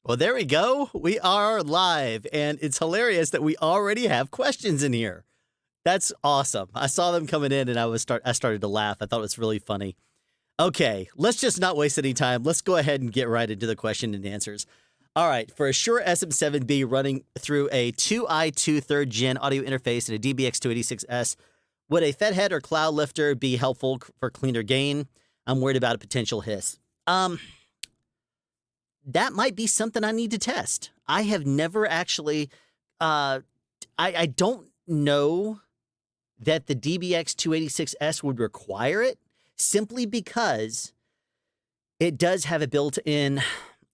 Well, there we go. We are live, and it's hilarious that we already have questions in here. That's awesome. I saw them coming in, and I started to laugh. I thought it was really funny. Okay, let's just not waste any time. Let's go ahead and get right into the question and answers. All right, for a Shure SM7B running through a 2i2 3rd gen audio interface and a DBX286S, would a Fed head or cloud lifter be helpful for cleaner gain? I'm worried about a potential hiss. That might be something I need to test. I have never actually, I don't know that the DBX286S would require it simply because it does have a built-in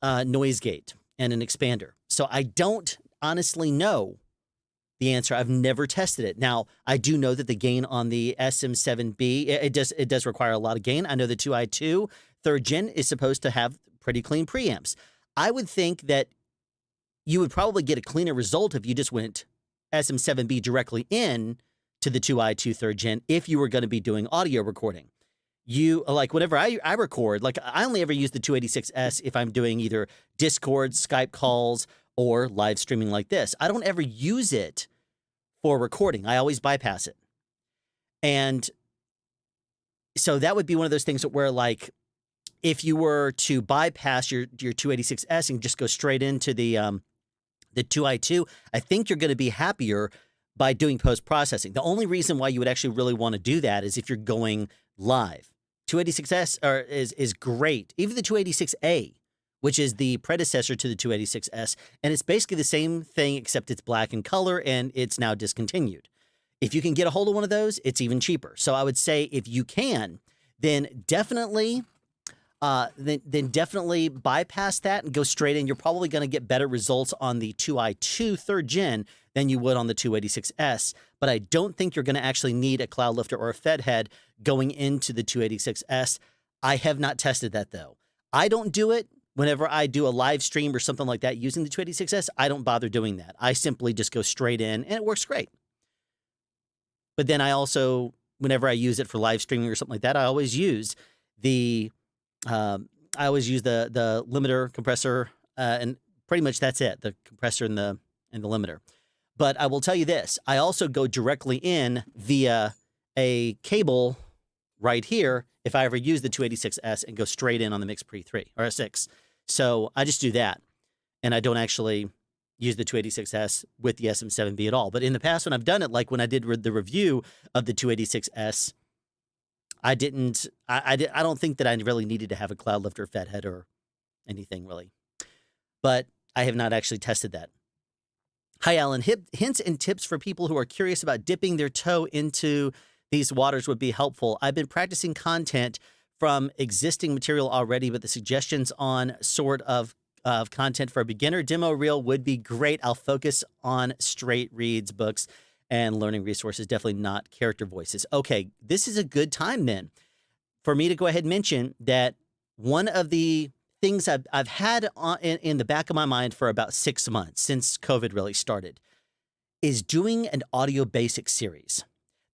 noise gate and an expander. So I don't honestly know the answer. I've never tested it. Now, I do know that the gain on the SM7B, it does require a lot of gain. I know the 2i2 3rd gen is supposed to have pretty clean preamps. I would think that you would probably get a cleaner result if you just went SM7B directly in to the 2i2 3rd gen if you were going to be doing audio recording. Like whenever I record, like I only ever use the 286S if I'm doing either Discord, Skype calls, or live streaming like this. I don't ever use it for recording. I always bypass it. And so that would be one of those things where, like, if you were to bypass your 286S and just go straight into the 2i2, I think you're going to be happier by doing post-processing. The only reason why you would actually really want to do that is if you're going live. 286S is great. Even the 286A, which is the predecessor to the 286S, and it's basically the same thing except it's black in color and it's now discontinued. If you can get a hold of one of those, it's even cheaper. So I would say if you can, then definitely bypass that and go straight in. You're probably going to get better results on the 2i2 3rd gen than you would on the 286S. But I don't think you're going to actually need a cloud lifter or a Fed head going into the 286S. I have not tested that, though. I don't do it. Whenever I do a live stream or something like that using the 286S, I don't bother doing that. I simply just go straight in, and it works great. But then I also, whenever I use it for live streaming or something like that, I always use the limiter, compressor, and pretty much that's it, the compressor and the limiter. But I will tell you this, I also go directly in via a cable right here if I ever use the 286S and go straight in on the MixPre 3 or a 6. So I just do that, and I don't actually use the 286S with the SM7B at all. But in the past, when I've done it, like when I did the review of the 286S, I don't think that I really needed to have a cloud lifter, Fed head, or anything really. But I have not actually tested that. Hi, Alan. Hints and tips for people who are curious about dipping their toe into these waters would be helpful. I've been practicing content from existing material already, but the suggestions on sort of content for a beginner demo reel would be great. I'll focus on straight reads, books, and learning resources, definitely not character voices. Okay, this is a good time then for me to go ahead and mention that one of the things I've had in the back of my mind for about 6 months since COVID really started is doing an audio basics series.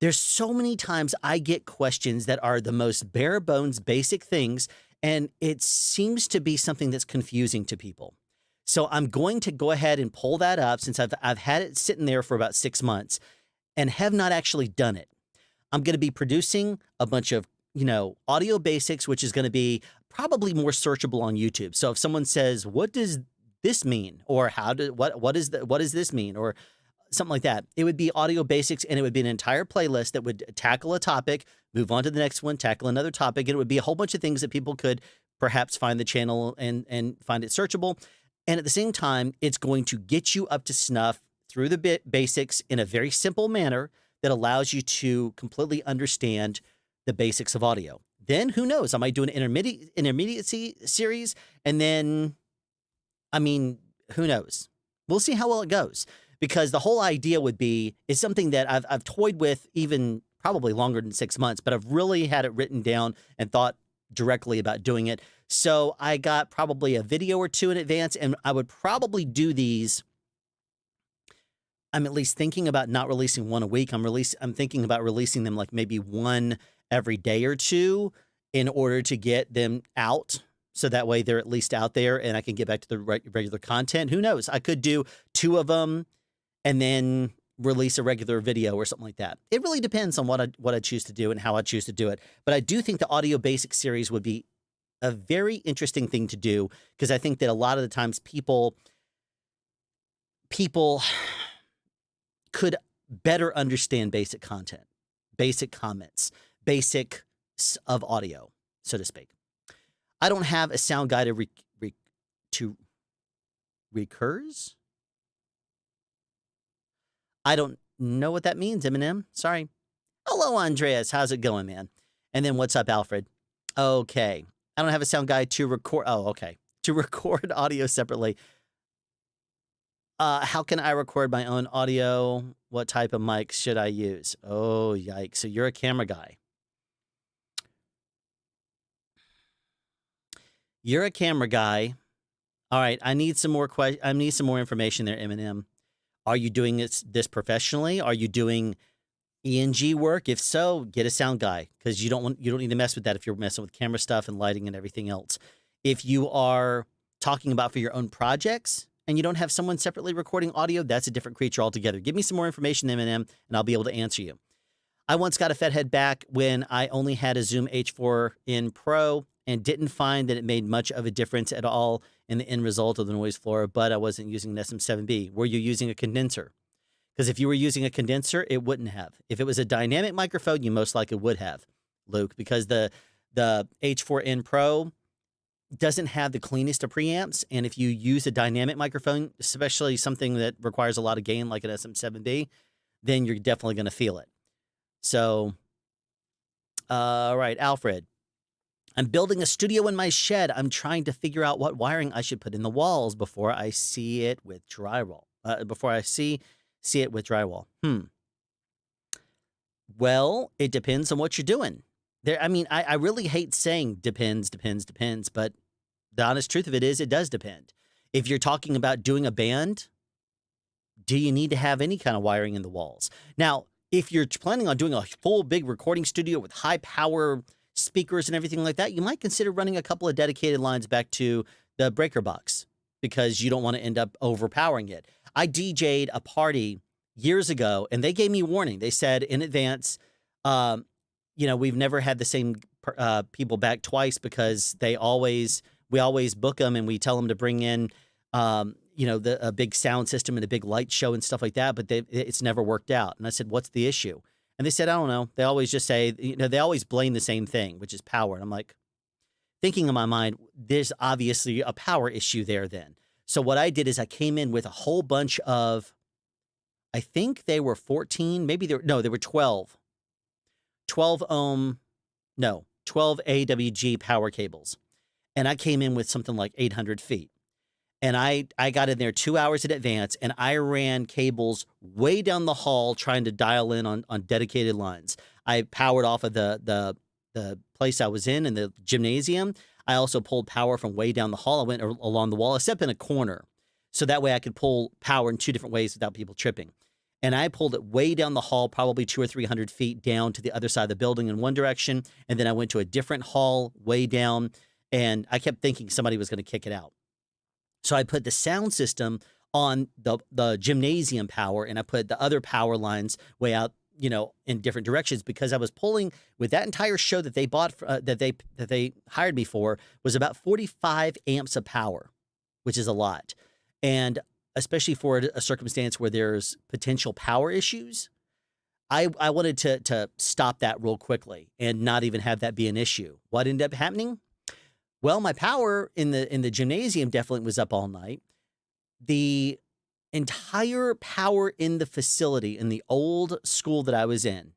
There's so many times I get questions that are the most bare bones basic things, and it seems to be something that's confusing to people. So I'm going to go ahead and pull that up since I've had it sitting there for about 6 months and have not actually done it. I'm going to be producing a bunch of, audio basics, which is going to be probably more searchable on YouTube. So if someone says, "What does this mean?" or what does this mean?" or something like that, it would be audio basics, and it would be an entire playlist that would tackle a topic, move on to the next one, tackle another topic, and it would be a whole bunch of things that people could perhaps find the channel and find it searchable. And at the same time, it's going to get you up to snuff through the basics in a very simple manner that allows you to completely understand the basics of audio. Then who knows? I might do an intermediate series, and then, who knows? We'll see how well it goes, because the whole idea is something that I've toyed with even probably longer than 6 months, but I've really had it written down and thought directly about doing it. So I got probably a video or two in advance, and I would probably do these. I'm at least thinking about not releasing one a week. I'm thinking about releasing them like maybe one every day or two in order to get them out so that way they're at least out there and I can get back to the regular content. Who knows? I could do 2 of them and then release a regular video or something like that. It really depends on what I choose to do and how I choose to do it. But I do think the Audio Basics series would be a very interesting thing to do, because I think that a lot of the times people could better understand basic content, basic comments, basics of audio, so to speak. I don't have a sound guide to recurs. I don't know what that means, Eminem. Sorry. Hello, Andreas. How's it going, man? And then what's up, Alfred? Okay. I don't have a sound guide to record. Oh, okay. To record audio separately. How can I record my own audio? What type of mic should I use? Oh, yikes. So you're a camera guy. You're a camera guy. All right. I need some more information there, Eminem. Are you doing this professionally? Are you doing ENG work? If so, get a sound guy, because you don't need to mess with that if you're messing with camera stuff and lighting and everything else. If you are talking about for your own projects and you don't have someone separately recording audio, that's a different creature altogether. Give me some more information, Eminem, and I'll be able to answer you. I once got a Fathead back when I only had a Zoom H4n Pro and didn't find that it made much of a difference at all in the end result of the noise floor, but I wasn't using an SM7B. Were you using a condenser? Because if you were using a condenser, it wouldn't have. If it was a dynamic microphone, you most likely would have, Luke, because the H4n Pro doesn't have the cleanest of preamps, and if you use a dynamic microphone, especially something that requires a lot of gain like an SM7B, then you're definitely going to feel it. So, all right, Alfred. I'm building a studio in my shed. I'm trying to figure out what wiring I should put in the walls before I see it with drywall. See it with drywall. Well, it depends on what you're doing. I really hate saying depends, but the honest truth of it is it does depend. If you're talking about doing a band, do you need to have any kind of wiring in the walls? Now, if you're planning on doing a full big recording studio with high power speakers and everything like that, you might consider running a couple of dedicated lines back to the breaker box, because you don't want to end up overpowering it. I DJ'd a party years ago and they gave me warning. They said in advance, we've never had the same people back twice, because we always book them and we tell them to bring in, a big sound system and a big light show and stuff like that, but it's never worked out. And I said, what's the issue? And they said, I don't know. They always just say, they always blame the same thing, which is power. And I'm like, thinking in my mind, there's obviously a power issue there then. So what I did is I came in with a whole bunch of, I think they were 14, they were 12. 12 AWG power cables. And I came in with something like 800 feet. And I got in there 2 hours in advance, and I ran cables way down the hall trying to dial in on dedicated lines. I powered off of the place I was in the gymnasium. I also pulled power from way down the hall. I went along the wall, except in a corner. So that way I could pull power in 2 different ways without people tripping. And I pulled it way down the hall, probably 200 or 300 feet down to the other side of the building in one direction. And then I went to a different hall way down, and I kept thinking somebody was going to kick it out. So I put the sound system on the gymnasium power, and I put the other power lines way out, in different directions, because I was pulling with that entire show that they bought, that they hired me for, was about 45 amps of power, which is a lot. And especially for a circumstance where there's potential power issues, I wanted to stop that real quickly and not even have that be an issue. What ended up happening? Well, my power in the gymnasium definitely was up all night. The entire power in the facility in the old school that I was in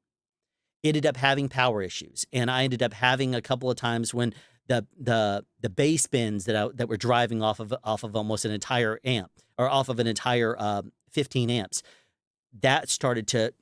ended up having power issues, and I ended up having a couple of times when the bass bins that were driving off of almost an entire amp, or off of an entire 15 amps, that started to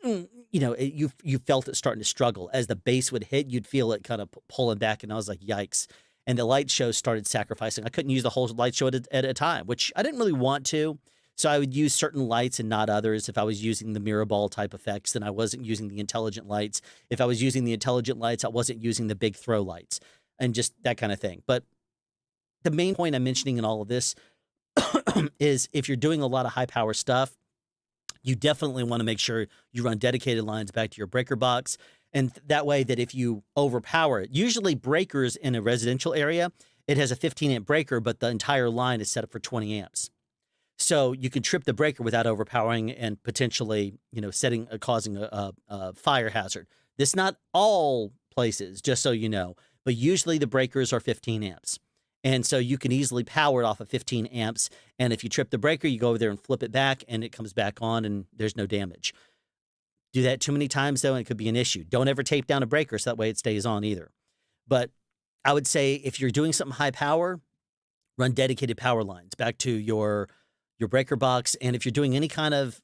you felt it starting to struggle. As the bass would hit, you'd feel it kind of pulling back, and I was like, yikes. And the light show started sacrificing. I couldn't use the whole light show at a time, which I didn't really want to. So I would use certain lights and not others. If I was using the mirror ball type effects, then I wasn't using the intelligent lights. If I was using the intelligent lights, I wasn't using the big throw lights, and just that kind of thing. But the main point I'm mentioning in all of this is if you're doing a lot of high power stuff, you definitely want to make sure you run dedicated lines back to your breaker box. And that way that if you overpower it, usually breakers in a residential area, it has a 15 amp breaker, but the entire line is set up for 20 amps. So you can trip the breaker without overpowering and potentially, causing a fire hazard. This not all places, just so you know, but usually the breakers are 15 amps. And so you can easily power it off of 15 amps. And if you trip the breaker, you go over there and flip it back and it comes back on and there's no damage. Do that too many times, though, and it could be an issue. Don't ever tape down a breaker so that way it stays on either. But I would say if you're doing something high power, run dedicated power lines back to your breaker box. And if you're doing any kind of,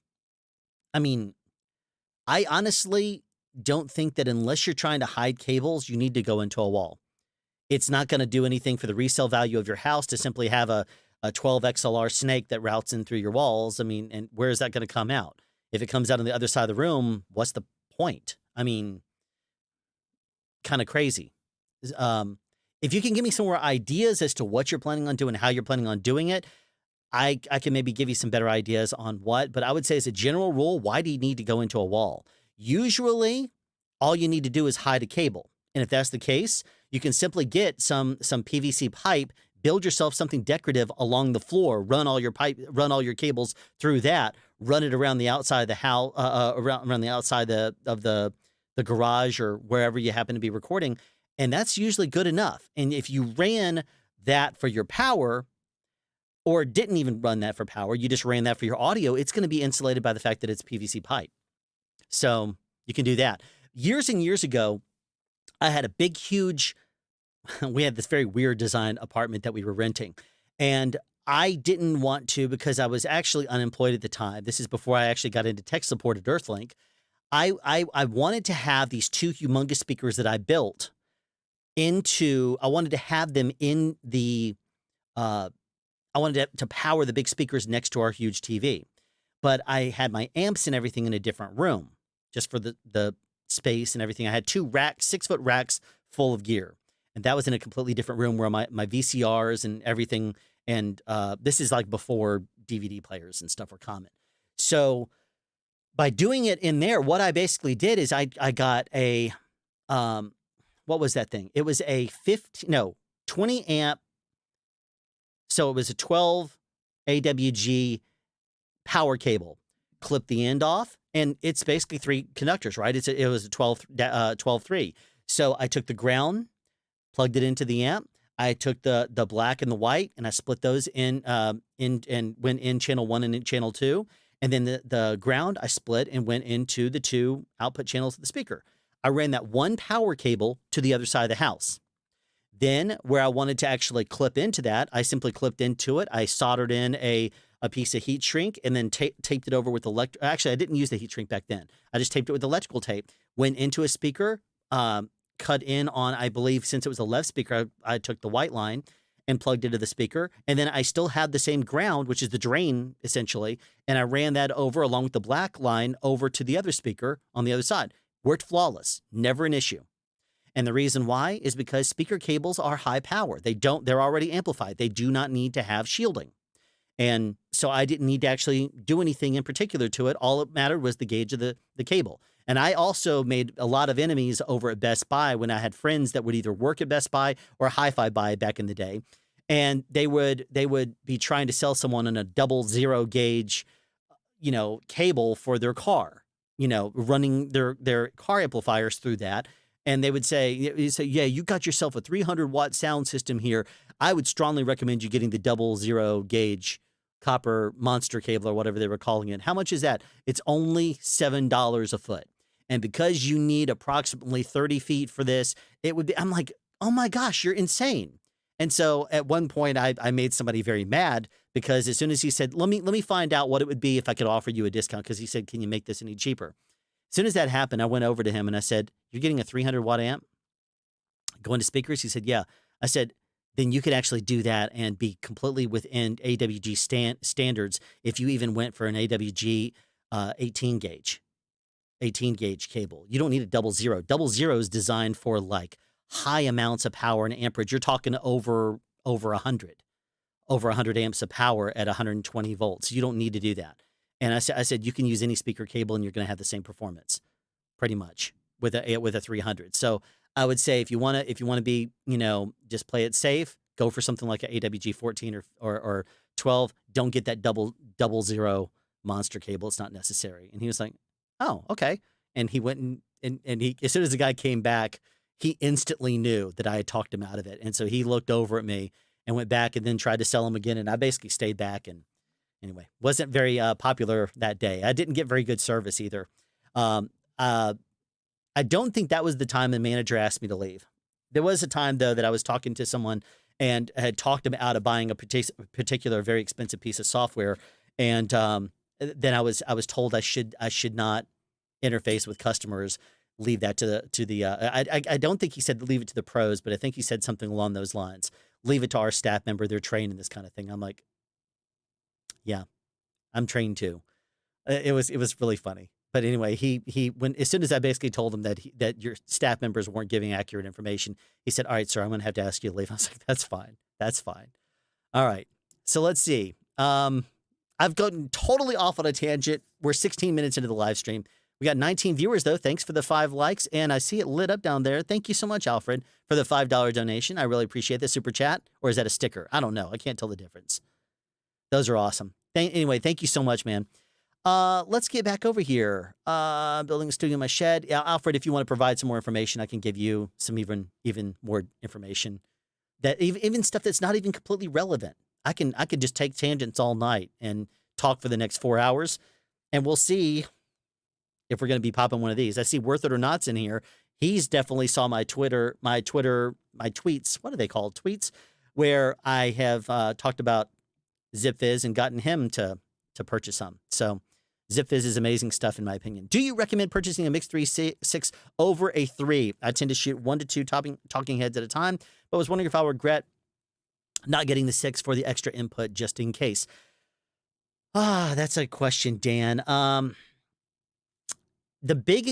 I honestly don't think that unless you're trying to hide cables, you need to go into a wall. It's not going to do anything for the resale value of your house to simply have a 12 XLR snake that routes in through your walls. And where is that going to come out? If it comes out on the other side of the room, what's the point? Kind of crazy. If you can give me some more ideas as to what you're planning on doing, how you're planning on doing it, I can maybe give you some better ideas on what. But I would say as a general rule, why do you need to go into a wall? Usually, all you need to do is hide a cable. And if that's the case, you can simply get some PVC pipe, build yourself something decorative along the floor, run all your cables through that, run it around the outside of the house, around the outside of the garage or wherever you happen to be recording, and that's usually good enough. And if you ran that for your power, or didn't even run that for power, you just ran that for your audio, it's going to be insulated by the fact that it's PVC pipe. So you can do that. Years and years ago, I had a big, huge, we had this very weird design apartment that we were renting. And I didn't want to, because I was actually unemployed at the time. This is before I actually got into tech support at Earthlink. I wanted to have these two humongous speakers that I built I wanted to have them in the, I wanted to power the big speakers next to our huge TV. But I had my amps and everything in a different room, just for the space and everything. I had 2 racks, 6-foot racks full of gear. And that was in a completely different room where my VCRs and everything. And this is like before DVD players and stuff were common. So by doing it in there, what I basically did is I got a, what was that thing? It was a 20 amp. So it was a 12 AWG power cable. Clip the end off, and it's basically 3 conductors, right? It was a 12-3. So I took the ground, plugged it into the amp. I took the black and the white, and I split those in and went in channel 1 and in channel 2. And then the ground I split and went into the 2 output channels of the speaker. I ran that 1 power cable to the other side of the house. Then where I wanted to actually clip into that, I simply clipped into it. I soldered in a piece of heat shrink and then taped it over with actually, I didn't use the heat shrink back then. I just taped it with electrical tape, went into a speaker, cut in on, I believe, since it was a left speaker, I took the white line and plugged into the speaker. And then I still had the same ground, which is the drain, essentially. And I ran that over along with the black line over to the other speaker on the other side. Worked flawless. Never an issue. And the reason why is because speaker cables are high power. They're already amplified. They do not need to have shielding. And so I didn't need to actually do anything in particular to it. All that mattered was the gauge of the cable. And I also made a lot of enemies over at Best Buy when I had friends that would either work at Best Buy or Hi-Fi Buy back in the day. And they would be trying to sell someone on a 00 gauge, cable for their car, running their car amplifiers through that. And they would say, yeah, you got yourself a 300-watt sound system here. I would strongly recommend you getting the 00 gauge copper monster cable or whatever they were calling it. How much is that? It's only $7 a foot. And because you need approximately 30 feet for this, I'm like, oh my gosh, you're insane. And so at one point I made somebody very mad because as soon as he said, let me find out what it would be if I could offer you a discount, because he said, can you make this any cheaper? As soon as that happened, I went over to him and I said, you're getting a 300-watt amp going to speakers? He said, yeah. I said, then you could actually do that and be completely within AWG standards if you even went for an AWG 18 gauge cable. You don't need a 00. 00 is designed for like high amounts of power and amperage. You're talking over over 100 amps of power at 120 volts. You don't need to do that. And I said you can use any speaker cable and you're going to have the same performance, pretty much with a 300. So I would say if you want to be, just play it safe, go for something like an AWG 14 or 12. Don't get that double zero monster cable. It's not necessary. And he was like, oh, okay. And he went and he, as soon as the guy came back, he instantly knew that I had talked him out of it. And so he looked over at me and went back and then tried to sell him again. And I basically stayed back. And anyway, wasn't very popular that day. I didn't get very good service either. I don't think that was the time the manager asked me to leave. There was a time, though, that I was talking to someone and had talked him out of buying a particular very expensive piece of software. And then I was told I should not interface with customers. Leave that to the I don't think he said leave it to the pros, but I think he said something along those lines. Leave it to our staff member. They're trained in this kind of thing. I'm like, yeah, I'm trained too. It was really funny. But anyway, as soon as I basically told him that your staff members weren't giving accurate information, he said, all right, sir, I'm going to have to ask you to leave. I was like, that's fine. That's fine. All right. So let's see. I've gotten totally off on a tangent. We're 16 minutes into the live stream. We got 19 viewers, though. Thanks for the 5 likes. And I see it lit up down there. Thank you so much, Alfred, for the $5 donation. I really appreciate the super chat. Or is that a sticker? I don't know. I can't tell the difference. Those are awesome. Anyway, thank you so much, man. Let's get back over here. Building a studio in my shed. Yeah, Alfred, if you want to provide some more information, I can give you some even more information. That even stuff that's not even completely relevant. I could just take tangents all night and talk for the next 4 hours, and we'll see if we're going to be popping one of these. I see Worth It or Not's in here. He's definitely saw my tweets. What are they called? Tweets, where I have talked about ZipFizz and gotten him to purchase some. So ZipFizz is amazing stuff, in my opinion. Do you recommend purchasing a Mix 3.6 over a 3? I tend to shoot 1 to 2 talking heads at a time, but was wondering if I would regret not getting the 6 for the extra input just in case. That's a question, Dan. The big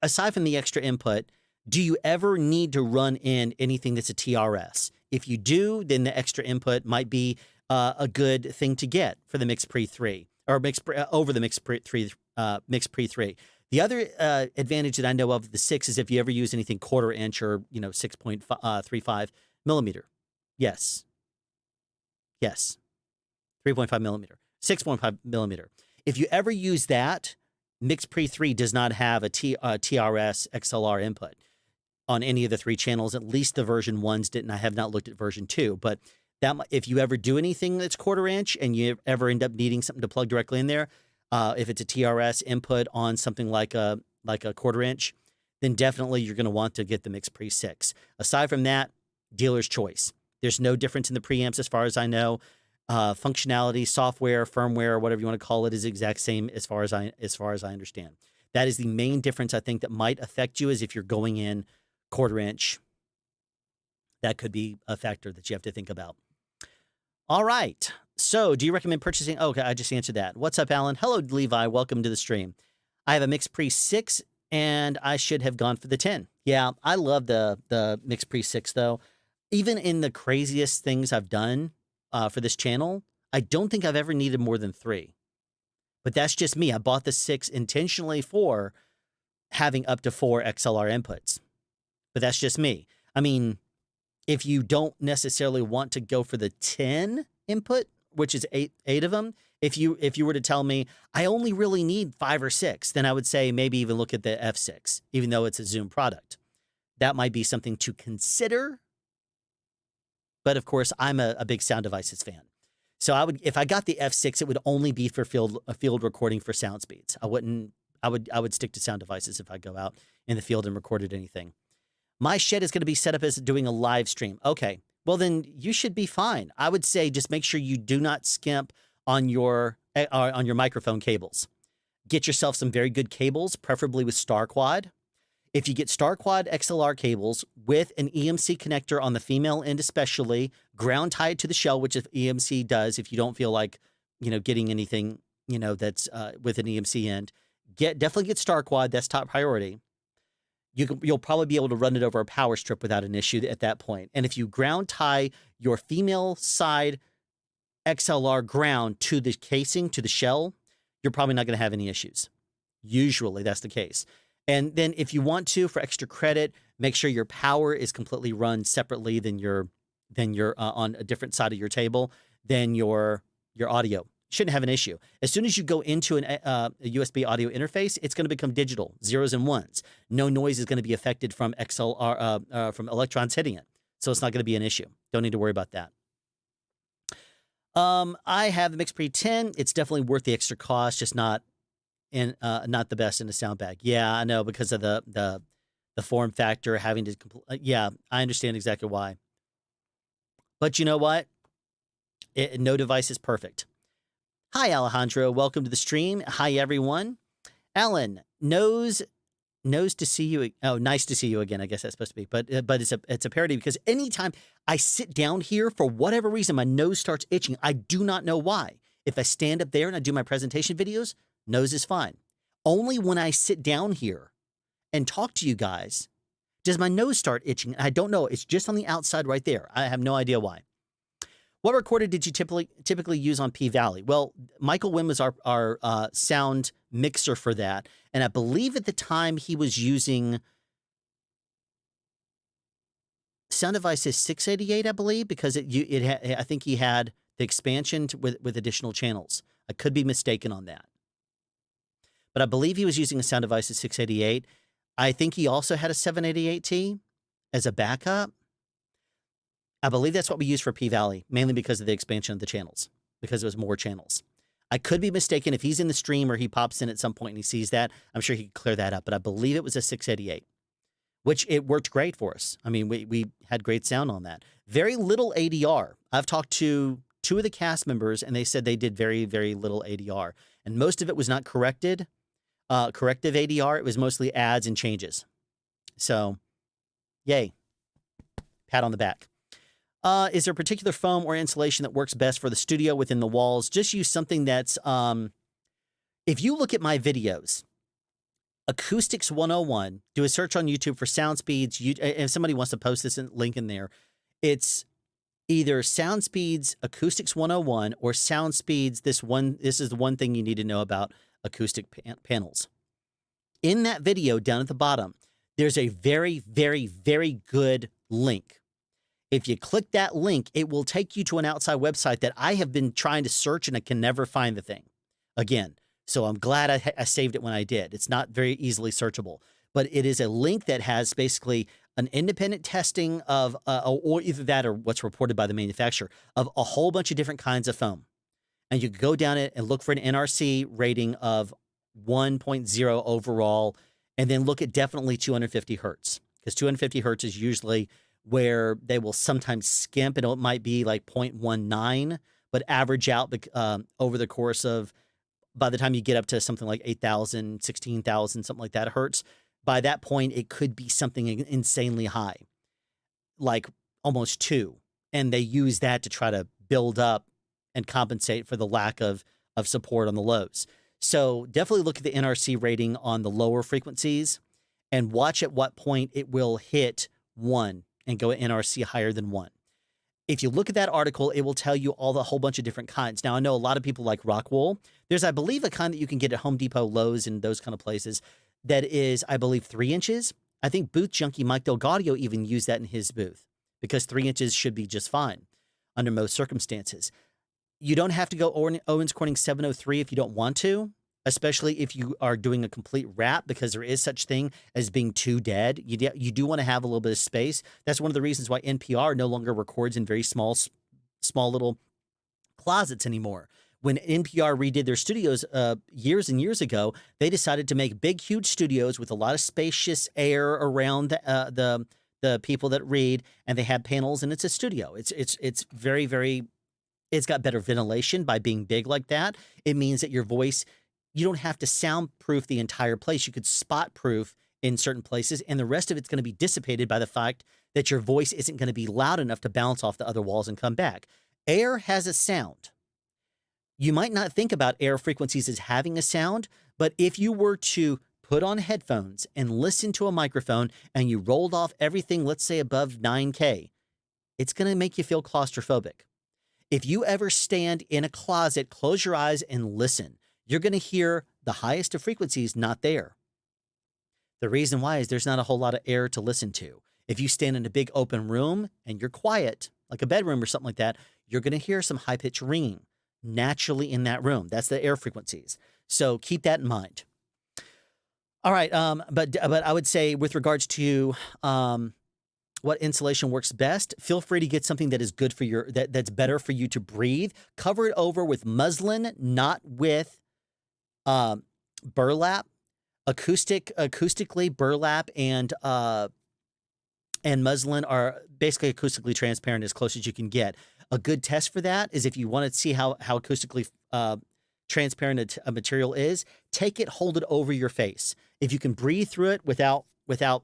aside from the extra input, do you ever need to run in anything that's a TRS? If you do, then the extra input might be a good thing to get for the Mix Pre 3 or over the Mix Pre 3. The other advantage that I know of the 6 is if you ever use anything 1/4 inch or 6.35 millimeter. Yes. 3.5 millimeter, 6.5 millimeter. If you ever use that, Mix Pre 3 does not have a TRS XLR input on any of the 3 channels. At least the version 1s didn't. I have not looked at version 2, but that if you ever do anything that's 1/4 inch and you ever end up needing something to plug directly in there, if it's a TRS input on something like a 1/4 inch, then definitely you're going to want to get the Mix Pre 6. Aside from that, dealer's choice. There's no difference in the preamps as far as I know. Functionality, software, firmware, whatever you want to call it, is the exact same as far as I understand. That is the main difference I think that might affect you, is if you're going in 1/4 inch. That could be a factor that you have to think about. All right. So, do you recommend purchasing? Okay, I just answered that. What's up, Alan? Hello, Levi. Welcome to the stream. I have a Mix Pre 6, and I should have gone for the 10. Yeah, I love the Mix Pre 6, though. Even in the craziest things I've done for this channel, I don't think I've ever needed more than 3. But that's just me. I bought the 6 intentionally for having up to 4 XLR inputs. But that's just me. I mean, if you don't necessarily want to go for the 10 input, which is eight of them, if you were to tell me I only really need 5 or 6, then I would say maybe even look at the F6, even though it's a Zoom product. That might be something to consider. But of course, I'm a big Sound Devices fan. So if I got the F6, it would only be for field recording for sound speeds. I would stick to Sound Devices if I go out in the field and recorded anything. My shed is going to be set up as doing a live stream. Okay, well then you should be fine. I would say just make sure you do not skimp on your microphone cables. Get yourself some very good cables, preferably with StarQuad. If you get StarQuad XLR cables with an EMC connector on the female end especially, ground tied to the shell, which EMC does if you don't feel like, getting anything, that's with an EMC end, definitely get StarQuad. That's top priority. you'll probably be able to run it over a power strip without an issue at that point. And if you ground tie your female side XLR ground to the casing, to the shell, you're probably not going to have any issues. Usually that's the case. And then if you want to, for extra credit, make sure your power is completely run separately than your on a different side of your table than your audio. Shouldn't have an issue. As soon as you go into a USB audio interface, it's going to become digital, zeros and ones. No noise is going to be affected from XLR from electrons hitting it, so it's not going to be an issue. Don't need to worry about that. I have the MixPre 10. It's definitely worth the extra cost, just not the best in a sound bag. Yeah, I know, because of the form factor, having to. Yeah, I understand exactly why. But you know what? No device is perfect. Hi, Alejandro. Welcome to the stream. Hi, everyone. Alan, nose to see you. Oh, nice to see you again. I guess that's supposed to be. But it's a parody, because anytime I sit down here, for whatever reason, my nose starts itching. I do not know why. If I stand up there and I do my presentation videos, nose is fine. Only when I sit down here and talk to you guys does my nose start itching. I don't know. It's just on the outside right there. I have no idea why. What recorder did you typically use on P-Valley? Well, Michael Wynn was our sound mixer for that. And I believe at the time he was using Sound Devices 688, I believe, because I think he had the expansion with additional channels. I could be mistaken on that. But I believe he was using a Sound Devices 688. I think he also had a 788T as a backup. I believe that's what we used for P-Valley, mainly because of the expansion of the channels, because it was more channels. I could be mistaken. If he's in the stream or he pops in at some point and he sees that, I'm sure he could clear that up. But I believe it was a 688, which it worked great for us. I mean, we had great sound on that. Very little ADR. I've talked to 2 of the cast members, and they said they did very, very little ADR. And most of it was not corrective ADR. It was mostly adds and changes. So, yay. Pat on the back. Is there a particular foam or insulation that works best for the studio within the walls? Just use something that's, if you look at my videos, Acoustics 101, do a search on YouTube for SoundSpeeds. If somebody wants to post this link in there, it's either SoundSpeeds Acoustics 101 or SoundSpeeds this is the one thing you need to know about acoustic panels. In that video down at the bottom, there's a very, very, very good link. If you click that link, it will take you to an outside website that I have been trying to search and I can never find the thing again. So I'm glad I saved it when I did. It's not very easily searchable, but it is a link that has basically an independent testing of, or either that or what's reported by the manufacturer, of a whole bunch of different kinds of foam. And you can go down it and look for an NRC rating of 1.0 overall, and then look at definitely 250 hertz, because 250 hertz is usually where they will sometimes skimp, and it might be like 0.19, but average out over the course of, by the time you get up to something like 8,000, 16,000, something like that hertz, by that point, it could be something insanely high, like almost 2. And they use that to try to build up and compensate for the lack of support on the lows. So definitely look at the NRC rating on the lower frequencies and watch at what point it will hit 1 and go at NRC higher than 1. If you look at that article, it will tell you a whole bunch of different kinds. Now, I know a lot of people like Rockwool. There's, I believe, a kind that you can get at Home Depot, Lowe's, and those kind of places that is, I believe, 3 inches. I think Booth Junkie Mike Delgaudio even used that in his booth, because 3 inches should be just fine under most circumstances. You don't have to go Owens Corning 703 if you don't want to, especially if you are doing a complete wrap, because there is such thing as being too dead. You do want to have a little bit of space. That's one of the reasons why NPR no longer records in very small little closets anymore. When NPR redid their studios years and years ago, they decided to make big, huge studios with a lot of spacious air around the people that read, and they have panels, and it's a studio. It's very, very, it's got better ventilation by being big like that. It means that your voice, you don't have to soundproof the entire place. You could spot proof in certain places, and the rest of it's going to be dissipated by the fact that your voice isn't going to be loud enough to bounce off the other walls and come back. Air has a sound. You might not think about air frequencies as having a sound, but if you were to put on headphones and listen to a microphone and you rolled off everything, let's say above 9K, it's going to make you feel claustrophobic. If you ever stand in a closet, close your eyes and listen, you're going to hear the highest of frequencies not there. The reason why is there's not a whole lot of air to listen to. If you stand in a big open room and you're quiet, like a bedroom or something like that, you're going to hear some high-pitched ringing naturally in that room. That's the air frequencies. So keep that in mind. All right, but I would say with regards to what insulation works best, feel free to get something that is good for your that's better for you to breathe. Cover it over with muslin, not with burlap. Acoustically, burlap and muslin are basically acoustically transparent as close as you can get. A good test for that is if you want to see how acoustically transparent a material is, take it, hold it over your face. If you can breathe through it without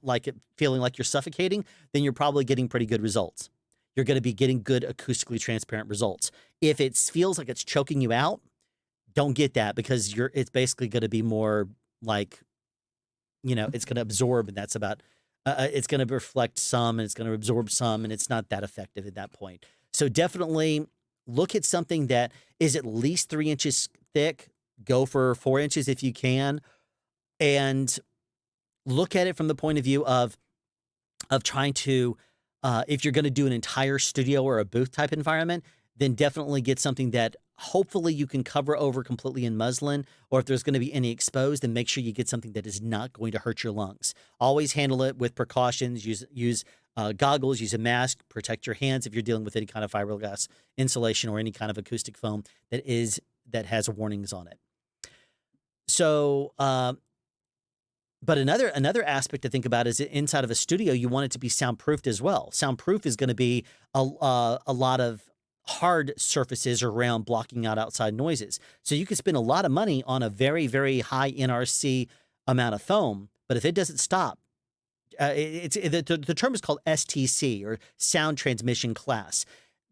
like it feeling like you're suffocating, then you're probably getting pretty good results. You're going to be getting good acoustically transparent results. If it feels like it's choking you out, don't get that, because it's basically going to be more like, it's going to absorb, and that's about, it's going to reflect some and it's going to absorb some, and it's not that effective at that point. So definitely look at something that is at least 3 inches thick. Go for 4 inches if you can, and look at it from the point of view of trying to, if you're going to do an entire studio or a booth type environment, then definitely get something that hopefully you can cover over completely in muslin, or if there's going to be any exposed, then make sure you get something that is not going to hurt your lungs. Always handle it with precautions. Use goggles, use a mask, protect your hands if you're dealing with any kind of fiberglass insulation or any kind of acoustic foam that has warnings on it. So, but another aspect to think about is inside of a studio, you want it to be soundproofed as well. Soundproof is going to be a lot of hard surfaces around blocking out outside noises. So you can spend a lot of money on a very, very high NRC amount of foam, but if it doesn't stop, the term is called STC, or sound transmission class.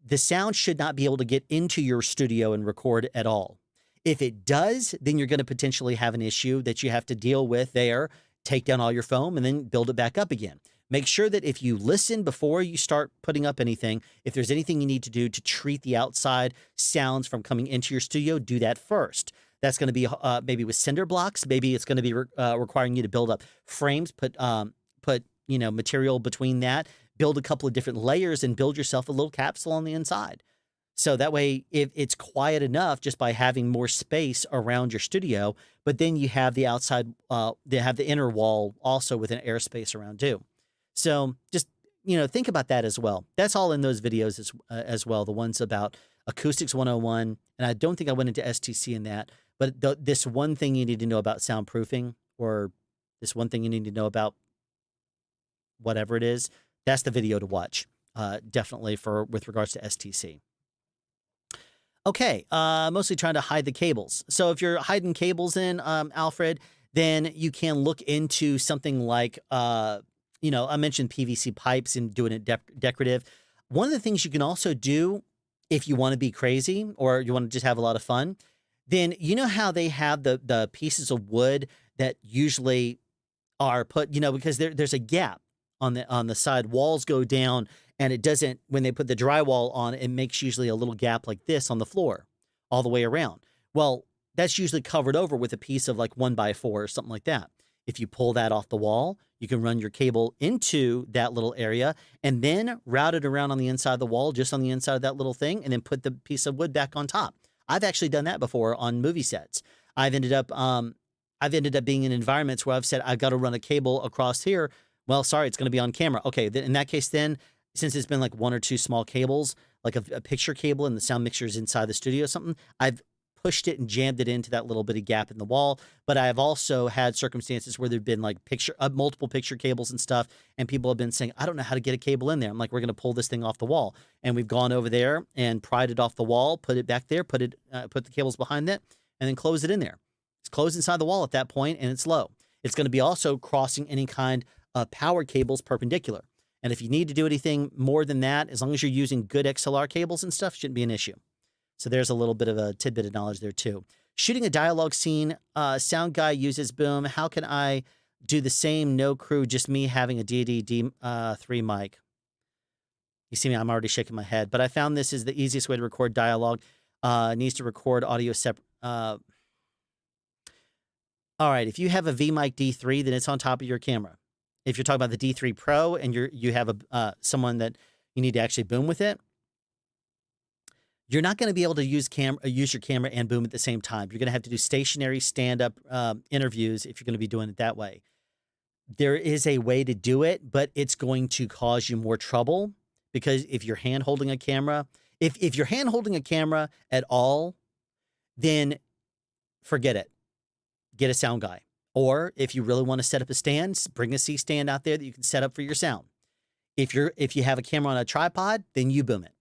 The sound should not be able to get into your studio and record at all. If it does, then you're going to potentially have an issue that you have to deal with there, take down all your foam, and then build it back up again. Make sure that if you listen before you start putting up anything, if there's anything you need to do to treat the outside sounds from coming into your studio, do that first. That's going to be maybe with cinder blocks. Maybe it's going to be requiring you to build up frames, put material between that, build a couple of different layers, and build yourself a little capsule on the inside. So that way, if it's quiet enough just by having more space around your studio, but then you have the outside, they have the inner wall also with an airspace around too. So just, think about that as well. That's all in those videos as well. The ones about Acoustics 101. And I don't think I went into STC in that, but this one thing you need to know about soundproofing, or this one thing you need to know about whatever it is, that's the video to watch. Definitely with regards to STC. Okay, mostly trying to hide the cables. So if you're hiding cables in, Alfred, then you can look into something like, I mentioned PVC pipes and doing it decorative. One of the things you can also do if you want to be crazy or you want to just have a lot of fun, then you know how they have the pieces of wood that usually are put, because there's a gap on the side. Walls go down, and it doesn't, when they put the drywall on, it makes usually a little gap like this on the floor all the way around. Well, that's usually covered over with a piece of like 1x4 or something like that. If you pull that off the wall, you can run your cable into that little area and then route it around on the inside of the wall, just on the inside of that little thing, and then put the piece of wood back on top. I've actually done that before on movie sets. I've ended up being in environments where I've said, I've got to run a cable across here. Well, sorry, it's going to be on camera. Okay, in that case then, since it's been like 1 or 2 small cables, like a picture cable and the sound mixer is inside the studio or something, I've pushed it and jammed it into that little bitty gap in the wall. But I've also had circumstances where there've been like multiple picture cables and stuff, and people have been saying, I don't know how to get a cable in there. I'm like, we're going to pull this thing off the wall. And we've gone over there and pried it off the wall, put it back there, put the cables behind it, and then close it in there. It's closed inside the wall at that point, and it's low. It's going to be also crossing any kind of power cables perpendicular. And if you need to do anything more than that, as long as you're using good XLR cables and stuff, shouldn't be an issue. So there's a little bit of a tidbit of knowledge there too. Shooting a dialogue scene, sound guy uses boom. How can I do the same? No crew, just me having a DD3 mic. You see me, I'm already shaking my head. But I found this is the easiest way to record dialogue. Needs to record audio separate. All right, if you have a VMic D3, then it's on top of your camera. If you're talking about the D3 Pro and you have someone that you need to actually boom with it, you're not going to be able to use your camera and boom at the same time. You're going to have to do stationary stand-up interviews if you're going to be doing it that way. There is a way to do it, but it's going to cause you more trouble because if you're hand holding a camera, if you're hand holding a camera at all, then forget it. Get a sound guy. Or if you really want to set up a stand, bring a C stand out there that you can set up for your sound. If you have a camera on a tripod, then you boom it.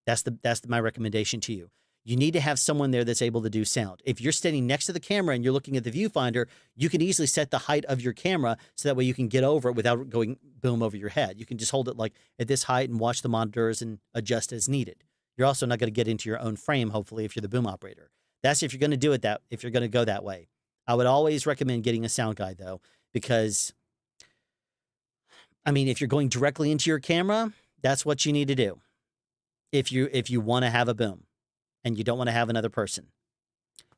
That's my recommendation to you. You need to have someone there that's able to do sound. If you're standing next to the camera and you're looking at the viewfinder, you can easily set the height of your camera so that way you can get over it without going boom over your head. You can just hold it like at this height and watch the monitors and adjust as needed. You're also not going to get into your own frame, hopefully, if you're the boom operator. That's if you're going to do it if you're going to go that way. I would always recommend getting a sound guy though, because I mean, if you're going directly into your camera, that's what you need to do. If you want to have a boom and you don't want to have another person.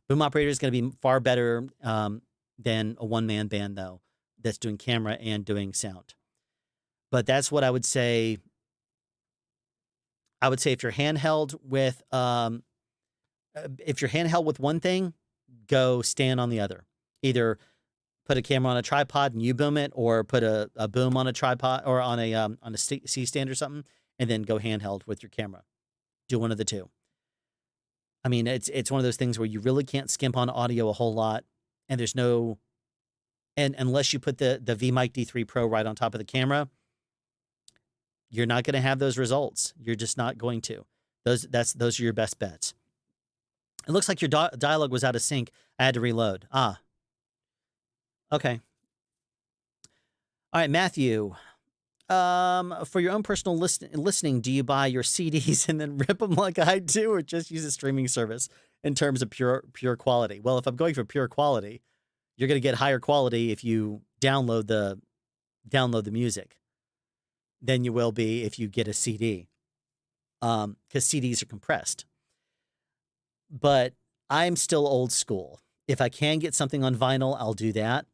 Boom operator is going to be far better than a one-man band, though, that's doing camera and doing sound. But that's what I would say. I would say if you're handheld with one thing, go stand on the other. Either put a camera on a tripod and you boom it, or put a boom on a tripod or on a C stand or something, and then go handheld with your camera. Do one of the two. I mean, it's one of those things where you really can't skimp on audio a whole lot, and there's no, and unless you put the VMic D3 Pro right on top of the camera, you're not going to have those results. You're just not going to. Those are your best bets. It looks like your dialogue was out of sync. I had to reload. Okay. All right, Matthew. For your own personal listening, do you buy your CDs and then rip them like I do, or just use a streaming service in terms of pure quality? Well, if I'm going for pure quality, you're going to get higher quality if you download the music than you will be if you get a CD, because CDs are compressed. But I'm still old school. If I can get something on vinyl, I'll do that.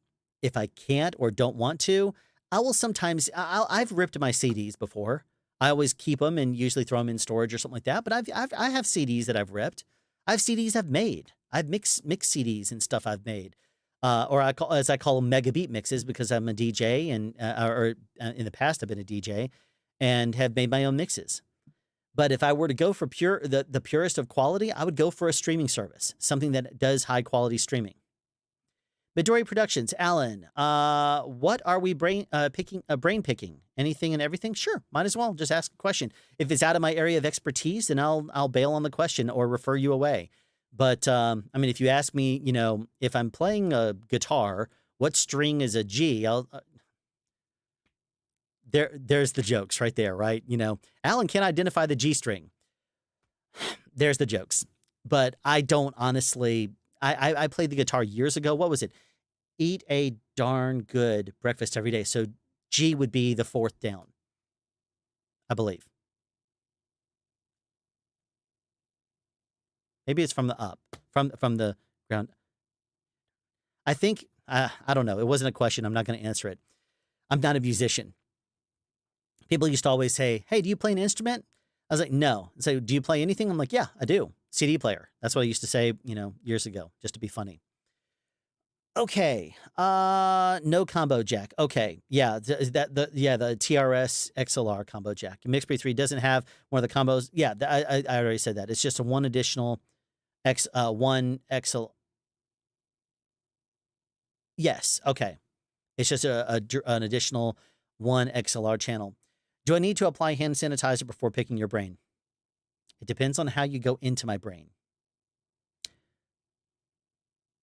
If I can't or don't want to, I will sometimes, I've ripped my CDs before. I always keep them and usually throw them in storage or something like that. But I have CDs that I've ripped. I have CDs I've made. I've mixed CDs and stuff I've made. Or as I call them, mega beat mixes, because I'm a DJ and in the past I've been a DJ and have made my own mixes. But if I were to go for the purest of quality, I would go for a streaming service, something that does high quality streaming. Midori Productions, Alan, what are we brain picking? Anything and everything? Sure, might as well just ask a question. If it's out of my area of expertise, then I'll bail on the question or refer you away. But I mean, if you ask me, if I'm playing a guitar, what string is a G? There's the jokes right there, right? Alan can't identify the G string. There's the jokes. But I don't honestly. I played the guitar years ago. What was it? Eat a darn good breakfast every day. So G would be the fourth down, I believe. Maybe it's from the up, from the ground. I think, I don't know. It wasn't a question. I'm not going to answer it. I'm not a musician. People used to always say, hey, do you play an instrument? I was like, no. And say, do you play anything? I'm like, yeah, I do. CD player. That's what I used to say, years ago, just to be funny. Okay. No combo jack. Okay. Yeah. The TRS XLR combo jack. MixPre 3 doesn't have one of the combos. Yeah. I already said that. It's just a one additional one XL. Yes. Okay. It's just an additional one XLR channel. Do I need to apply hand sanitizer before picking your brain? It depends on how you go into my brain.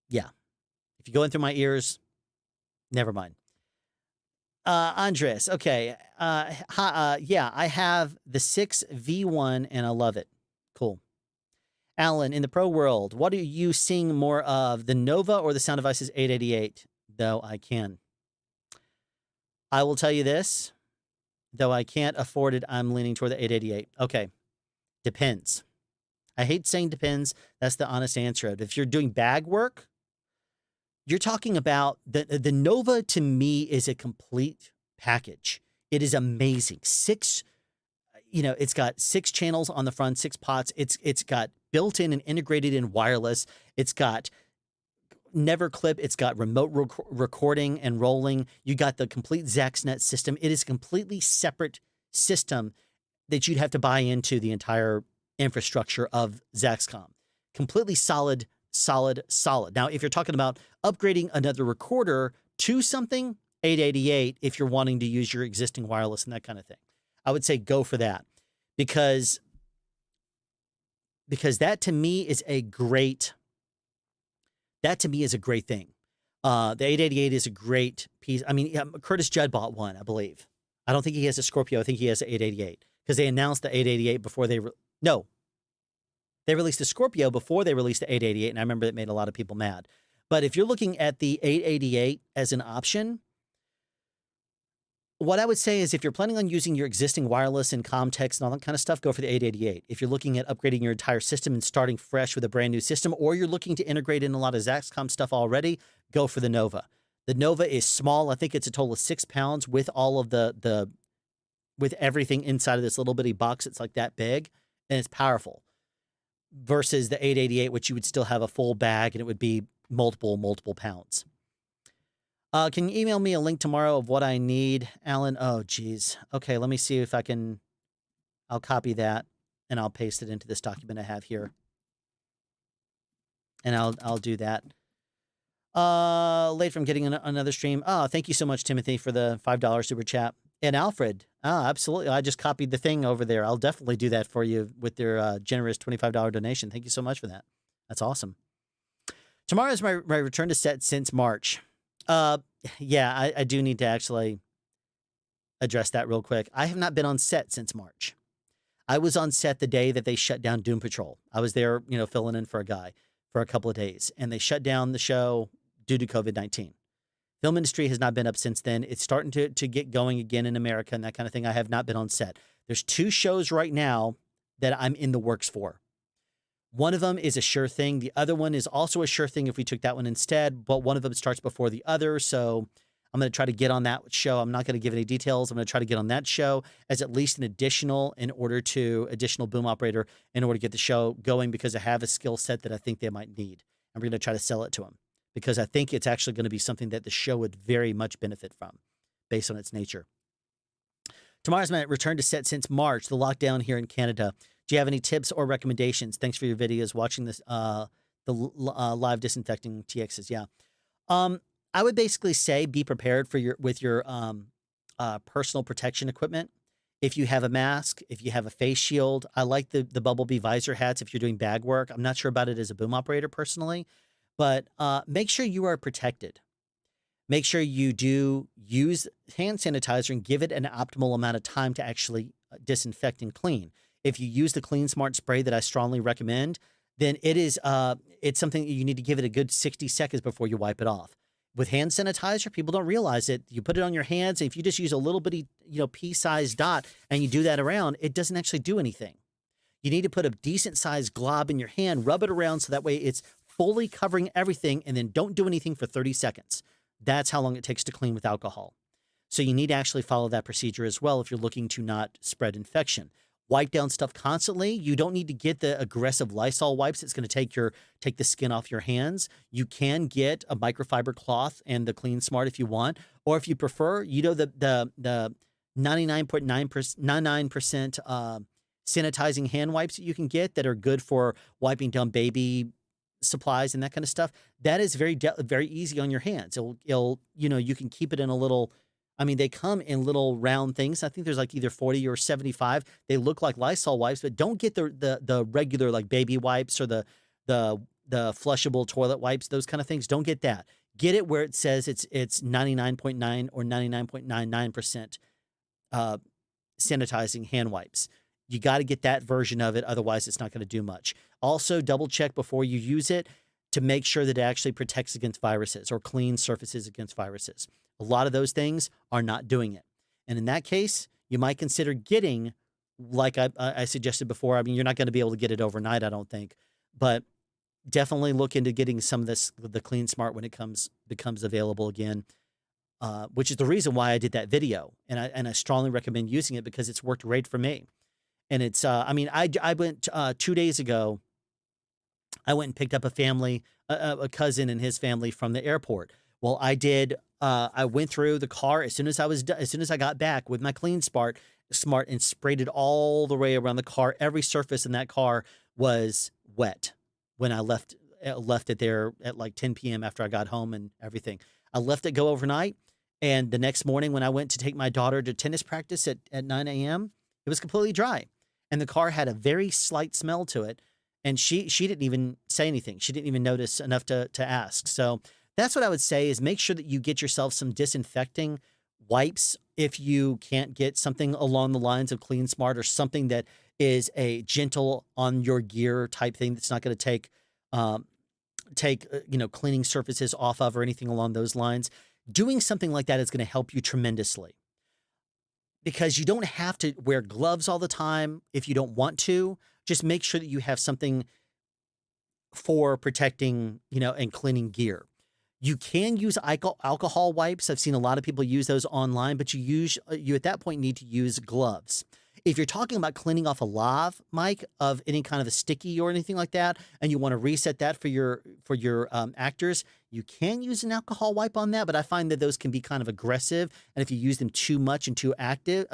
Yeah. If you go in through my ears, never mind. Andres, okay. Yeah, I have the 6V1 and I love it. Cool. Alan, in the pro world, what are you seeing more of, the Nova or the Sound Devices 888? Though I can. I will tell you this, though I can't afford it, I'm leaning toward the 888. Okay, depends. I hate saying depends. That's the honest answer. If you're doing bag work, you're talking about the Nova. To me, is a complete package. It is amazing. It's got 6 channels on the front, 6 pots. It's got built-in and integrated in wireless. It's got never clip. It's got remote recording and rolling. You got the complete ZaxNet system. It is a completely separate system that you'd have to buy into the entire infrastructure of Zaxcom. Completely solid. Now, if you're talking about upgrading another recorder to something, 888, if you're wanting to use your existing wireless and that kind of thing, I would say go for that, because that to me is a great thing. The 888 is a great piece. I mean, Curtis Judd bought one, I believe. I don't think he has a Scorpio. I think he has an 888, because they announced the 888 before they released the Scorpio before they released the 888, and I remember it made a lot of people mad. But if you're looking at the 888 as an option, what I would say is, if you're planning on using your existing wireless and Comtex and all that kind of stuff, go for the 888. If you're looking at upgrading your entire system and starting fresh with a brand new system, or you're looking to integrate in a lot of Zaxcom stuff already, go for the Nova. The Nova is small. I think it's a total of 6 pounds with all of with everything inside of this little bitty box. It's like that big, and it's powerful. Versus the 888, which you would still have a full bag and it would be multiple pounds. Can you email me a link tomorrow of what I need, Alan? Oh, geez. Okay, let me see if I can. I'll copy that and I'll paste it into this document I have here. And I'll do that. Late from getting another stream. Oh, thank you so much, Timothy, for the $5 super chat. And Alfred. Absolutely. I just copied the thing over there. I'll definitely do that for you with their generous $25 donation. Thank you so much for that. That's awesome. Tomorrow is my return to set since March. Yeah, I do need to actually address that real quick. I have not been on set since March. I was on set the day that they shut down Doom Patrol. I was there, filling in for a guy for a couple of days, and they shut down the show due to COVID-19. Film industry has not been up since then. It's starting to get going again in America and that kind of thing. I have not been on set. There's 2 shows right now that I'm in the works for. One of them is a sure thing. The other one is also a sure thing if we took that one instead, but one of them starts before the other. So I'm going to try to get on that show. I'm not going to give any details. I'm going to try to get on that show as at least an additional boom operator in order to get the show going, because I have a skill set that I think they might need. And we're going to try to sell it to them, because I think it's actually going to be something that the show would very much benefit from based on its nature. Tomorrow's my return to set since March, the lockdown here in Canada. Do you have any tips or recommendations? Thanks for your videos, watching this, live disinfecting TXs. Yeah. I would basically say be prepared with your personal protection equipment. If you have a mask, if you have a face shield, I like the Bumblebee visor hats if you're doing bag work. I'm not sure about it as a boom operator personally, but make sure you are protected. Make sure you do use hand sanitizer and give it an optimal amount of time to actually disinfect and clean. If you use the Clean Smart spray that I strongly recommend, then it's something you need to give it a good 60 seconds before you wipe it off. With hand sanitizer, people don't realize it. You put it on your hands, and if you just use a little bitty, pea-sized dot and you do that around, it doesn't actually do anything. You need to put a decent-sized glob in your hand, rub it around so that way it's fully covering everything, and then don't do anything for 30 seconds. That's how long it takes to clean with alcohol. So you need to actually follow that procedure as well if you're looking to not spread infection. Wipe down stuff constantly. You don't need to get the aggressive Lysol wipes. It's going to take the skin off your hands. You can get a microfiber cloth and the Clean Smart if you want, or if you prefer, the 99.9% sanitizing hand wipes that you can get that are good for wiping down baby supplies and that kind of stuff. That is very easy on your hands. You can keep it in a little. I mean, they come in little round things. I think there's like either 40 or 75. They look like Lysol wipes, but don't get the regular like baby wipes or the flushable toilet wipes, those kind of things. Don't get that. Get it where it says it's 99.9 or 99.99% sanitizing hand wipes. You got to get that version of it. Otherwise, it's not going to do much. Also, double check before you use it to make sure that it actually protects against viruses or cleans surfaces against viruses. A lot of those things are not doing it. And in that case, you might consider getting, like I suggested before, I mean, you're not going to be able to get it overnight, I don't think, but definitely look into getting some of the Clean Smart when it becomes available again, which is the reason why I did that video. And I strongly recommend using it because it's worked great for me. And it's, I mean, I went 2 days ago, I went and picked up a cousin and his family from the airport. Well, I went through the car as soon as I got back with my Clean Smart and sprayed it all the way around the car. Every surface in that car was wet when I left it there at like 10 p.m. after I got home and everything. I left it go overnight. And the next morning when I went to take my daughter to tennis practice at 9 a.m., it was completely dry. And the car had a very slight smell to it. And she didn't even say anything. She didn't even notice enough to ask. So that's what I would say is make sure that you get yourself some disinfecting wipes if you can't get something along the lines of Clean Smart or something that is a gentle on your gear type thing that's not going to take cleaning surfaces off of or anything along those lines. Doing something like that is going to help you tremendously because you don't have to wear gloves all the time if you don't want to. Just make sure that you have something for protecting, and cleaning gear. You can use alcohol wipes. I've seen a lot of people use those online, but you at that point need to use gloves. If you're talking about cleaning off a lav, Mike, of any kind of a sticky or anything like that, and you want to reset that for your actors, you can use an alcohol wipe on that. But I find that those can be kind of aggressive, and if you use them too much and too active,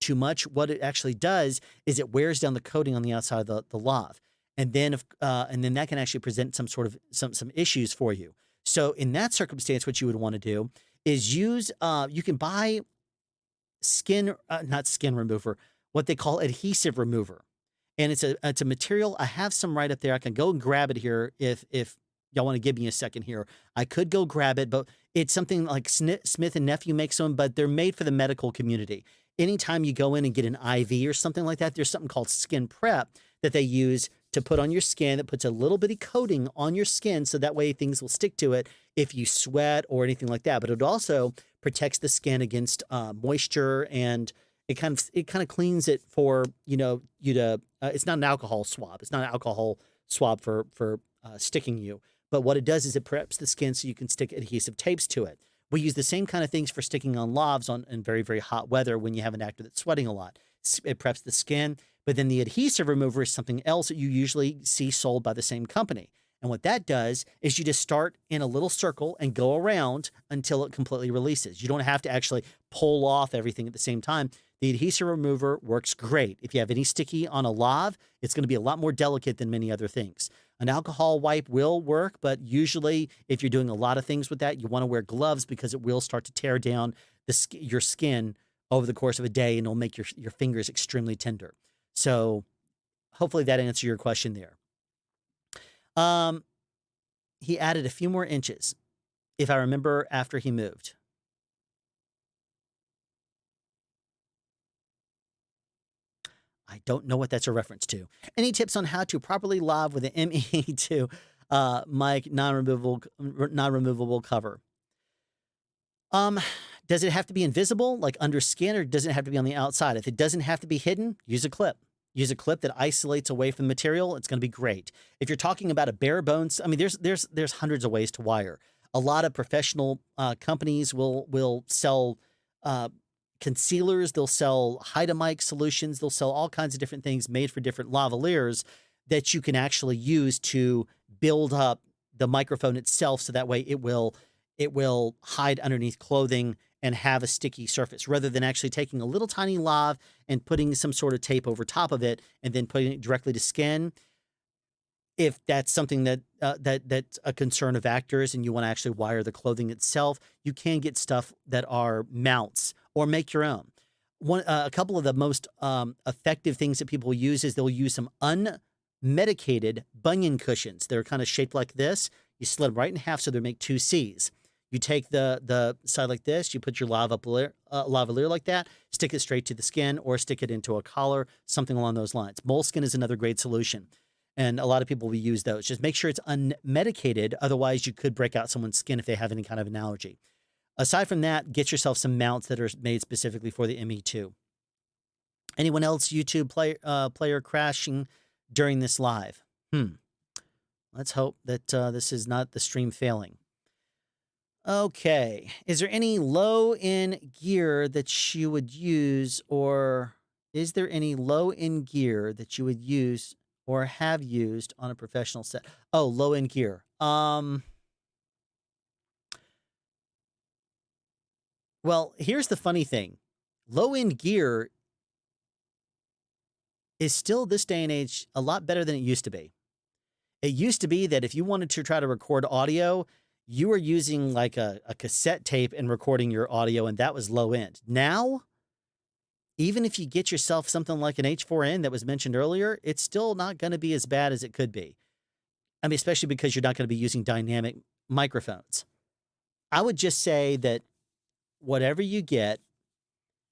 too much, what it actually does is it wears down the coating on the outside of the lav. And then that can actually present some sort of some issues for you. So in that circumstance, what you would want to do is use, you can buy not skin remover, what they call adhesive remover. And it's a material. I have some right up there. I can go and grab it here if y'all want to give me a second here. I could go grab it, but it's something like Smith and Nephew makes them, but they're made for the medical community. Anytime you go in and get an IV or something like that, there's something called skin prep that they use to put on your skin that puts a little bitty coating on your skin so that way things will stick to it if you sweat or anything like that. But it also protects the skin against moisture, and it kind of cleans it for you to. It's not an alcohol swab. It's not an alcohol swab for sticking you. But what it does is it preps the skin so you can stick adhesive tapes to it. We use the same kind of things for sticking on lavs in very, very hot weather when you have an actor that's sweating a lot. It preps the skin. But then the adhesive remover is something else that you usually see sold by the same company. And what that does is you just start in a little circle and go around until it completely releases. You don't have to actually pull off everything at the same time. The adhesive remover works great. If you have any sticky on a lav, it's going to be a lot more delicate than many other things. An alcohol wipe will work, but usually if you're doing a lot of things with that, you want to wear gloves because it will start to tear down your skin over the course of a day, and it'll make your fingers extremely tender. So hopefully that answers your question there. He added a few more inches, if I remember, after he moved. I don't know what that's a reference to. Any tips on how to properly lav with an ME2 mic non-removable cover? Does it have to be invisible, like under skin, or does it have to be on the outside? If it doesn't have to be hidden, use a clip. Use a clip that isolates away from the material. It's going to be great. If you're talking about a bare bones, I mean, there's hundreds of ways to wire. A lot of professional companies will sell concealers. They'll sell Hydamike solutions. They'll sell all kinds of different things made for different lavaliers that you can actually use to build up the microphone itself, so that way it will hide underneath clothing and have a sticky surface, rather than actually taking a little tiny lav and putting some sort of tape over top of it and then putting it directly to skin. If that's something that's a concern of actors and you want to actually wire the clothing itself, you can get stuff that are mounts or make your own. A couple of the most effective things that people use is they'll use some unmedicated bunion cushions. They're kind of shaped like this. You slit them right in half so they make two C's. You take the side like this, you put your lavalier like that, stick it straight to the skin or stick it into a collar, something along those lines. Moleskin is another great solution. And a lot of people will use those. Just make sure it's unmedicated. Otherwise, you could break out someone's skin if they have any kind of an allergy. Aside from that, get yourself some mounts that are made specifically for the ME2. Anyone else YouTube player crashing during this live? Let's hope that this is not the stream failing. Okay. Is there any low-end gear that you would use, or is there any low-end gear that you would use or have used on a professional set? Oh, low-end gear. Well, here's the funny thing. Low-end gear is still this day and age a lot better than it used to be. It used to be that if you wanted to try to record audio, you were using like a cassette tape and recording your audio, and that was low end. Now, even if you get yourself something like an H4n that was mentioned earlier, it's still not going to be as bad as it could be. I mean, especially because you're not going to be using dynamic microphones. I would just say that whatever you get,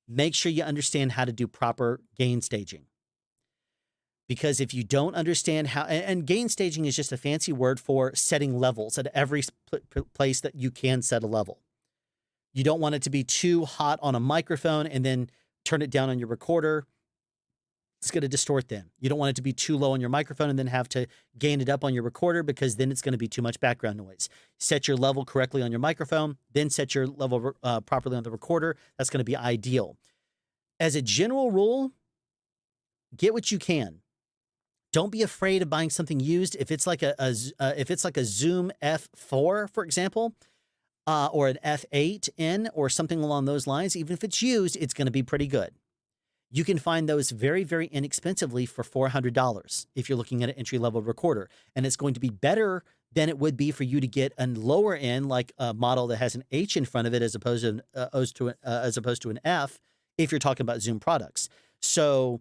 make sure you understand how to do proper gain staging. Because if you don't understand how, and gain staging is just a fancy word for setting levels at every place that you can set a level. You don't want it to be too hot on a microphone and then turn it down on your recorder. It's going to distort them. You don't want it to be too low on your microphone and then have to gain it up on your recorder, because then it's going to be too much background noise. Set your level correctly on your microphone, then set your level properly on the recorder. That's going to be ideal. As a general rule, get what you can. Don't be afraid of buying something used. If it's like a Zoom F4, for example, or an F8N or something along those lines, even if it's used, it's going to be pretty good. You can find those very, very inexpensively for $400 if you're looking at an entry-level recorder. And it's going to be better than it would be for you to get a lower end, like a model that has an H in front of it as opposed to an F, if you're talking about Zoom products. So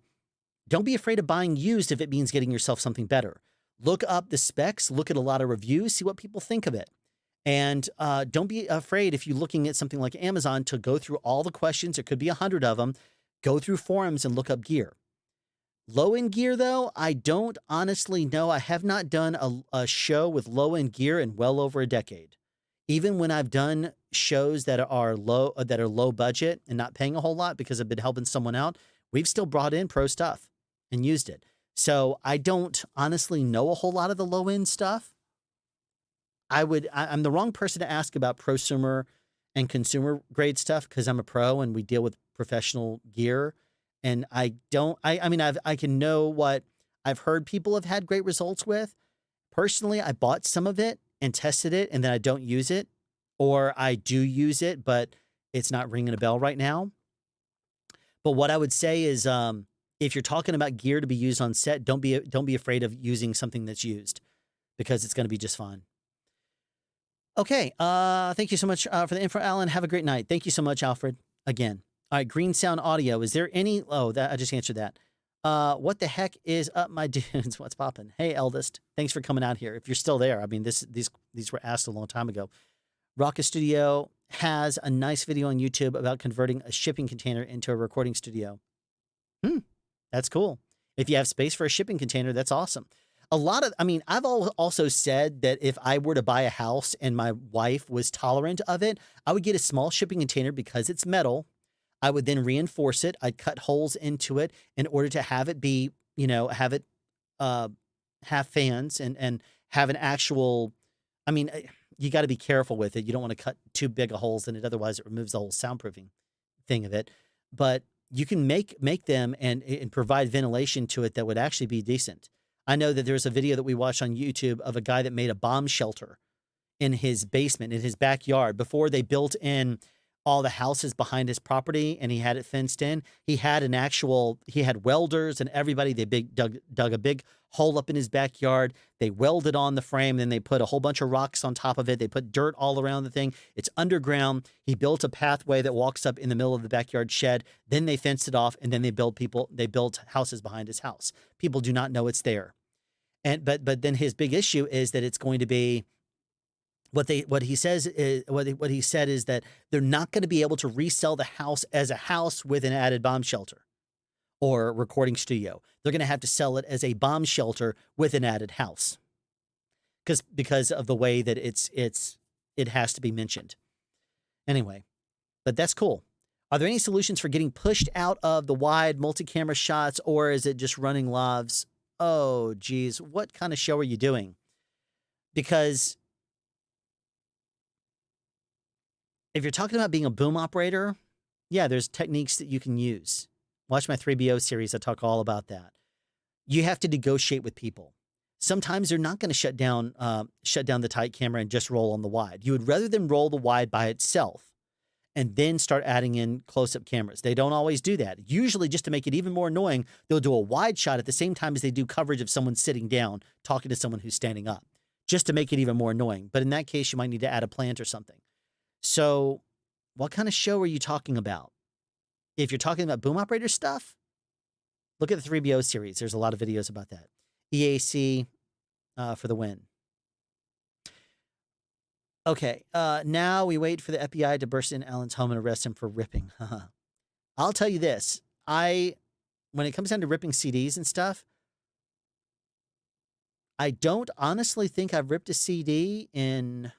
don't be afraid of buying used if it means getting yourself something better. Look up the specs, look at a lot of reviews, see what people think of it. And don't be afraid, if you're looking at something like Amazon, to go through all the questions. There could be 100 of them. Go through forums and look up gear. Low-end gear, though, I don't honestly know. I have not done a show with low-end gear in well over a decade. Even when I've done shows that are low budget and not paying a whole lot because I've been helping someone out, we've still brought in pro stuff and used it. So I don't honestly know a whole lot of the low-end stuff. I'm the wrong person to ask about prosumer and consumer grade stuff, because I'm a pro and we deal with professional gear. And I can know what I've heard people have had great results with. Personally, I bought some of it and tested it, and then I don't use it, or I do use it, but it's not ringing a bell right now. But what I would say is, if you're talking about gear to be used on set, don't be afraid of using something that's used, because it's going to be just fine. Okay. Thank you so much for the info, Alan. Have a great night. Thank you so much, Alfred. Again. All right. Green Sound Audio. Is there any? Oh, that I just answered that. What the heck is up, my dudes? What's popping? Hey, Eldest. Thanks for coming out here. If you're still there, I mean, these were asked a long time ago. Rocket Studio has a nice video on YouTube about converting a shipping container into a recording studio. That's cool. If you have space for a shipping container, that's awesome. I've also said that if I were to buy a house and my wife was tolerant of it, I would get a small shipping container because it's metal. I would then reinforce it. I'd cut holes into it in order to have it be, have fans and have an actual, you got to be careful with it. You don't want to cut too big of holes in it. Otherwise it removes the whole soundproofing thing of it. But you can make them and provide ventilation to it that would actually be decent. I know that there's a video that we watched on YouTube of a guy that made a bomb shelter in his basement, in his backyard, before they built in all the houses behind his property and he had it fenced in. He had welders and everybody. They dug a big hole up in his backyard. They welded on the frame. Then they put a whole bunch of rocks on top of it. They put dirt all around the thing. It's underground. He built a pathway that walks up in the middle of the backyard shed. Then they fenced it off, and then they built houses behind his house. People do not know it's there. But then his big issue is that it's going to be what he says is what he said is that they're not going to be able to resell the house as a house with an added bomb shelter or recording studio. They're going to have to sell it as a bomb shelter with an added house because of the way that it has to be mentioned. Anyway, but that's cool. Are there any solutions for getting pushed out of the wide multi-camera shots, or is it just running lavs? Oh, geez, what kind of show are you doing? Because if you're talking about being a boom operator, yeah, there's techniques that you can use. Watch my 3BO series. I talk all about that. You have to negotiate with people. Sometimes they're not going to shut down the tight camera and just roll on the wide. You would rather than roll the wide by itself and then start adding in close-up cameras. They don't always do that. Usually, just to make it even more annoying, they'll do a wide shot at the same time as they do coverage of someone sitting down, talking to someone who's standing up, just to make it even more annoying. But in that case, you might need to add a plant or something. So what kind of show are you talking about? If you're talking about boom operator stuff, look at the 3BO series. There's a lot of videos about that. EAC for the win. Okay, now we wait for the FBI to burst in Alan's home and arrest him for ripping. I'll tell you this. When it comes down to ripping CDs and stuff, I don't honestly think I've ripped a CD in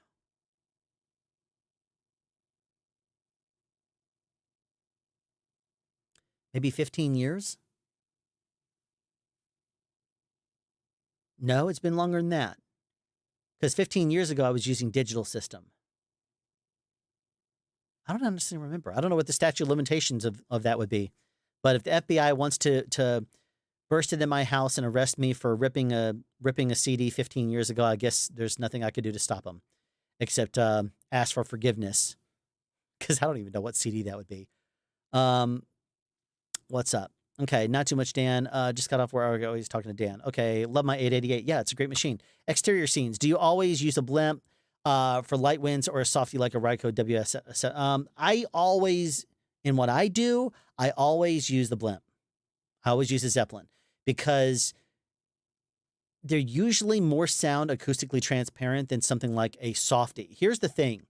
maybe 15 years. No, it's been longer than that. Because 15 years ago, I was using digital system. I don't honestly remember. I don't know what the statute of limitations of that would be. But if the FBI wants to burst into my house and arrest me for ripping a CD 15 years ago, I guess there's nothing I could do to stop them except ask for forgiveness. Because I don't even know what CD that would be. What's up? Okay, not too much, Dan. Just got off where I was talking to Dan. Okay, love my 888. Yeah, it's a great machine. Exterior scenes. Do you always use a blimp for light winds or a softy like a Ryco WS? I always, in what I do, I always use the blimp. I always use a Zeppelin because they're usually more sound acoustically transparent than something like a softy. Here's the thing.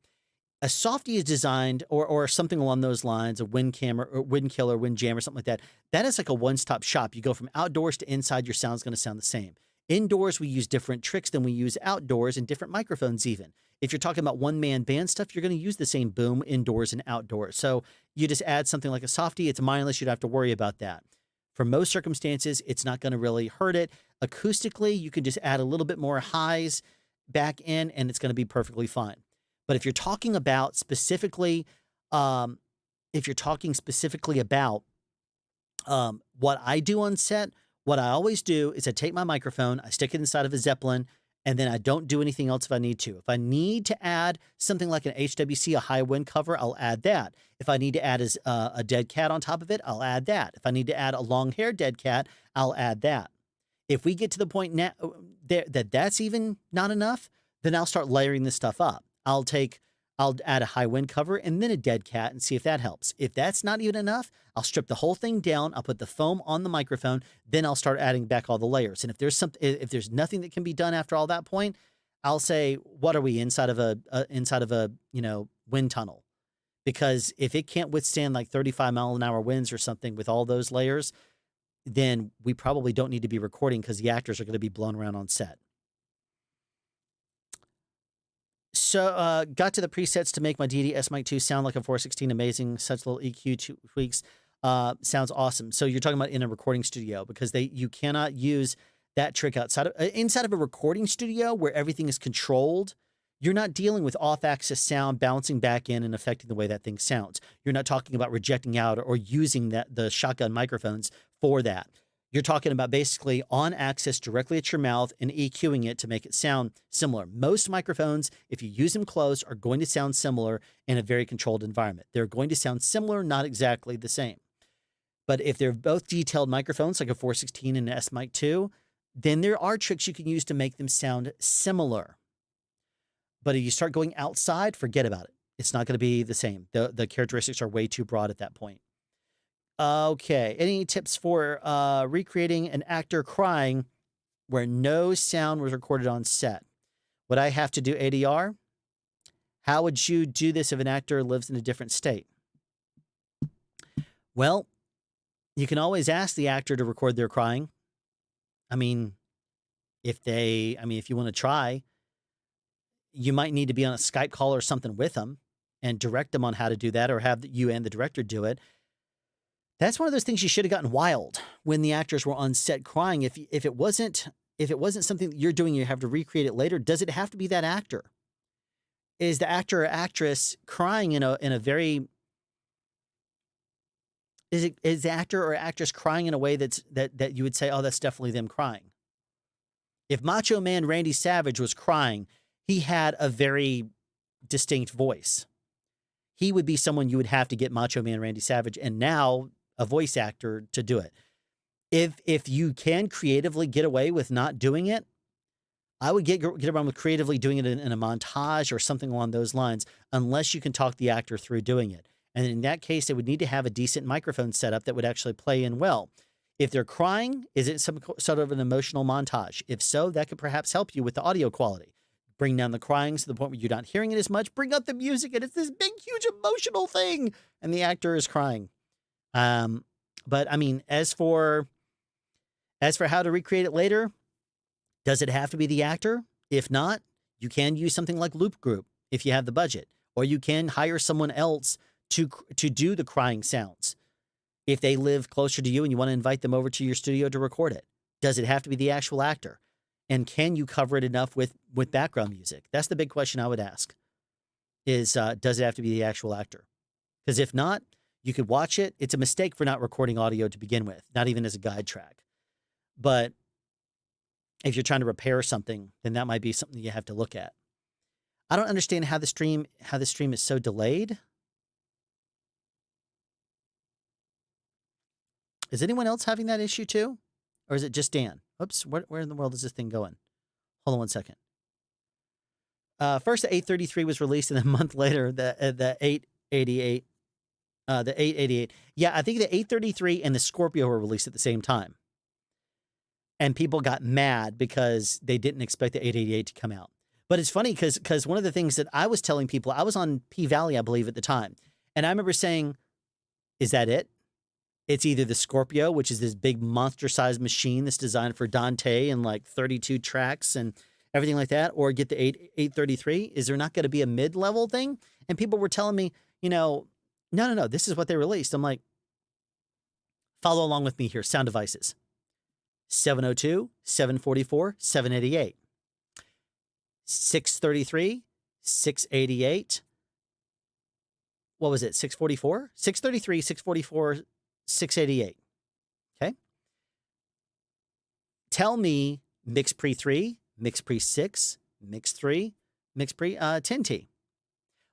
A softy is designed, or something along those lines, a wind camera or wind killer, wind jam or something like that. That is like a one-stop shop. You go from outdoors to inside, your sound's going to sound the same. Indoors, we use different tricks than we use outdoors and different microphones even. If you're talking about one-man band stuff, you're going to use the same boom indoors and outdoors. So you just add something like a softy. It's mindless. You don't have to worry about that. For most circumstances, it's not going to really hurt it. Acoustically, you can just add a little bit more highs back in, and it's going to be perfectly fine. But if you're talking about specifically, what I do on set, what I always do is I take my microphone, I stick it inside of a Zeppelin, and then I don't do anything else if I need to. If I need to add something like an HWC, a high wind cover, I'll add that. If I need to add a dead cat on top of it, I'll add that. If I need to add a long-haired dead cat, I'll add that. If we get to the point now that's even not enough, then I'll start layering this stuff up. I'll add a high wind cover and then a dead cat and see if that helps. If that's not even enough, I'll strip the whole thing down. I'll put the foam on the microphone. Then I'll start adding back all the layers. And if there's nothing that can be done after all that point, I'll say, what are we inside of a wind tunnel? Because if it can't withstand like 35-mile-an-hour winds or something with all those layers, then we probably don't need to be recording because the actors are going to be blown around on set. So got to the presets to make my DD Mic 2 sound like a 416. Amazing. Such little EQ tweaks. Sounds awesome. So you're talking about in a recording studio because you cannot use that trick inside of a recording studio where everything is controlled. You're not dealing with off-axis sound bouncing back in and affecting the way that thing sounds. You're not talking about rejecting out or using the shotgun microphones for that. You're talking about basically on axis directly at your mouth and EQing it to make it sound similar. Most microphones, if you use them close, are going to sound similar in a very controlled environment. They're going to sound similar, not exactly the same. But if they're both detailed microphones, like a 416 and an Mic 2, then there are tricks you can use to make them sound similar. But if you start going outside, forget about it. It's not going to be the same. The characteristics are way too broad at that point. Okay, any tips for recreating an actor crying where no sound was recorded on set? Would I have to do ADR? How would you do this if an actor lives in a different state? Well, you can always ask the actor to record their crying. I mean, if you want to try, you might need to be on a Skype call or something with them and direct them on how to do that, or have you and the director do it. That's one of those things you should have gotten wild when the actors were on set crying. If it wasn't something that you're doing, you have to recreate it later. Does it have to be that actor? Is the actor or actress crying in a very is the actor or actress crying in a way that you would say, oh, that's definitely them crying? If Macho Man Randy Savage was crying, he had a very distinct voice. He would be someone you would have to get Macho Man Randy Savage and now a voice actor to do it. If you can creatively get away with not doing it, I would get around with creatively doing it in a montage or something along those lines, unless you can talk the actor through doing it. And in that case, they would need to have a decent microphone setup that would actually play in well. If they're crying, is it some sort of an emotional montage? If so, that could perhaps help you with the audio quality. Bring down the crying to the point where you're not hearing it as much. Bring up the music, and it's this big, huge emotional thing, and the actor is crying. But I mean, as for how to recreate it later, does it have to be the actor? If not, you can use something like Loop Group if you have the budget, or you can hire someone else to do the crying sounds if they live closer to you and you want to invite them over to your studio to record it. Does it have to be the actual actor? And can you cover it enough with background music? That's the big question I would ask, is does it have to be the actual actor? Because if not, you could watch it. It's a mistake for not recording audio to begin with, not even as a guide track. But if you're trying to repair something, then that might be something you have to look at. I don't understand how the stream is so delayed. Is anyone else having that issue too? Or is it just Dan? Oops, where in the world is this thing going? Hold on one second. First, the 833 was released, and a month later, the 888. The 888. Yeah, I think the 833 and the Scorpio were released at the same time. And people got mad because they didn't expect the 888 to come out. But it's funny because one of the things that I was telling people, I was on P-Valley, I believe, at the time. And I remember saying, is that it? It's either the Scorpio, which is this big monster-sized machine that's designed for Dante and like 32 tracks and everything like that, or get the 833. Is there not going to be a mid-level thing? And people were telling me, no, this is what they released. I'm like, follow along with me here. Sound devices. 702, 744, 788. 633, 688. What was it? 644? 633, 644, 688. Okay. Tell me Mix Pre 3, Mix Pre 6, Mix 3, Mix Pre 10T.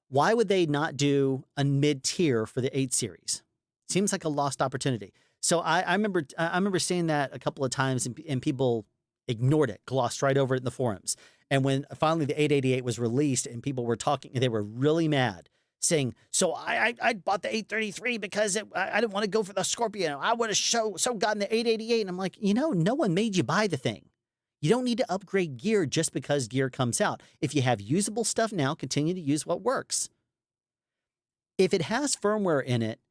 Why would they not do a mid-tier for the 8 series? Seems like a lost opportunity. So I remember seeing that a couple of times, and people ignored it, glossed right over it in the forums. And when finally the 888 was released and people were talking, they were really mad, saying, so I bought the 833 because I didn't want to go for the Scorpio. I would have so gotten the 888. And I'm like, no one made you buy the thing. You don't need to upgrade gear just because gear comes out. If you have usable stuff now, continue to use what works. If it has firmware in it,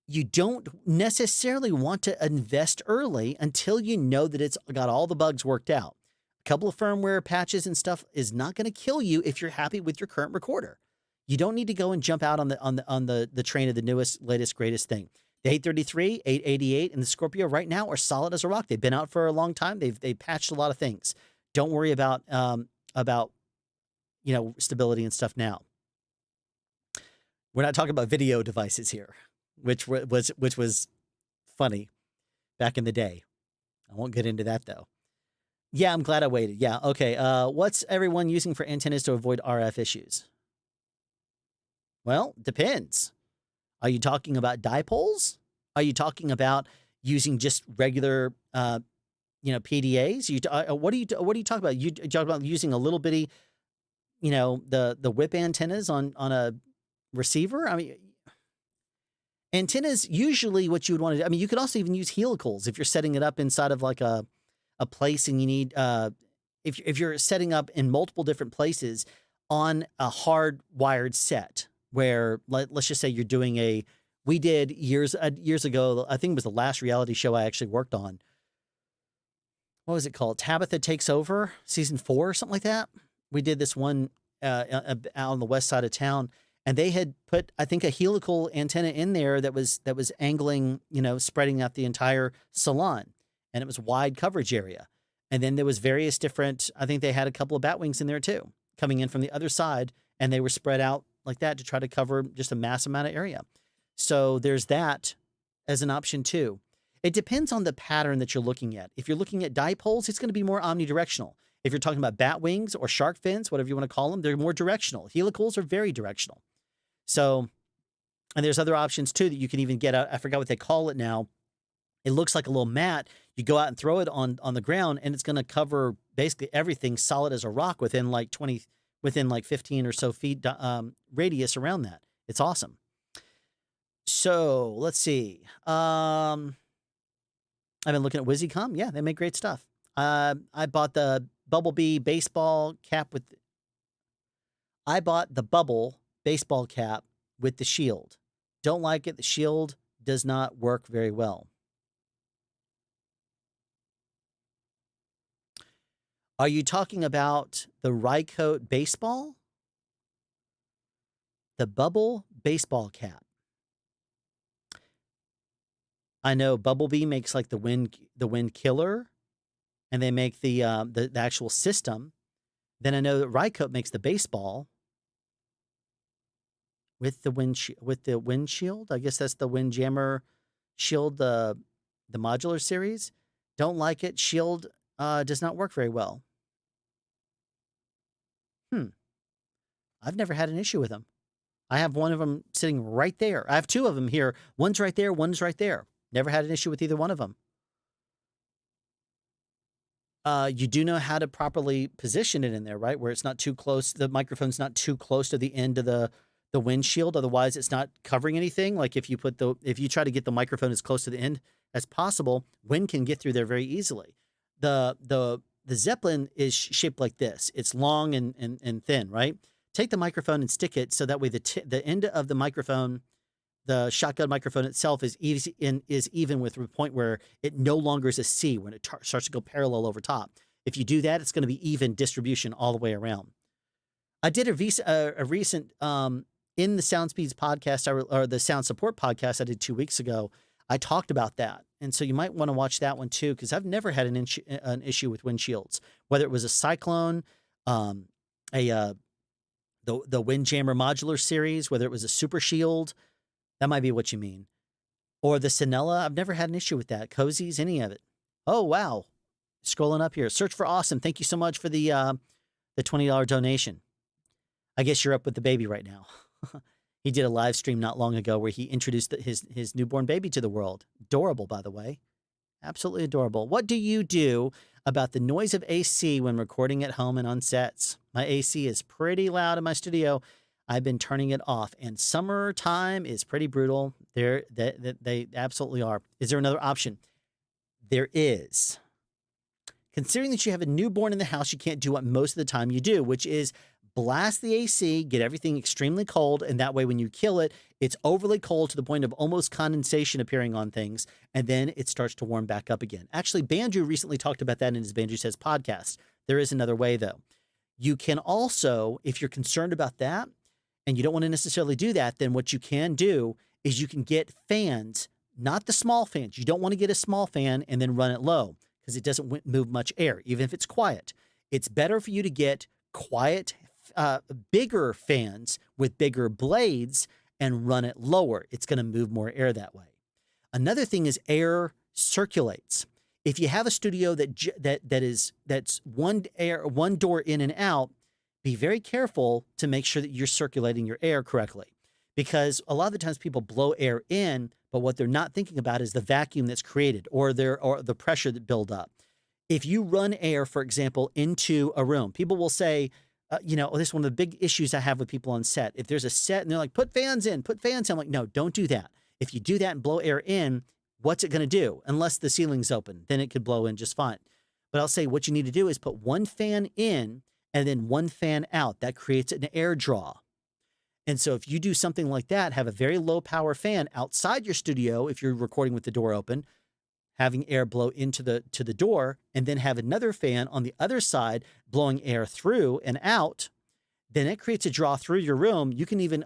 you don't necessarily want to invest early until you know that it's got all the bugs worked out. A couple of firmware patches and stuff is not going to kill you if you're happy with your current recorder. You don't need to go and jump out on the train of the newest, latest, greatest thing. The 833, 888, and the Scorpio right now are solid as a rock. They've been out for a long time. They've patched a lot of things. Don't worry about stability and stuff now. We're not talking about video devices here, which was funny back in the day. I won't get into that though. Yeah, I'm glad I waited. Yeah, okay. What's everyone using for antennas to avoid RF issues? Well, depends. Are you talking about dipoles? Are you talking about using just regular, PDAs? What are you talking about? You talk about using a little bitty, the whip antennas on a receiver? I mean, antennas, usually what you would want to do, you could also even use helicals if you're setting it up inside of like a place and you need, if you're setting up in multiple different places, on a hardwired set where let's just say you're doing we did years ago, I think it was the last reality show I actually worked on. What was it called? Tabitha Takes Over, season 4 or something like that. We did this one out on the west side of town, and they had put, I think, a helical antenna in there that was angling, spreading out the entire salon, and it was wide coverage area. And then there was various different, I think they had a couple of bat wings in there too, coming in from the other side, and they were spread out like that to try to cover just a massive amount of area. So there's that as an option too. It depends on the pattern that you're looking at. If you're looking at dipoles, it's going to be more omnidirectional. If you're talking about bat wings or shark fins, whatever you want to call them, they're more directional. Helicals are very directional. So, and there's other options too that you can even get out. I forgot what they call it now. It looks like a little mat. You go out and throw it on the ground, and it's going to cover basically everything solid as a rock within like 15 or so feet radius around that. It's awesome. So let's see. I've been looking at WizzyCom. Yeah, they make great stuff. I bought the Bumblebee baseball cap I bought the Bubble baseball cap with the shield. Don't like it. The shield does not work very well. Are you talking about the Rycote baseball? The Bubble baseball cap. I know Bumblebee makes like the wind killer, and they make the actual system. Then I know that Rycote makes the baseball with the windshield. I guess that's the Windjammer shield, the modular series. Don't like it. Shield does not work very well. I've never had an issue with them. I have one of them sitting right there. I have two of them here. One's right there. One's right there. Never had an issue with either one of them. You do know how to properly position it in there, right? Where it's not too close. The microphone's not too close to the end of the windshield. Otherwise, it's not covering anything. Like if you try to get the microphone as close to the end as possible, wind can get through there very easily. The Zeppelin is shaped like this. It's long and thin, right? Take the microphone and stick it so that way the end of the microphone, the shotgun microphone itself is even with the point where it no longer is a C when it starts to go parallel over top. If you do that, it's going to be even distribution all the way around. I did a recent in the SoundSpeeds podcast or the Sound Support podcast I did 2 weeks ago. I talked about that, and so you might want to watch that one too, because I've never had an issue with windshields, whether it was a Cyclone, the Windjammer modular series, whether it was a Super Shield. That might be what you mean. Or the Sonella. I've never had an issue with that. Cozies, any of it. Oh, wow. Scrolling up here. Search for Awesome. Thank you so much for the $20 donation. I guess you're up with the baby right now. He did a live stream not long ago where he introduced his newborn baby to the world. Adorable, by the way. Absolutely adorable. What do you do about the noise of AC when recording at home and on sets? My AC is pretty loud in my studio. I've been turning it off, and summertime is pretty brutal. They absolutely are. Is there another option? There is. Considering that you have a newborn in the house, you can't do what most of the time you do, which is blast the AC, get everything extremely cold, and that way when you kill it, it's overly cold to the point of almost condensation appearing on things, and then it starts to warm back up again. Actually, Bandrew recently talked about that in his Bandrew Says podcast. There is another way, though. You can also, if you're concerned about that, and you don't want to necessarily do that, then what you can do is you can get fans, not the small fans. You don't want to get a small fan and then run it low because it doesn't move much air, even if it's quiet. It's better for you to get quiet, bigger fans with bigger blades and run it lower. It's going to move more air that way. Another thing is air circulates. If you have a studio that's one door in and out, be very careful to make sure that you're circulating your air correctly, because a lot of the times people blow air in, but what they're not thinking about is the vacuum that's created or the pressure that build up. If you run air, for example, into a room, people will say, this is one of the big issues I have with people on set. If there's a set and they're like, put fans in. I'm like, no, don't do that. If you do that and blow air in, what's it going to do? Unless the ceiling's open, then it could blow in just fine. But I'll say what you need to do is put one fan in and then one fan out. That creates an air draw. And so if you do something like that, have a very low power fan outside your studio, if you're recording with the door open, having air blow into the door, and then have another fan on the other side blowing air through and out, then it creates a draw through your room. You can even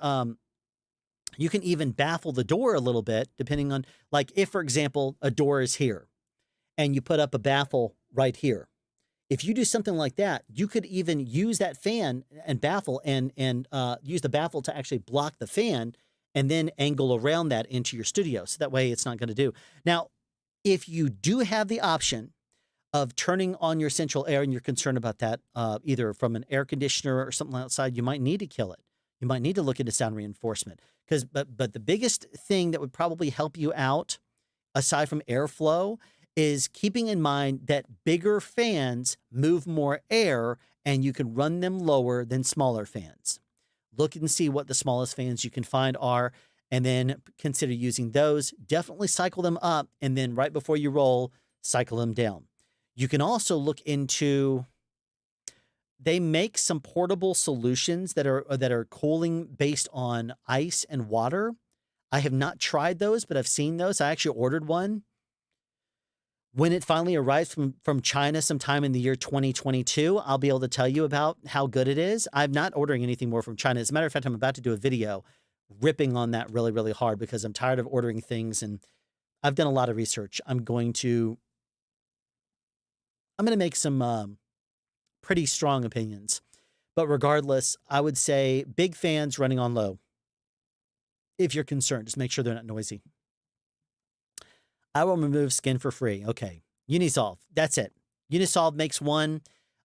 baffle the door a little bit, depending on, like, if, for example, a door is here and you put up a baffle right here. If you do something like that, you could even use that fan and baffle and use the baffle to actually block the fan and then angle around that into your studio. So that way it's not going to do. Now, if you do have the option of turning on your central air and you're concerned about that, either from an air conditioner or something outside, you might need to kill it. You might need to look into sound reinforcement. But the biggest thing that would probably help you out, aside from airflow, is keeping in mind that bigger fans move more air and you can run them lower than smaller fans. Look and see what the smallest fans you can find are, and then consider using those. Definitely cycle them up, and then right before you roll, cycle them down. You can also look into, they make some portable solutions that are cooling based on ice and water. I have not tried those, but I've seen those. I actually ordered one. When it finally arrives from China sometime in the year 2022, I'll be able to tell you about how good it is. I'm not ordering anything more from China. As a matter of fact, I'm about to do a video ripping on that really, really hard because I'm tired of ordering things, and I've done a lot of research. I'm going to make some pretty strong opinions. But regardless, I would say big fans running on low. If you're concerned, just make sure they're not noisy. I will remove skin for free. Okay. Unisolv. That's it. Unisolv makes one.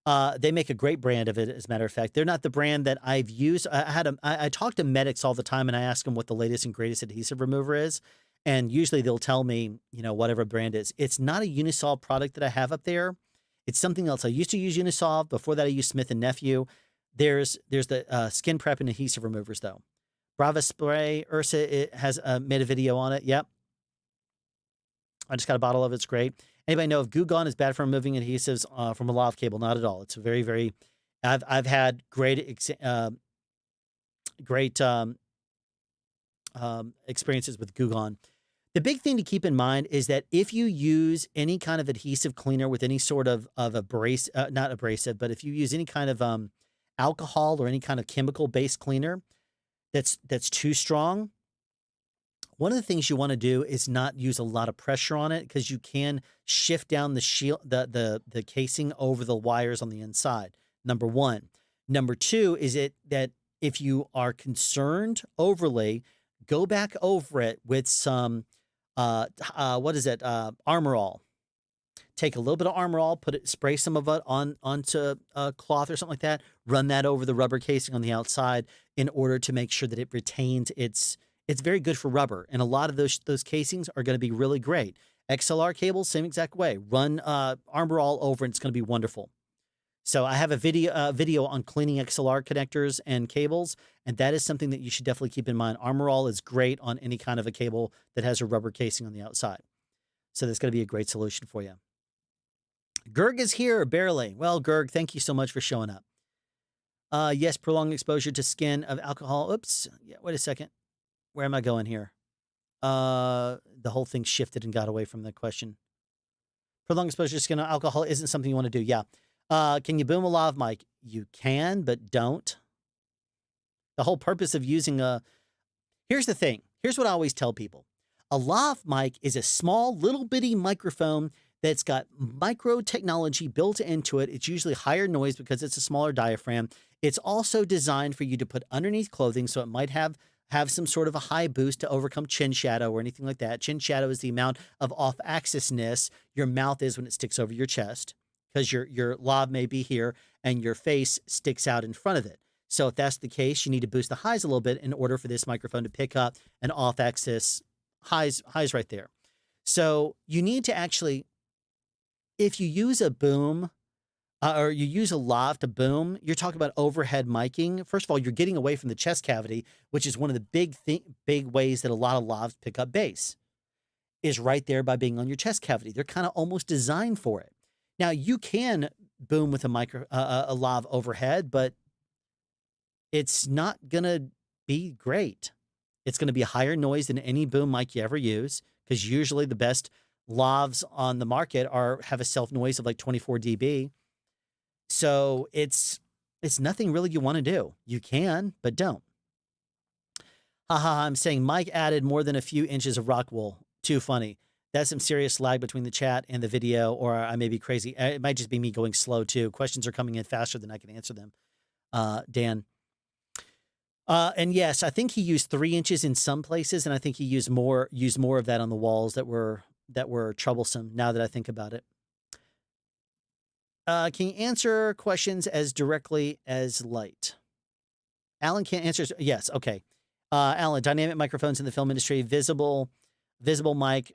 They make a great brand of it, as a matter of fact. They're not the brand that I've used. I talk to medics all the time, and I ask them what the latest and greatest adhesive remover is. And usually they'll tell me, whatever brand is. It's not a Unisolv product that I have up there. It's something else. I used to use Unisolv. Before that, I used Smith & Nephew. There's the skin prep and adhesive removers, though. Brava Spray, Ursa has made a video on it. Yep. I just got a bottle of it. It's great. Anybody know if Goo Gone is bad for removing adhesives from a lav cable? Not at all. It's very, very. I've had great experiences with Goo Gone. The big thing to keep in mind is that if you use any kind of adhesive cleaner with any sort of not abrasive, but if you use any kind of alcohol or any kind of chemical based cleaner that's too strong, one of the things you want to do is not use a lot of pressure on it, because you can shift down the shield, the casing over the wires on the inside. Number one. Number two is that if you are concerned overly, go back over it with some Armor All. Take a little bit of Armor All, spray some of it onto a cloth or something like that. Run that over the rubber casing on the outside in order to make sure that it retains its. It's very good for rubber, and a lot of those casings are going to be really great. XLR cables, same exact way. Run Armor All over, and it's going to be wonderful. So I have a video on cleaning XLR connectors and cables, and that is something that you should definitely keep in mind. Armor All is great on any kind of a cable that has a rubber casing on the outside. So that's going to be a great solution for you. Gerg is here, barely. Well, Gerg, thank you so much for showing up. Yes, prolonged exposure to skin of alcohol. Oops. Yeah, wait a second. Where am I going here? The whole thing shifted and got away from the question. Prolonged exposure to skin of alcohol isn't something you want to do. Yeah. Can you boom a lav mic? You can, but don't. The whole purpose of using here's the thing. Here's what I always tell people. A lav mic is a small, little bitty microphone that's got micro technology built into it. It's usually higher noise because it's a smaller diaphragm. It's also designed for you to put underneath clothing, so it might have some sort of a high boost to overcome chin shadow or anything like that. Chin shadow is the amount of off-axis-ness your mouth is when it sticks over your chest, because your lav may be here and your face sticks out in front of it. So if that's the case, you need to boost the highs a little bit in order for this microphone to pick up an off-axis highs right there. So you need to actually, if you use a boom or you use a lav to boom, you're talking about overhead miking. First of all, you're getting away from the chest cavity, which is one of the big ways that a lot of lavs pick up bass, is right there by being on your chest cavity. They're kind of almost designed for it. Now, you can boom with a lav overhead, but it's not gonna be great. It's gonna be higher noise than any boom mic you ever use, because usually the best lavs on the market have a self noise of like 24 dB. So it's nothing really you want to do. You can, but don't. Haha, I'm saying Mike added more than a few inches of rock wool. Too funny. That's some serious lag between the chat and the video, or I may be crazy. It might just be me going slow too. Questions are coming in faster than I can answer them. Dan. And yes, I think he used 3 inches in some places, and I think he used more of that on the walls that were troublesome. Now that I think about it. Can you answer questions as directly as light? Alan can't answer. Yes. Okay. Alan, dynamic microphones in the film industry, visible mic,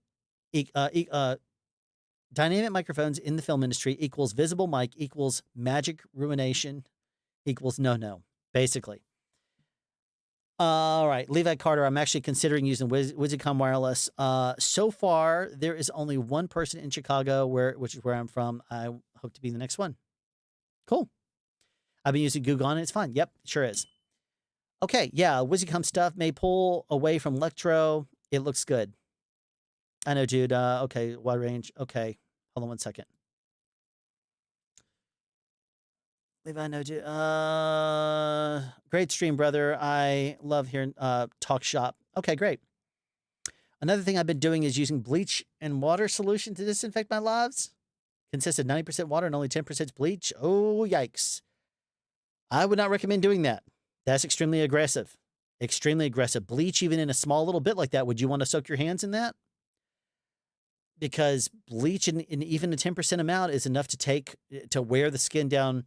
dynamic microphones in the film industry equals visible mic equals magic ruination equals no, basically. All right. Levi Carter, I'm actually considering using Wizicom Wireless. So far, there is only one person in Chicago, which is where I'm from. I hope to be the next one. Cool. I've been using Gugon and it's fine. Yep, sure is. Okay, yeah, Wizicom stuff may pull away from Electro. It looks good. I know, Jude. Okay, wide range. Okay, hold on one second. Levi, no, Jude. Great stream, brother. I love hearing talk shop. Okay, great. Another thing I've been doing is using bleach and water solution to disinfect my lavs. Consists of 90% water and only 10% bleach. Oh, yikes. I would not recommend doing that. That's extremely aggressive. Extremely aggressive. Bleach, even in a small little bit like that, would you want to soak your hands in that? Because bleach in even a 10% amount is enough to wear the skin down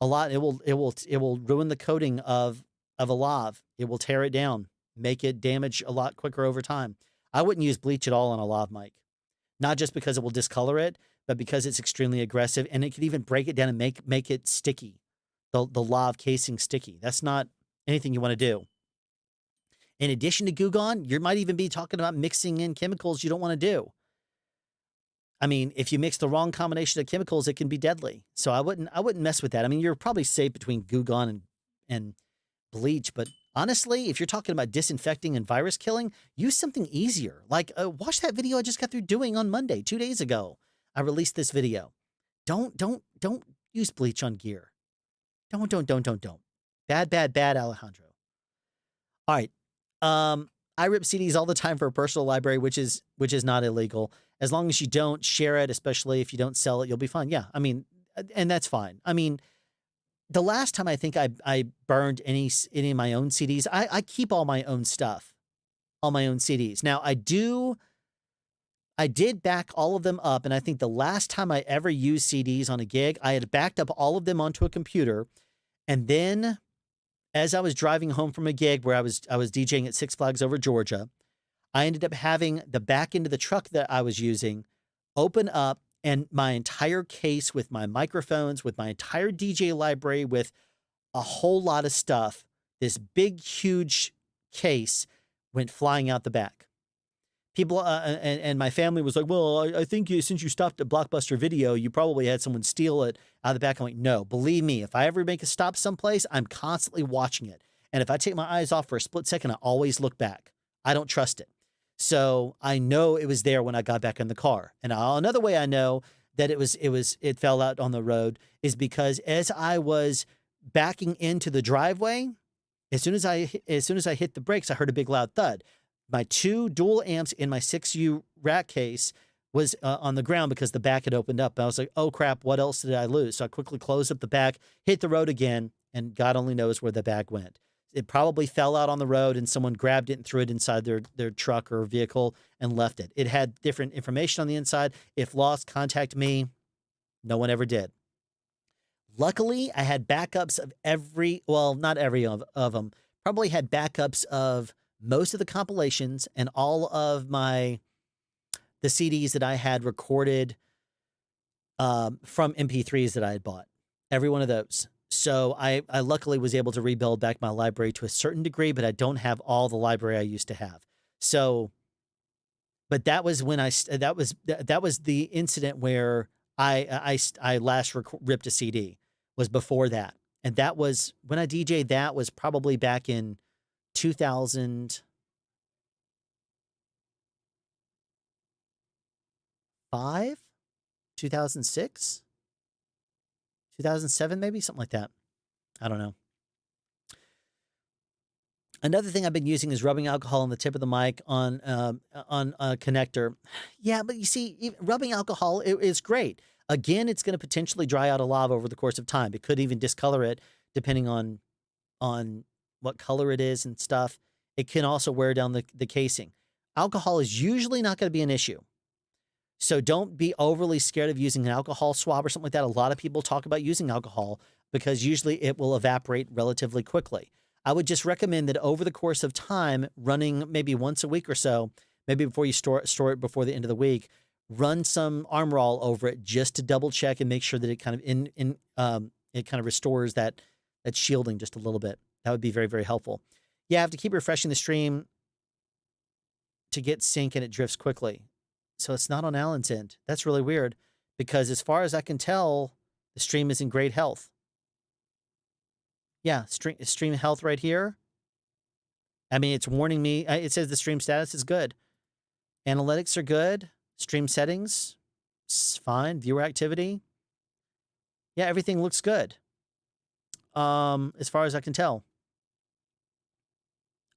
a lot. It will ruin the coating of a lav. It will tear it down, make it damage a lot quicker over time. I wouldn't use bleach at all on a lav mic. Not just because it will discolor it, but because it's extremely aggressive, and it could even break it down and make it sticky. The lav casing sticky. That's not anything you want to do. In addition to Gugon, you might even be talking about mixing in chemicals you don't want to do. I mean, if you mix the wrong combination of chemicals, it can be deadly. So I wouldn't mess with that. I mean, you're probably safe between Gugon and bleach, but honestly, if you're talking about disinfecting and virus killing, use something easier. Like watch that video I just got through doing on Monday, 2 days ago. I released this video. Don't use bleach on gear. Don't. Bad, Alejandro. All right. I rip CDs all the time for a personal library, which is not illegal. As long as you don't share it, especially if you don't sell it, you'll be fine. Yeah, I mean, and that's fine. I mean, the last time I think I burned any of my own CDs, I keep all my own stuff, all my own CDs. Now, I did back all of them up, and I think the last time I ever used CDs on a gig, I had backed up all of them onto a computer, and then as I was driving home from a gig where I was DJing at Six Flags Over Georgia, I ended up having the back end of the truck that I was using open up, and my entire case with my microphones, with my entire DJ library, with a whole lot of stuff, this big, huge case went flying out the back. People and my family was like, well, I think since you stopped at Blockbuster Video, you probably had someone steal it out of the back. I'm like, no, believe me, if I ever make a stop someplace, I'm constantly watching it. And if I take my eyes off for a split second, I always look back. I don't trust it. So I know it was there when I got back in the car. And another way I know that it fell out on the road is because as I was backing into the driveway, as soon as I hit the brakes, I heard a big loud thud. My 2 dual amps in my 6U rack case was on the ground because the back had opened up. I was like, oh crap, what else did I lose? So I quickly closed up the back, hit the road again, and God only knows where the bag went. It probably fell out on the road and someone grabbed it and threw it inside their truck or vehicle and left it. It had different information on the inside. If lost, contact me. No one ever did. Luckily, I had backups of not every of them, probably had backups of most of the compilations and all of the CDs that I had recorded from MP3s that I had bought. Every one of those. So I luckily was able to rebuild back my library to a certain degree, but I don't have all the library I used to have. So, but that was when that was the incident where I last ripped a CD was before that. And that was when I DJ'd, that was probably back in 2005, 2006, 2007, maybe something like that. I don't know. Another thing I've been using is rubbing alcohol on the tip of the mic on a connector. Yeah, but you see, rubbing alcohol is great. Again, it's going to potentially dry out a lav over the course of time. It could even discolor it, depending on what color it is and stuff. It can also wear down the casing. Alcohol is usually not going to be an issue. So don't be overly scared of using an alcohol swab or something like that. A lot of people talk about using alcohol because usually it will evaporate relatively quickly. I would just recommend that over the course of time, running maybe once a week or so, maybe before you store it before the end of the week, run some Armor All over it just to double check and make sure that it kind of it kind of restores that shielding just a little bit. That would be very, very helpful. Yeah, I have to keep refreshing the stream to get sync and it drifts quickly. So it's not on Alan's end. That's really weird because as far as I can tell, the stream is in great health. Yeah, stream health right here. I mean, it's warning me. It says the stream status is good. Analytics are good. Stream settings, it's fine. Viewer activity. Yeah, everything looks good. As far as I can tell.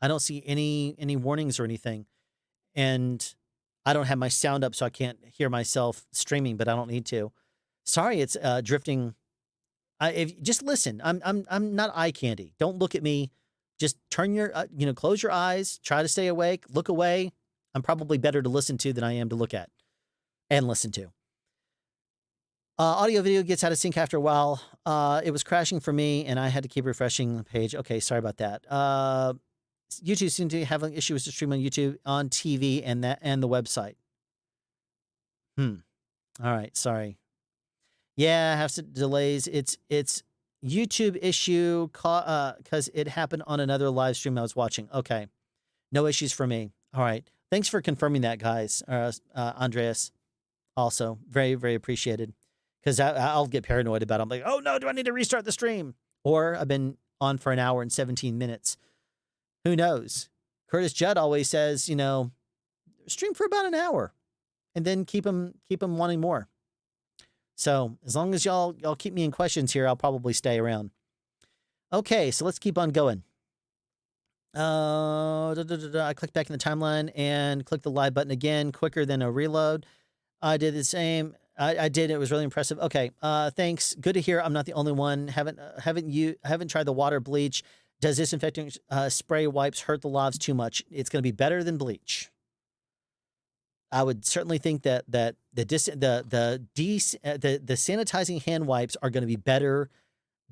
I don't see any warnings or anything. And I don't have my sound up, so I can't hear myself streaming, but I don't need to. Sorry, it's drifting. Just listen. I'm not eye candy. Don't look at me. Just turn your close your eyes. Try to stay awake. Look away. I'm probably better to listen to than I am to look at and listen to. Audio video gets out of sync after a while. It was crashing for me, and I had to keep refreshing the page. Okay, sorry about that. YouTube seems to have an issue with the stream on YouTube, on TV, and the website. All right, sorry. Yeah, I have some delays. It's YouTube issue because it happened on another live stream I was watching. Okay, no issues for me. All right, thanks for confirming that, guys. Andreas, also very, very appreciated. Because I'll get paranoid about it. I'm like, oh no, do I need to restart the stream? Or I've been on for an hour and 17 minutes. Who knows? Curtis Judd always says, stream for about an hour, and then keep them wanting more. So as long as y'all keep me in questions here, I'll probably stay around. Okay, so let's keep on going. I clicked back in the timeline and clicked the live button again, quicker than a reload. I did the same. I did. It was really impressive. Okay. Thanks. Good to hear. I'm not the only one. Haven't tried the water bleach. Does disinfecting spray wipes hurt the lavs too much? It's going to be better than bleach. I would certainly think that the sanitizing hand wipes are going to be better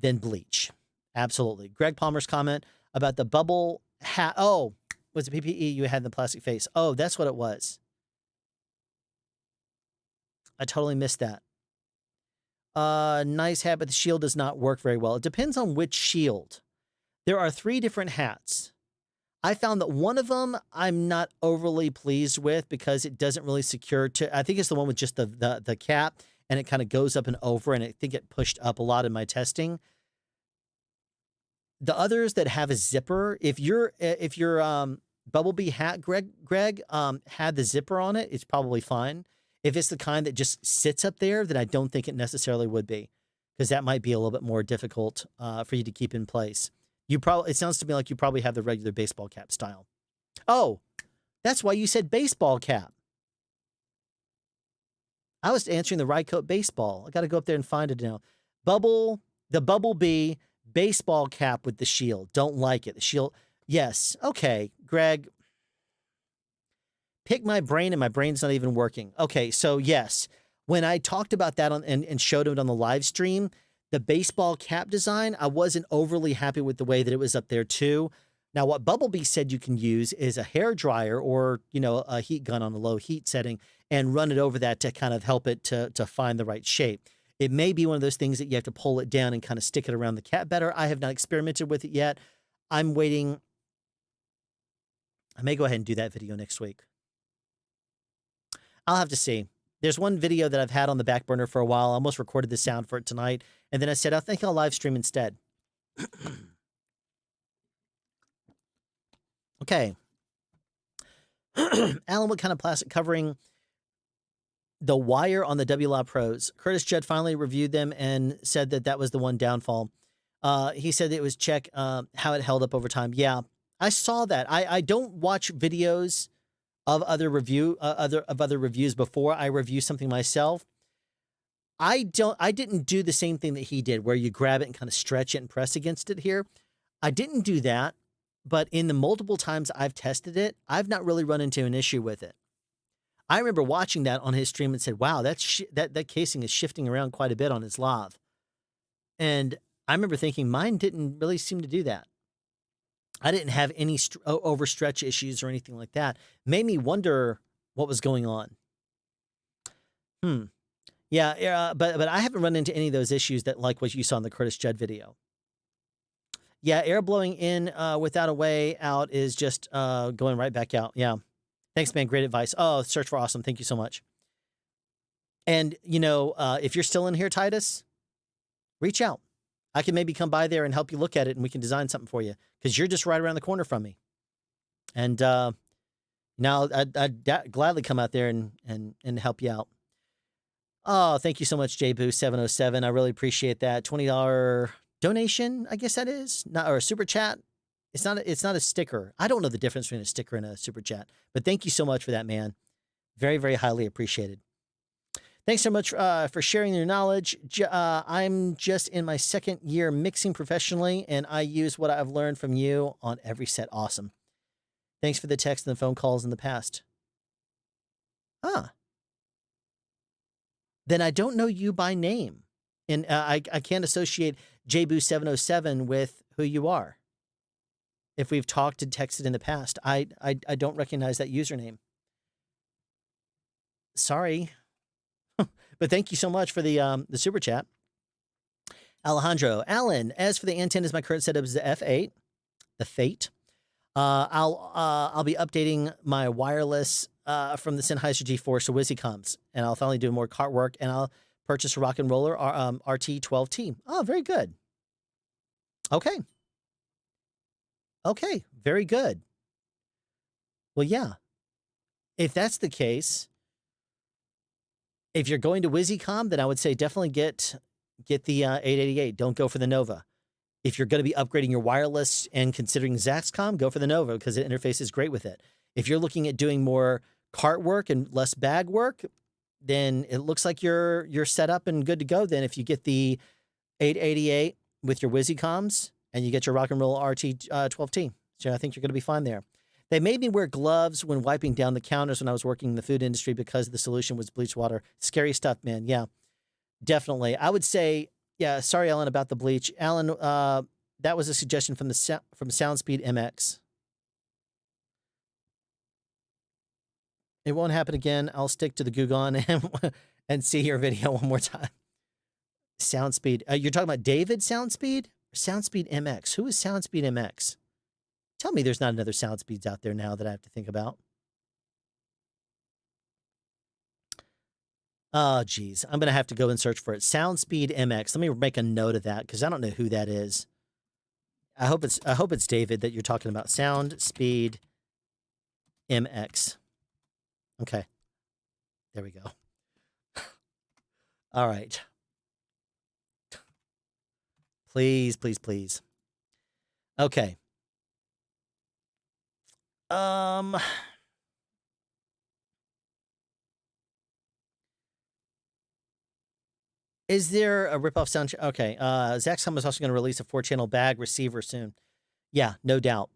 than bleach. Absolutely. Greg Palmer's comment about the bubble hat. Oh, was the PPE you had in the plastic face? Oh, that's what it was. I totally missed that. Nice hat, but the shield does not work very well. It depends on which shield. There are 3 different hats. I found that one of them I'm not overly pleased with because it doesn't really secure to, I think it's the one with just the cap, and it kind of goes up and over, and I think it pushed up a lot in my testing. The others that have a zipper, if your Bumblebee hat, Greg had the zipper on it, it's probably fine. If it's the kind that just sits up there, then I don't think it necessarily would be, because that might be a little bit more difficult for you to keep in place. It sounds to me like you probably have the regular baseball cap style. Oh, that's why you said baseball cap. I was answering the Rye Coat baseball. I got to go up there and find it now. The Bumblebee baseball cap with the shield. Don't like it. The shield. Yes. Okay, Greg. Pick my brain, and my brain's not even working. Okay, so yes, when I talked about that and showed it on the live stream, the baseball cap design, I wasn't overly happy with the way that it was up there too. Now, what Bumblebee said you can use is a hair dryer or, a heat gun on a low heat setting and run it over that to kind of help it to find the right shape. It may be one of those things that you have to pull it down and kind of stick it around the cap better. I have not experimented with it yet. I'm waiting. I may go ahead and do that video next week. I'll have to see. There's one video that I've had on the back burner for a while. I almost recorded the sound for it tonight. And then I said, I think I'll live stream instead. Okay. Alan, what kind of plastic covering the wire on the W-Law Pros? Curtis Judd finally reviewed them and said that that was the one downfall. He said it was check how it held up over time. Yeah, I saw that. I don't watch videos of other reviews before I review something myself. I didn't do the same thing that he did, where you grab it and kind of stretch it and press against it here. I didn't do that, but in the multiple times I've tested it, I've not really run into an issue with it. I remember watching that on his stream and said, wow, that casing is shifting around quite a bit on his lav. And I remember thinking mine didn't really seem to do that. I didn't have any overstretch issues or anything like that. Made me wonder what was going on. Yeah, but I haven't run into any of those issues that like what you saw in the Curtis Judd video. Yeah, air blowing in without a way out is just going right back out. Yeah. Thanks, man. Great advice. Oh, search for awesome. Thank you so much. And, you know, if you're still in here, Titus, reach out. I can maybe come by there and help you look at it and we can design something for you because you're just right around the corner from me. And now I'd gladly come out there and help you out. Oh, thank you so much, JBoo707. I really appreciate that. $20 donation, I guess that is. Not, or a super chat. It's not a sticker. I don't know the difference between a sticker and a super chat. But thank you so much for that, man. Very, very highly appreciated. Thanks so much for sharing your knowledge. I'm just in my second year mixing professionally, and I use what I've learned from you on every set. Awesome. Thanks for the text and the phone calls in the past. Then I don't know you by name. And I can't associate JBoo707 with who you are. If we've talked and texted in the past, I don't recognize that username. Sorry. But thank you so much for the super chat. Alejandro, Alan, as for the antennas, my current setup is the F8, the Fate. I'll be updating my wireless from the Sennheiser G4 to WYZICOMs, and I'll finally do more cart work, and I'll purchase a Rock and Roller RT12T. Oh, very good. Okay. Okay, very good. Well, yeah. If that's the case, if you're going to WYZICOM, then I would say definitely get the 888. Don't go for the Nova. If you're going to be upgrading your wireless and considering ZaxCom, go for the Nova because it interfaces great with it. If you're looking at doing more cart work and less bag work, then it looks like you're set up and good to go. Then if you get the 888 with your WYZICOMs and you get your Rock and Roll RT12T, so I think you're going to be fine there. They made me wear gloves when wiping down the counters when I was working in the food industry because the solution was bleach water. Scary stuff, man. Yeah, definitely. I would say, yeah, sorry, Alan, about the bleach. Alan, that was a suggestion from SoundSpeed MX. It won't happen again. I'll stick to the Gugon and see your video one more time. SoundSpeed. You're talking about David SoundSpeed? Or SoundSpeed MX? Who is SoundSpeed MX? Tell me there's not another SoundSpeeds out there now that I have to think about. Oh, geez. I'm going to have to go and search for it. SoundSpeed MX. Let me make a note of that because I don't know who that is. I hope it's David that you're talking about. SoundSpeed MX. Okay. There we go. All right. Please, please, please. Okay. Is there a ripoff sound? Okay. ZaxCom is also going to release a 4-channel bag receiver soon. Yeah, no doubt.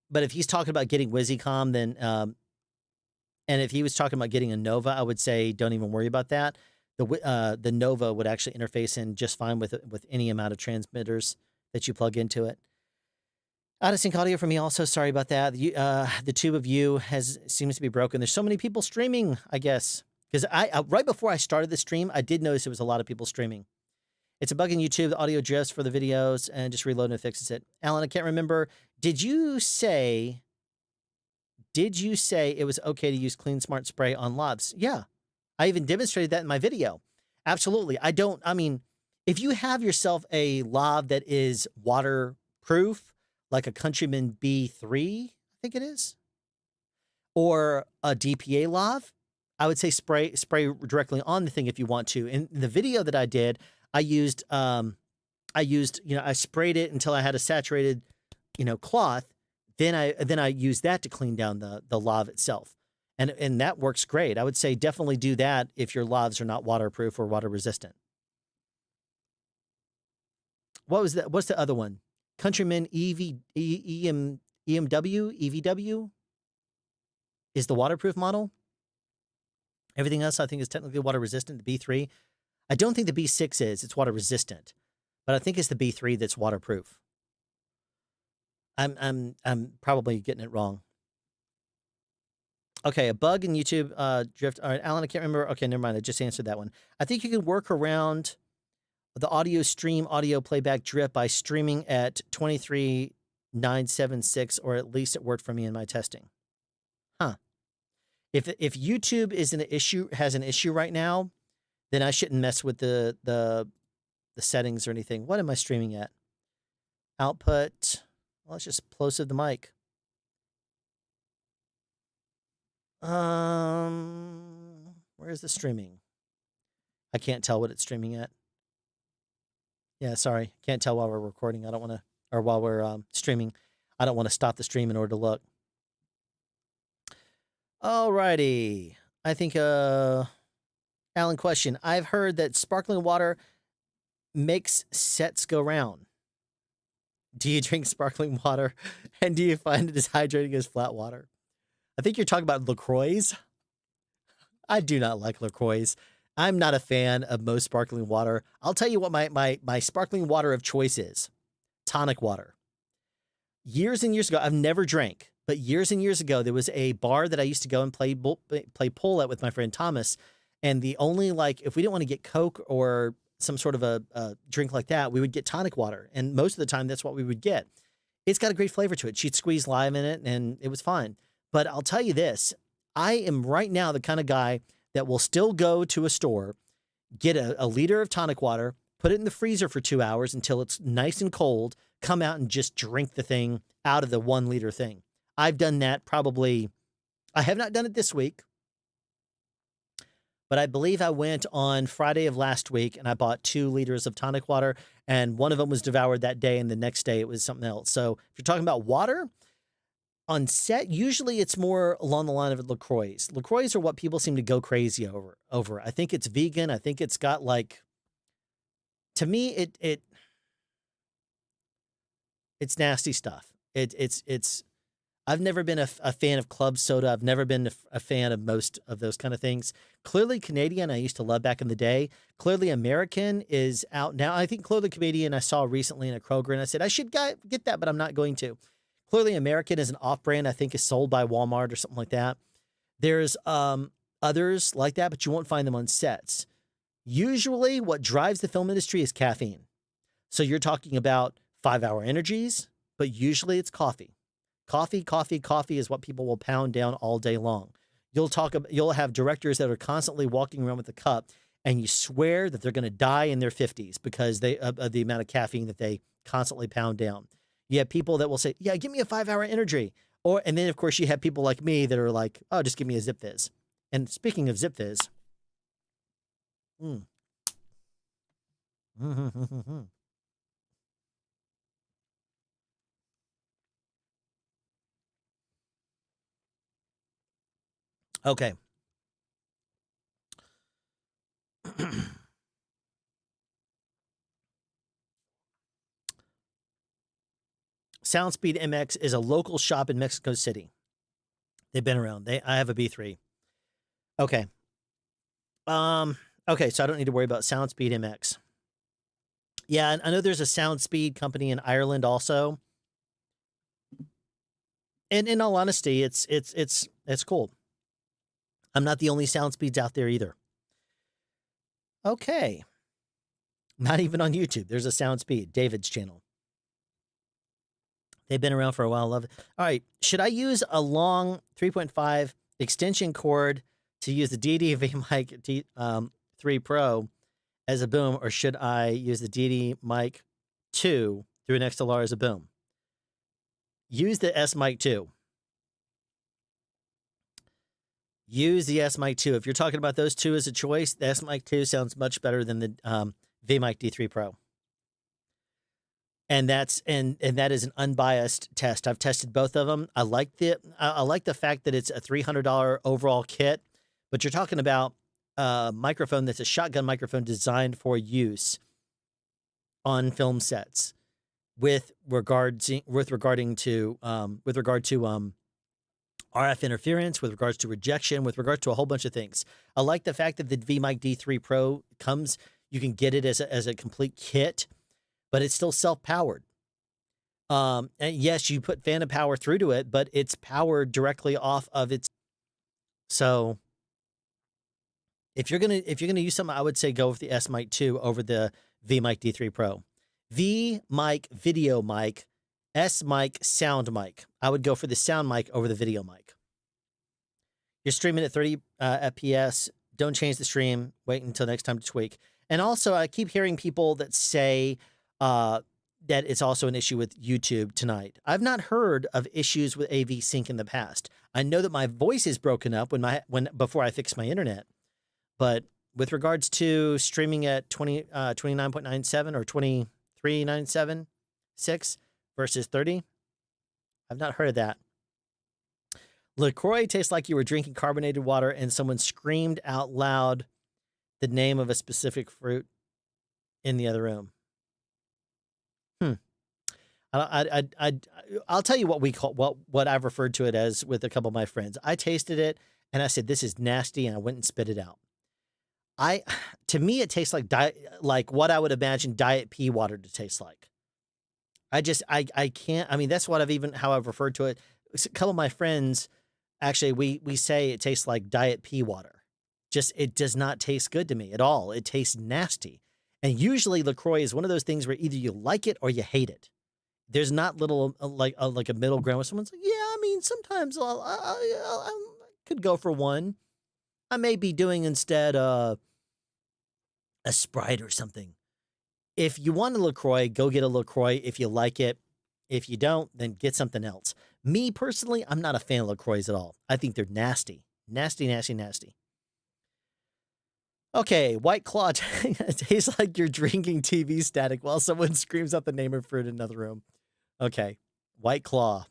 But if he's talking about getting WYZICOM, then, and if he was talking about getting a Nova, I would say don't even worry about that. The Nova would actually interface in just fine with any amount of transmitters that you plug into it. Out of sync audio for me also. Sorry about that. The tube of you seems to be broken. There's so many people streaming, I guess. Because I right before I started the stream, I did notice there was a lot of people streaming. It's a bug in YouTube. The audio drifts for the videos and just reload and it fixes it. Alan, I can't remember. Did you say it was okay to use Clean Smart Spray on lavs? Yeah, I even demonstrated that in my video. Absolutely. I mean, if you have yourself a lav that is waterproof, like a Countryman B3, I think it is, or a DPA lav, I would say spray directly on the thing if you want to. In the video that I did, I used, I sprayed it until I had a saturated, cloth. Then I used that to clean down the lav itself. And that works great. I would say definitely do that if your lavs are not waterproof or water resistant. What was that? What's the other one? Countryman EMW, EVW is the waterproof model. Everything else I think is technically water resistant. The B3, I don't think the B6 is. It's water resistant, but I think it's the B3 that's waterproof. I'm probably getting it wrong. Okay, a bug in YouTube drift. All right, Alan, I can't remember. Okay, never mind. I just answered that one. I think you can work around the audio stream audio playback drift by streaming at 23.976, or at least it worked for me in my testing. Huh. If YouTube is has an issue right now, then I shouldn't mess with the settings or anything. What am I streaming at? Output. Well, let's just close the mic. Where's the streaming? I can't tell what it's streaming at. Yeah, sorry. Can't tell while we're recording. I don't want to, or while we're streaming. I don't want to stop the stream in order to look. Alrighty. I think, Alan, question. I've heard that sparkling water makes sets go round. Do you drink sparkling water, and do you find it as hydrating as flat water? I think you're talking about LaCroix. I do not like LaCroix. I'm not a fan of most sparkling water. I'll tell you what my sparkling water of choice is. Tonic water. Years and years ago, I've never drank, but years and years ago, there was a bar that I used to go and play pool at with my friend Thomas. And the only, if we didn't want to get Coke or some sort of a drink like that, we would get tonic water. And most of the time, that's what we would get. It's got a great flavor to it. She'd squeeze lime in it, and it was fine. But I'll tell you this, I am right now the kind of guy that will still go to a store, get a liter of tonic water, put it in the freezer for 2 hours until it's nice and cold, come out and just drink the thing out of the 1 liter thing. I've done that probably, I have not done it this week, but I believe I went on Friday of last week and I bought 2 liters of tonic water, and one of them was devoured that day, and the next day it was something else. So if you're talking about water, on set, usually it's more along the line of LaCroix. LaCroix are what people seem to go crazy over. I think it's vegan. I think it's got to me, it's nasty stuff. I've never been a fan of club soda. I've never been a fan of most of those kind of things. Clearly Canadian, I used to love back in the day. Clearly American is out now. I think Clearly Canadian I saw recently in a Kroger, and I said, I should get that, but I'm not going to. Clearly American is an off-brand, I think is sold by Walmart or something like that. There's others like that, but you won't find them on sets. Usually what drives the film industry is caffeine. So you're talking about 5-hour energies, but usually it's coffee. Coffee is what people will pound down all day long. You'll have directors that are constantly walking around with a cup, and you swear that they're going to die in their 50s because of the amount of caffeine that they constantly pound down. You have people that will say, yeah, give me a 5-hour energy. And then, of course, you have people like me that are like, oh, just give me a Zip Fizz. And speaking of Zip Fizz. Okay. Soundspeed MX is a local shop in Mexico City. They've been around. I have a B3. Okay. Okay, so I don't need to worry about Soundspeed MX. Yeah, and I know there's a Soundspeed company in Ireland also. And in all honesty, it's cool. I'm not the only Soundspeeds out there either. Okay. Not even on YouTube. There's a Soundspeed, David's channel. They've been around for a while. Love it. All right. Should I use a long 3.5 extension cord to use the DD VMic 3 Pro as a boom, or should I use the DD Mic 2 through an XLR as a boom? Use the S Mic 2. Use the S Mic 2. If you're talking about those two as a choice, the S Mic 2 sounds much better than the VMic D3 Pro. And that is an unbiased test. I've tested both of them. I like the fact that it's a $300 overall kit, but you're talking about a microphone that's a shotgun microphone designed for use on film sets with regard to RF interference, with regards to rejection, with regards to a whole bunch of things. I like the fact that the VMic D3 Pro comes, you can get it as a complete kit, but it's still self-powered. And yes, you put phantom power through to it, but it's powered directly off of its. So if you're gonna use something, I would say go with the S Mic 2 over the VMic D3 Pro. VMic video mic, S Mic sound mic. I would go for the sound mic over the video mic. You're streaming at 30 FPS. Don't change the stream. Wait until next time to tweak. And also, I keep hearing people that say that it's also an issue with YouTube tonight. I've not heard of issues with AV sync in the past. I know that my voice is broken up before I fix my internet, but with regards to streaming at 29.97 or 23.97.6 versus 30, I've not heard of that. LaCroix tastes like you were drinking carbonated water and someone screamed out loud the name of a specific fruit in the other room. I'll tell you what we call what I've referred to it as with a couple of my friends. I tasted it and I said, "This is nasty," and I went and spit it out. To me, it tastes like what I would imagine diet pea water to taste like. I can't. I mean, that's what how I've referred to it. A couple of my friends, actually, we say it tastes like diet pea water. It does not taste good to me at all. It tastes nasty. And usually LaCroix is one of those things where either you like it or you hate it. There's not like a middle ground where someone's like, yeah, I mean, sometimes I could go for one. I may be doing instead a Sprite or something. If you want a LaCroix, go get a LaCroix if you like it. If you don't, then get something else. Me, personally, I'm not a fan of LaCroix at all. I think they're nasty. Nasty, nasty, nasty. Okay, White Claw tastes like you're drinking TV static while someone screams out the name of fruit in another room. Okay, White Claw.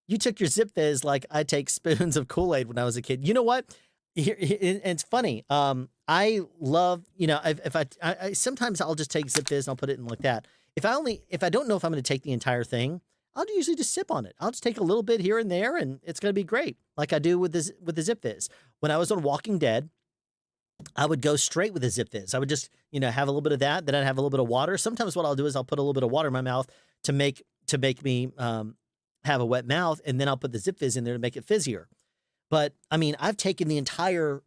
You took your Zip Fizz like I take spoons of Kool-Aid when I was a kid. You know what? It's funny. I love, if I sometimes I'll just take Zip Fizz and I'll put it in like that. If I don't know if I'm going to take the entire thing, I'll usually just sip on it. I'll just take a little bit here and there, and it's going to be great, like I do with the Zip Fizz. When I was on Walking Dead, I would go straight with the Zip Fizz. I would just, have a little bit of that. Then I'd have a little bit of water. Sometimes what I'll do is I'll put a little bit of water in my mouth to make me have a wet mouth, and then I'll put the Zip Fizz in there to make it fizzier. But I mean, I've taken the entire,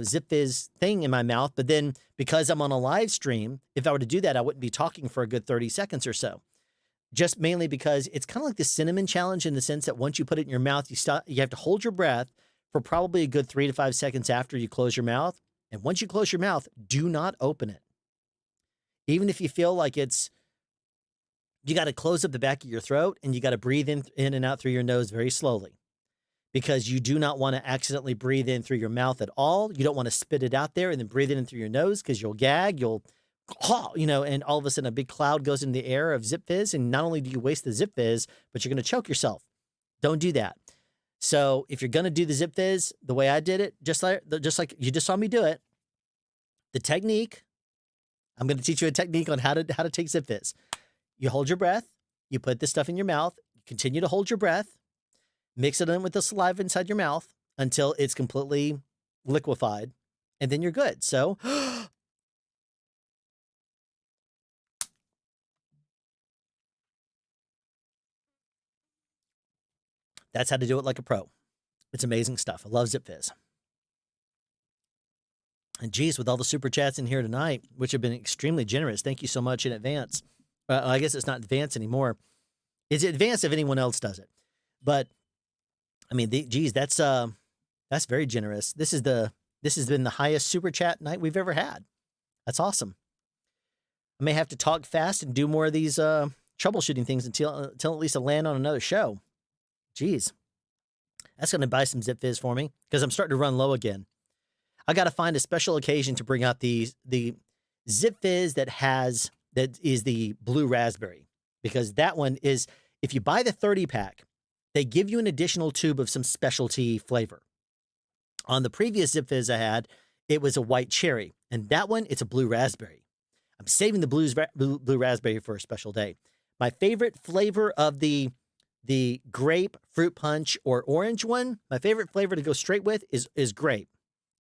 Zip Fizz thing in my mouth. But then because I'm on a live stream, if I were to do that, I wouldn't be talking for a good 30 seconds or so. Just mainly because it's kind of like the cinnamon challenge in the sense that once you put it in your mouth, you have to hold your breath for probably a good 3 to 5 seconds after you close your mouth. And once you close your mouth, do not open it. Even if you feel like you got to close up the back of your throat and you got to breathe in and out through your nose very slowly, because you do not want to accidentally breathe in through your mouth at all. You don't want to spit it out there and then breathe it in through your nose, because you'll gag, and all of a sudden a big cloud goes in the air of Zip Fizz. And not only do you waste the Zip Fizz, but you're going to choke yourself. Don't do that. So if you're going to do the Zip Fizz the way I did it, just like you just saw me do it, the technique, I'm going to teach you a technique on how to take Zip Fizz. You hold your breath, you put this stuff in your mouth, you continue to hold your breath, mix it in with the saliva inside your mouth until it's completely liquefied, and then you're good. So that's how to do it like a pro. It's amazing stuff. I love Zip Fizz. And geez, with all the super chats in here tonight, which have been extremely generous, thank you so much in advance. I guess it's not advanced anymore. It's advanced if anyone else does it. But I mean, that's That's very generous. This has been the highest super chat night we've ever had. That's awesome. I may have to talk fast and do more of these troubleshooting things until at least I land on another show. Jeez. That's going to buy some Zip Fizz for me because I'm starting to run low again. I got to find a special occasion to bring out the Zip Fizz that is the blue raspberry, because that one is, if you buy the 30 pack, they give you an additional tube of some specialty flavor. On the previous Zip Fizz I had, it was a white cherry, and that one, it's a blue raspberry. I'm saving the blue raspberry for a special day. My favorite flavor of the grape, fruit punch, or orange one, my favorite flavor to go straight with is grape.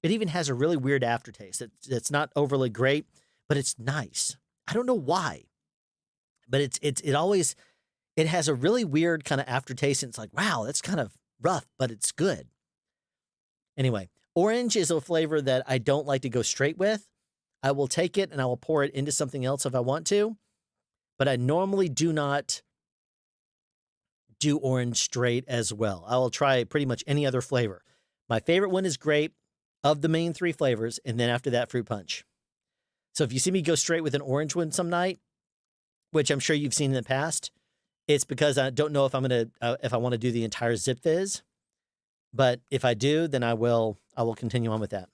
It even has a really weird aftertaste. It's not overly great, but it's nice. I don't know why, but it always has a really weird kind of aftertaste. And it's like, wow, that's kind of rough, but it's good. Anyway, orange is a flavor that I don't like to go straight with. I will take it and I will pour it into something else if I want to, but I normally do not do orange straight as well. I will try pretty much any other flavor. My favorite one is grape of the main 3 flavors, and then after that, fruit punch. So if you see me go straight with an orange one some night, which I'm sure you've seen in the past, it's because I don't know if if I want to do the entire Zip Fizz. But if I do, then I will continue on with that.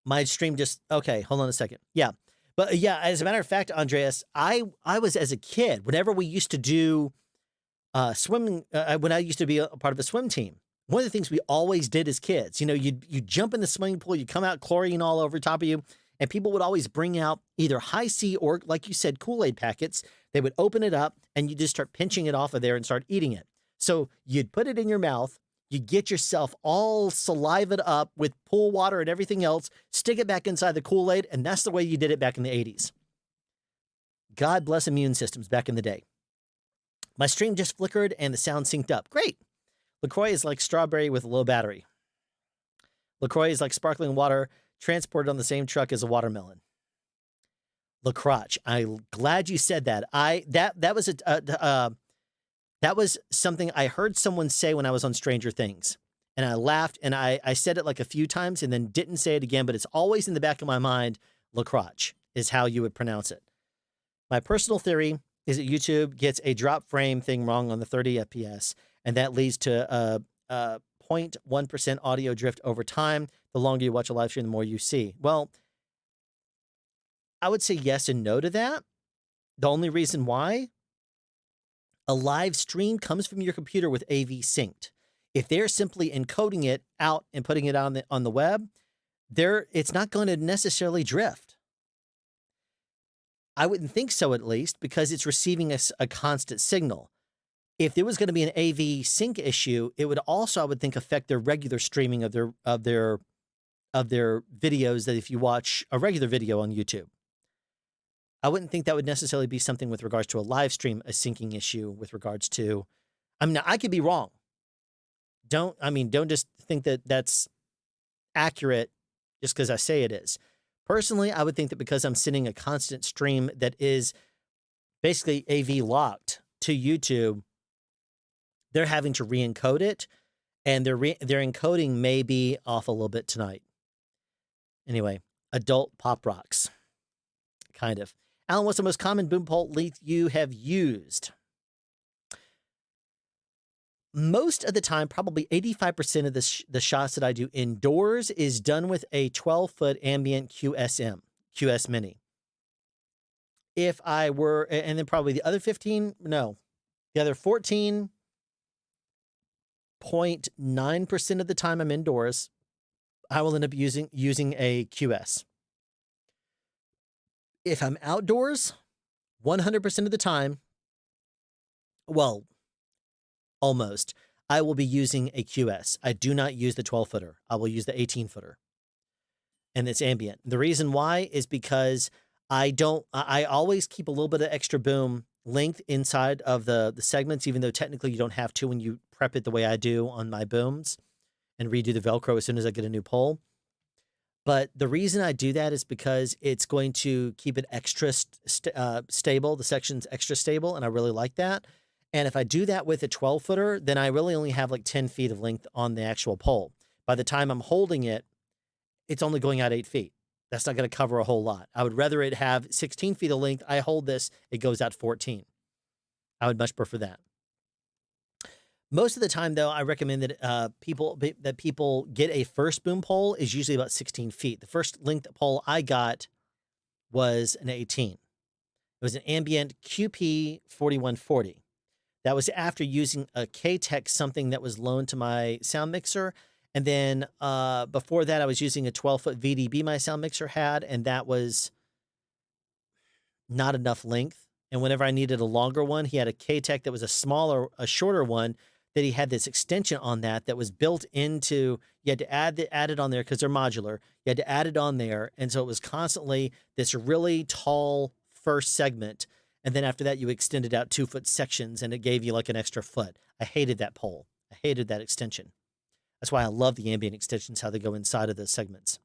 My stream okay, hold on a second. Yeah. But yeah, as a matter of fact, Andreas, I was, as a kid, whenever we used to do swimming, when I used to be a part of a swim team, one of the things we always did as kids, you jump in the swimming pool, you come out chlorine all over top of you, and people would always bring out either Hi-C or, like you said, Kool-Aid packets. They would open it up and you just start pinching it off of there and start eating it. So you'd put it in your mouth, you get yourself all salivated up with pool water and everything else, stick it back inside the Kool-Aid, and that's the way you did it back in the 80s. God bless immune systems back in the day. My stream just flickered and the sound synced up. Great. LaCroix is like strawberry with a low battery. LaCroix is like sparkling water transported on the same truck as a watermelon. LaCroix, I'm glad you said that. That was something I heard someone say when I was on Stranger Things. And I laughed, and I said it like a few times and then didn't say it again, but it's always in the back of my mind. LaCroix is how you would pronounce it. My personal theory is that YouTube gets a drop frame thing wrong on the 30 FPS, and that leads to 0.1% audio drift over time. The longer you watch a live stream, the more you see. Well, I would say yes and no to that. The only reason why, a live stream comes from your computer with AV synced. If they're simply encoding it out and putting it on the web, it's not going to necessarily drift. I wouldn't think so, at least, because it's receiving a constant signal. If there was going to be an AV sync issue, it would also, I would think, affect their regular streaming of their videos, that if you watch a regular video on YouTube. I wouldn't think that would necessarily be something with regards to a live stream, a syncing issue with regards to, I mean, I could be wrong. Don't just think that that's accurate just because I say it is. Personally, I would think that because I'm sending a constant stream that is basically AV locked to YouTube, they're having to re-encode it, and their encoding may be off a little bit tonight. Anyway, adult pop rocks. Kind of. Alan, what's the most common boom pole length you have used? Most of the time, probably 85% of the shots that I do indoors is done with a 12-foot ambient QS Mini. If I were, and then probably the other 14.9% of the time I'm indoors, I will end up using a QS. If I'm outdoors, 100% of the time, well, almost, I will be using a QS. I do not use the 12-footer. I will use the 18-footer. And it's ambient. The reason why is because I always keep a little bit of extra boom length inside of the segments, even though technically you don't have to when you prep it the way I do on my booms and redo the Velcro as soon as I get a new pole. But the reason I do that is because it's going to keep it extra stable. The section's extra stable, and I really like that. And if I do that with a 12-footer, then I really only have like 10 feet of length on the actual pole. By the time I'm holding it, it's only going out 8 feet. That's not going to cover a whole lot. I would rather it have 16 feet of length. I hold this, it goes out 14. I would much prefer that. Most of the time, though, I recommend that people get a first boom pole is usually about 16 feet. The first length pole I got was an 18. It was an Ambient QP 4140. That was after using a K-Tech something that was loaned to my sound mixer. And then before that, I was using a 12-foot VDB my sound mixer had, and that was not enough length. And whenever I needed a longer one, he had a K-Tech that was a shorter one, that he had this extension on that was built into, you had to add it on there because they're modular. You had to add it on there. And so it was constantly this really tall first segment. And then after that, you extended out 2-foot sections and it gave you like an extra foot. I hated that pole. I hated that extension. That's why I love the ambient extensions, how they go inside of those segments.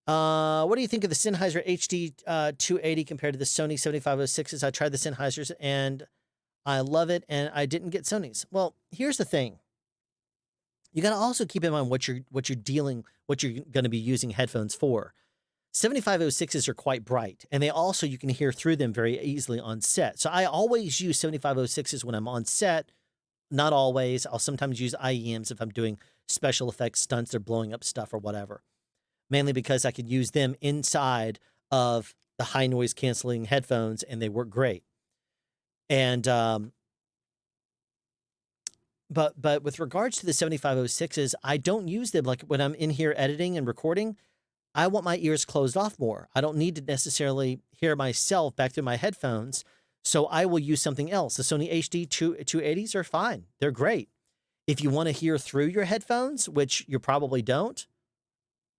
What do you think of the Sennheiser HD 280 compared to the Sony 7506s? I tried the Sennheisers and I love it, and I didn't get Sony's. Well, here's the thing. You got to also keep in mind what you're going to be using headphones for. 7506s are quite bright, and you can hear through them very easily on set. So I always use 7506s when I'm on set. Not always. I'll sometimes use IEMs if I'm doing special effects stunts or blowing up stuff or whatever. Mainly because I could use them inside of the high noise canceling headphones, and they work great. And, but with regards to the 7506s, I don't use them like when I'm in here editing and recording. I want my ears closed off more. I don't need to necessarily hear myself back through my headphones. So I will use something else. The Sony HD 280s are fine. They're great. If you want to hear through your headphones, which you probably don't,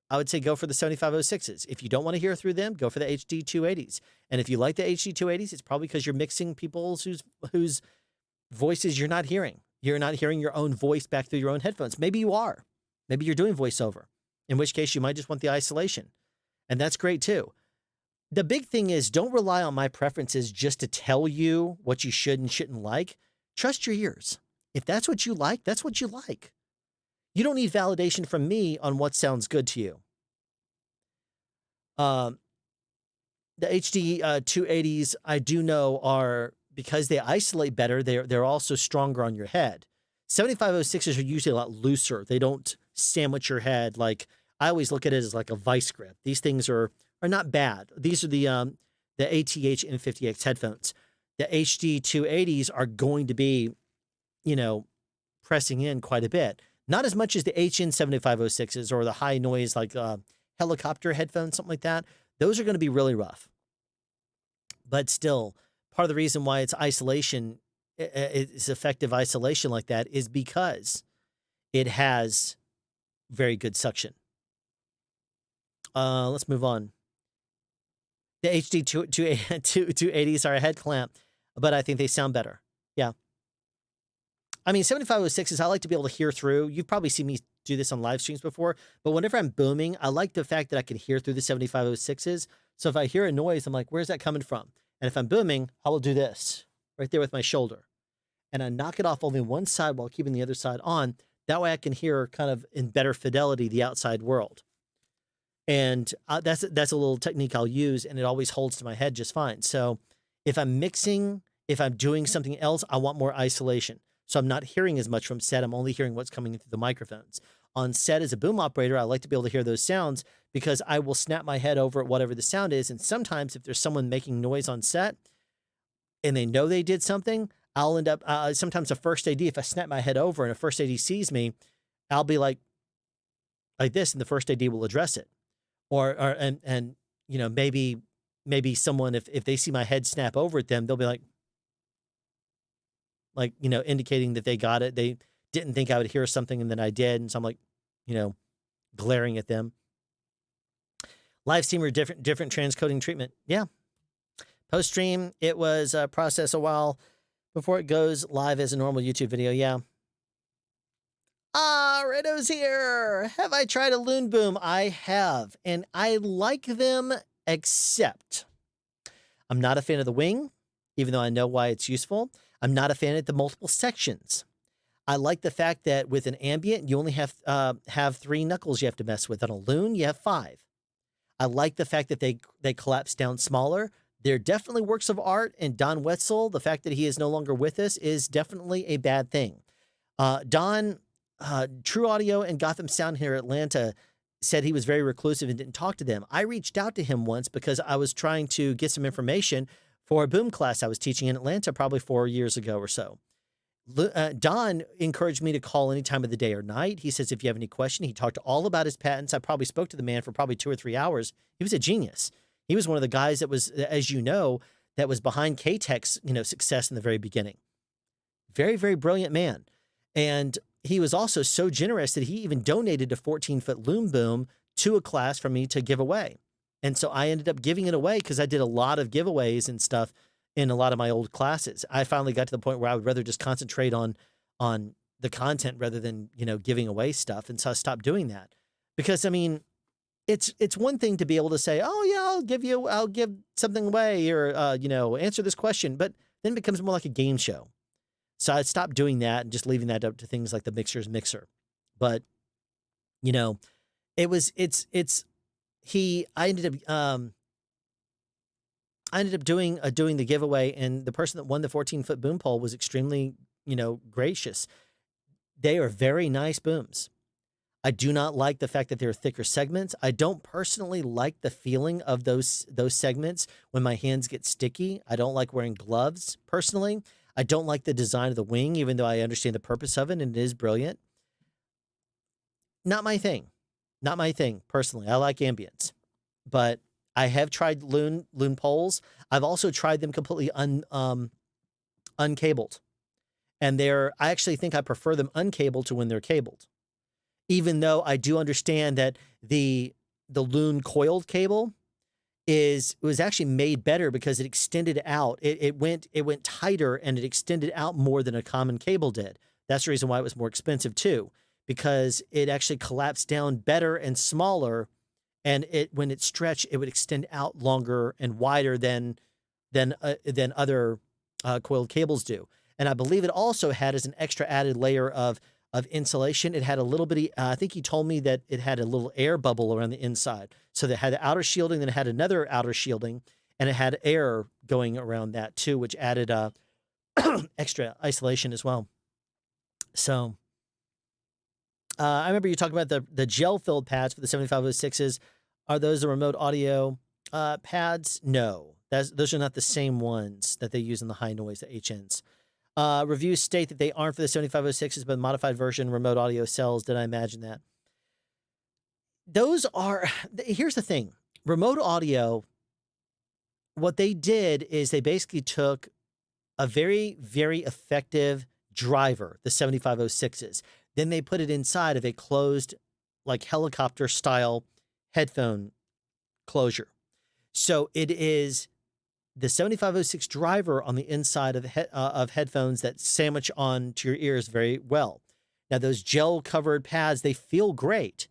I would say go for the 7506s. If you don't want to hear through them, go for the HD 280s. And if you like the HD 280s, it's probably because you're mixing people whose voices you're not hearing. You're not hearing your own voice back through your own headphones. Maybe you are. Maybe you're doing voiceover, in which case you might just want the isolation. And that's great too. The big thing is don't rely on my preferences just to tell you what you should and shouldn't like. Trust your ears. If that's what you like, that's what you like. You don't need validation from me on what sounds good to you. The HD 280s, I do know are, because they isolate better, they're also stronger on your head. 7506s are usually a lot looser. They don't sandwich your head. Like, I always look at it as like a vice grip. These things are not bad. These are the ATH N50X headphones. The HD 280s are going to be, pressing in quite a bit. Not as much as the HN 7506s or the high noise, like helicopter headphones, something like that. Those are going to be really rough. But still, part of the reason why it's isolation, it's effective isolation like that, is because it has very good suction. Let's move on. The HD 280s are a head clamp, but I think they sound better. Yeah. I mean, 7506s, I like to be able to hear through. You've probably seen me do this on live streams before, but whenever I'm booming, I like the fact that I can hear through the 7506s. So if I hear a noise, I'm like, where's that coming from? And if I'm booming, I will do this right there with my shoulder. And I knock it off only one side while keeping the other side on. That way I can hear kind of in better fidelity the outside world. And that's a little technique I'll use, and it always holds to my head just fine. So if I'm mixing, if I'm doing something else, I want more isolation. So I'm not hearing as much from set. I'm only hearing what's coming through the microphones. On set as a boom operator, I like to be able to hear those sounds because I will snap my head over at whatever the sound is. And sometimes if there's someone making noise on set and they know they did something, I'll end up, sometimes a first AD, if I snap my head over and a first AD sees me, I'll be like this, and the first AD will address it. And maybe someone, if they see my head snap over at them, they'll be like, indicating that they got it. They didn't think I would hear something, and then I did. And so I'm like, glaring at them. Live stream or different transcoding treatment. Yeah. Post stream, it was processed a while before it goes live as a normal YouTube video. Yeah. Rido's here. Have I tried a Loon Boom? I have, and I like them, except I'm not a fan of the wing. even though I know why it's useful. I'm not a fan of the multiple sections. I like the fact that with an ambient, you only have 3 knuckles you have to mess with. On a Loon, you have 5. I like the fact that they collapse down smaller. They're definitely works of art, and Don Wetzel, the fact that he is no longer with us, is definitely a bad thing. Don, True Audio and Gotham Sound here in Atlanta said he was very reclusive and didn't talk to them. I reached out to him once because I was trying to get some information for a boom class I was teaching in Atlanta probably 4 years ago or so. Don encouraged me to call any time of the day or night. He says, if you have any question, he talked all about his patents. I probably spoke to the man for probably 2 or 3 hours. He was a genius. He was one of the guys that was, as you know, that was behind K-Tech's, success in the very beginning. Very, very brilliant man. And he was also so generous that he even donated a 14-foot loom boom to a class for me to give away. And so I ended up giving it away because I did a lot of giveaways and stuff in a lot of my old classes. I finally got to the point where I would rather just concentrate on the content rather than, giving away stuff. And so I stopped doing that because, I mean, it's one thing to be able to say, oh yeah, I'll give something away or, answer this question, but then it becomes more like a game show. So I stopped doing that and just leaving that up to things like the Mixer's Mixer. But, I ended up doing the giveaway, and the person that won the 14-foot boom pole was extremely, gracious. They are very nice booms. I do not like the fact that they're thicker segments. I don't personally like the feeling of those segments when my hands get sticky. I don't like wearing gloves personally. I don't like the design of the wing, even though I understand the purpose of it and it is brilliant. Not my thing. Not my thing personally. I like ambience, but I have tried loon poles. I've also tried them completely uncabled. And I actually think I prefer them uncabled to when they're cabled. Even though I do understand that the loon coiled cable was actually made better because it extended out. It went tighter and it extended out more than a common cable did. That's the reason why it was more expensive too, because it actually collapsed down better and smaller. And when it stretched, it would extend out longer and wider than other coiled cables do. And I believe it also had as an extra added layer of insulation. It had a little bitty, I think he told me that it had a little air bubble around the inside. So that had the outer shielding, then it had another outer shielding, and it had air going around that too, which added extra isolation as well. So I remember you talking about the gel-filled pads for the 7506s. Are those the remote audio pads? No, those are not the same ones that they use in the high noise, the HNs. Reviews state that they aren't for the 7506s, but modified version remote audio cells. Did I imagine that? Here's the thing. Remote audio, what they did is they basically took a very, very effective driver, the 7506s. Then they put it inside of a closed, like helicopter style headphone closure. So it is the 7506 driver on the inside of headphones that sandwich onto your ears very well. Now, those gel covered pads, they feel great,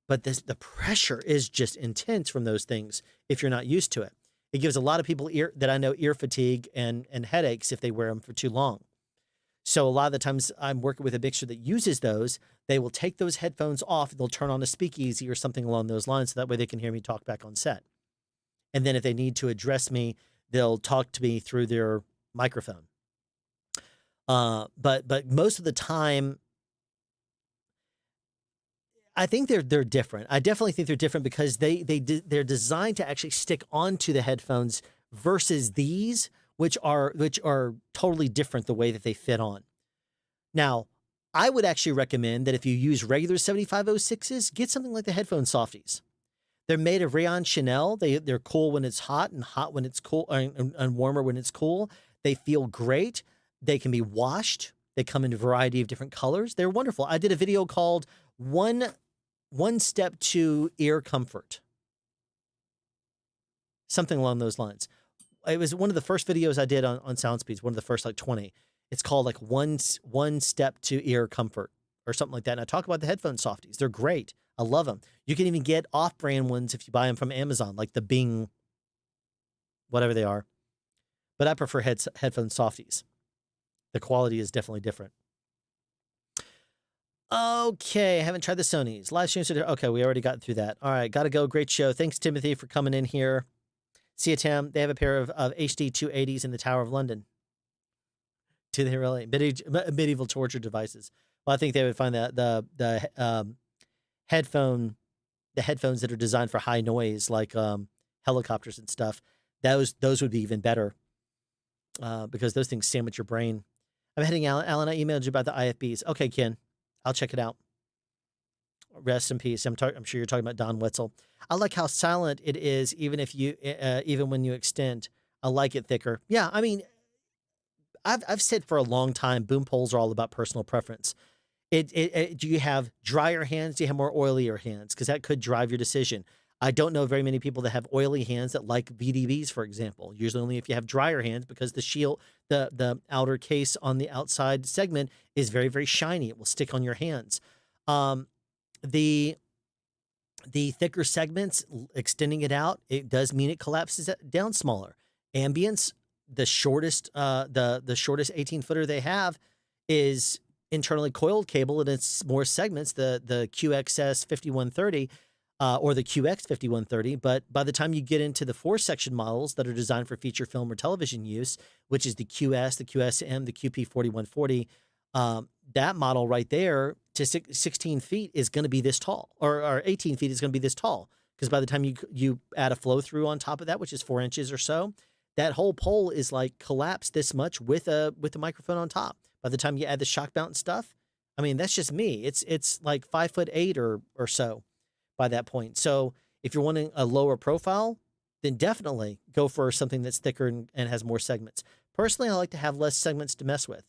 but the pressure is just intense from those things if you're not used to it. It gives a lot of people ear fatigue and headaches if they wear them for too long. So a lot of the times I'm working with a mixer that uses those, they will take those headphones off, they'll turn on a speakeasy or something along those lines, so that way they can hear me talk back on set. And then if they need to address me, they'll talk to me through their microphone. But most of the time, I think they're different. I definitely think they're different because they're designed to actually stick onto the headphones versus these, which are totally different the way that they fit on. Now, I would actually recommend that if you use regular 7506s, get something like the headphone softies. They're made of rayon Chanel. They're cool when it's hot and hot when it's cool, and warmer when it's cool. They feel great. They can be washed. They come in a variety of different colors. They're wonderful. I did a video called One Step to Ear Comfort. Something along those lines. It was one of the first videos I did on SoundSpeeds, one of the first like 20. It's called like One Step to Ear Comfort or something like that. And I talk about the headphone softies. They're great. I love them. You can even get off-brand ones if you buy them from Amazon, like the Bing, whatever they are. But I prefer headphone softies. The quality is definitely different. Okay, I haven't tried the Sonys. Live streams. Okay, we already got through that. All right, gotta go. Great show. Thanks, Timothy, for coming in here. See you, Tim. They have a pair of HD 280s in the Tower of London. Do they really? Medieval torture devices. Well, I think they would find the headphones that are designed for high noise, like helicopters and stuff. Those would be even better because those things sandwich your brain. I'm heading out. Alan, I emailed you about the IFBs. Okay, Ken. I'll check it out. Rest in peace. I'm sure you're talking about Don Wetzel. I like how silent it is, even when you extend. I like it thicker. Yeah, I mean, I've said for a long time, boom poles are all about personal preference. Do you have drier hands? Do you have more oilier hands? Because that could drive your decision. I don't know very many people that have oily hands that like VDBs, for example. Usually only if you have drier hands, because the shield, the outer case on the outside segment is very, very shiny. It will stick on your hands. The thicker segments, extending it out, it does mean it collapses down smaller. Ambience, the shortest 18-footer they have is internally coiled cable, and it's more segments, the QXS 5130 or the QX 5130. But by the time you get into the 4-section models that are designed for feature film or television use, which is the QS, the QSM, the QP 4140, that model right there to 16 feet is going to be this tall, or 18 feet is going to be this tall. Because by the time you add a flow through on top of that, which is 4 inches or so, that whole pole is like collapsed this much with the microphone on top. By the time you add the shock mount and stuff, I mean, that's just me. It's like 5'8" or so by that point. So if you're wanting a lower profile, then definitely go for something that's thicker and has more segments. Personally, I like to have less segments to mess with.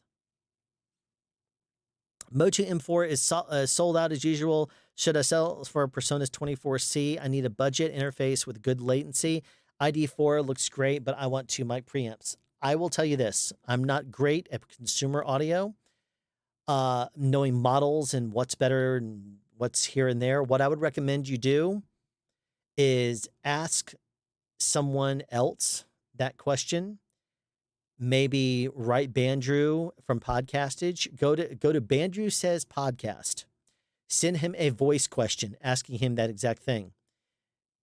Motu M4 is sold out as usual. Should I sell for PreSonus 24C? I need a budget interface with good latency. ID4 looks great, but I want 2 mic preamps. I will tell you this. I'm not great at consumer audio, knowing models and what's better and what's here and there. What I would recommend you do is ask someone else that question. Maybe write Bandrew from Podcastage. Go to Bandrew Says Podcast. Send him a voice question asking him that exact thing.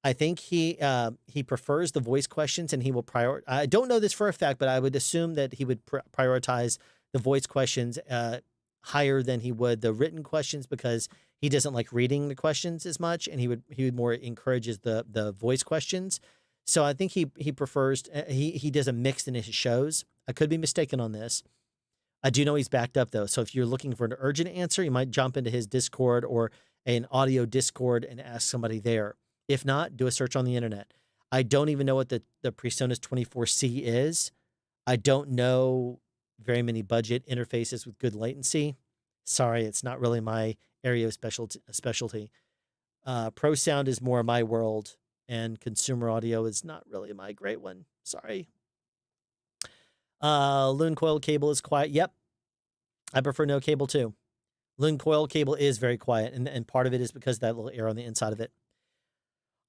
I think he prefers the voice questions, and he will prioritize. I don't know this for a fact, but I would assume that he would prioritize the voice questions higher than he would the written questions, because he doesn't like reading the questions as much, and he would more encourages the voice questions. So I think he prefers, he does a mix in his shows. I could be mistaken on this. I do know he's backed up though. So if you're looking for an urgent answer, you might jump into his Discord or an audio Discord and ask somebody there. If not, do a search on the internet. I don't even know what the PreSonus 24C is. I don't know very many budget interfaces with good latency. Sorry, it's not really my area of specialty. Pro sound is more my world, and consumer audio is not really my great one. Sorry. Loon coil cable is quiet. Yep. I prefer no cable too. Loon coil cable is very quiet, and part of it is because of that little air on the inside of it.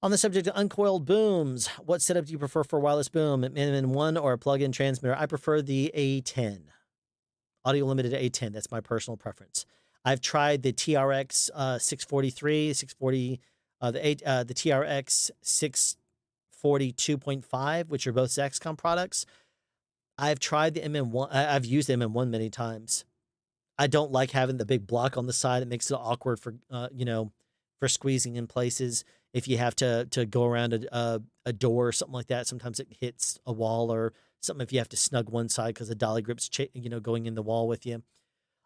On the subject of uncoiled booms, what setup do you prefer for a wireless boom? M1 or a plug-in transmitter? I prefer the A10. Audio limited A10. That's my personal preference. I've tried the TRX 643, 640, the TRX 640 2.5, which are both Zaxcom products. I've tried the MM1. I've used the MM1 many times. I don't like having the big block on the side. It makes it awkward for for squeezing in places. If you have to go around a door or something like that, sometimes it hits a wall or something. If you have to snug one side because the dolly grip's going in the wall with you.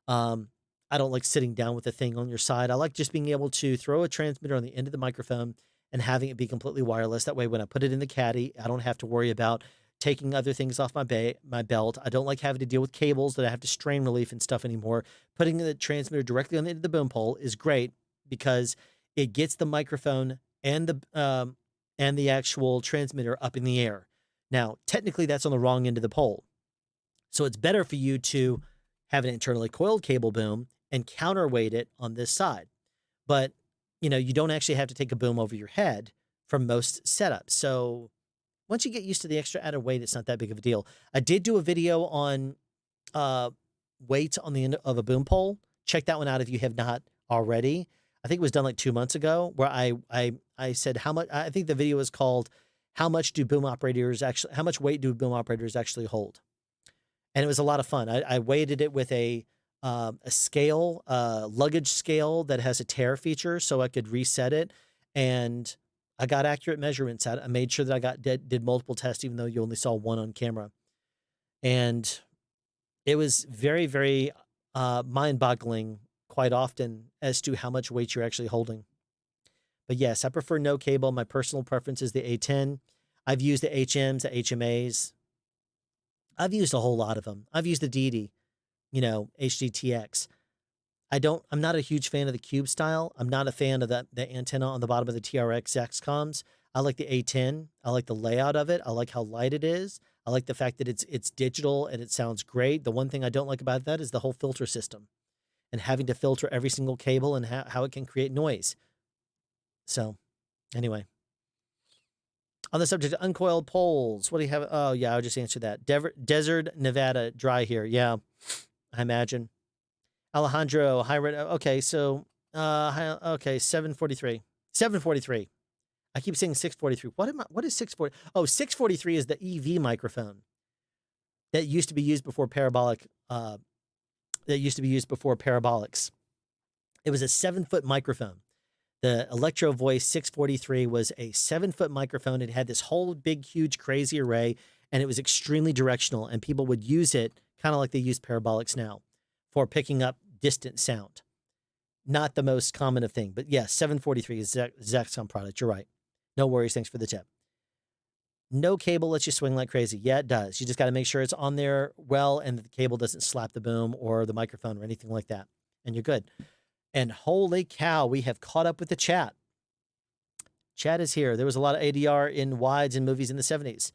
I don't like sitting down with the thing on your side. I like just being able to throw a transmitter on the end of the microphone and having it be completely wireless. That way, when I put it in the caddy, I don't have to worry about taking other things off my belt. I don't like having to deal with cables that I have to strain relief and stuff anymore. Putting the transmitter directly on the end of the boom pole is great because it gets the microphone and the actual transmitter up in the air. Now, technically, that's on the wrong end of the pole. So it's better for you to have an internally coiled cable boom and counterweight it on this side. But, you don't actually have to take a boom over your head for most setups. So once you get used to the extra added weight, it's not that big of a deal. I did do a video on uh, weight on the end of a boom pole. Check that one out if you have not already. I think it was done like 2 months ago, where I said how much. I think the video was called "How much do boom operators actually? How much weight do boom operators actually hold?" And it was a lot of fun. I weighted it with a scale, luggage scale that has a tare feature, so I could reset it, and I got accurate measurements out. I made sure that I did multiple tests, even though you only saw one on camera, and it was very, very mind-boggling quite often as to how much weight you're actually holding. But yes, I prefer no cable. My personal preference is the A10. I've used the HMs, the HMAs. I've used a whole lot of them. I've used the DD, HDTX. I'm not a huge fan of the cube style. I'm not a fan of the antenna on the bottom of the TRX XComs. I like the A10. I like the layout of it. I like how light it is. I like the fact that it's digital and it sounds great. The one thing I don't like about that is the whole filter system and having to filter every single cable and how it can create noise. So, anyway. On the subject of uncoiled poles, what do you have? Oh, yeah, I just answered that. Desert, Nevada, dry here. Yeah, I imagine. Alejandro, high rate. Okay, so, okay, 743. 743. I keep saying 643. What is 640? Oh, 643 is the EV microphone that used to be used before parabolics. It was a 7-foot microphone. The Electro Voice 643 was a 7-foot microphone. It had this whole big, huge, crazy array, and it was extremely directional, and people would use it kind of like they use parabolics now for picking up distant sound. Not the most common of thing, but yes, 743 is Zaxxon product. You're right. No worries. Thanks for the tip. No cable lets you swing like crazy. Yeah, it does. You just got to make sure it's on there well and the cable doesn't slap the boom or the microphone or anything like that, and you're good. And holy cow, we have caught up with the chat. Chat is here. There was a lot of ADR in wides and movies in the 70s.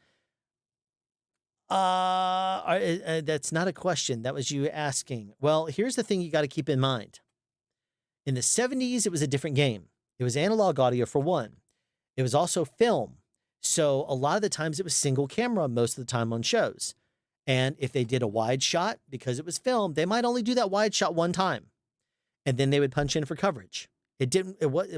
That's not a question. That was you asking. Well, here's the thing you got to keep in mind. In the 70s, it was a different game. It was analog audio for one. It was also film. So a lot of the times it was single camera most of the time on shows. And if they did a wide shot, because it was film, they might only do that wide shot one time. And then they would punch in for coverage.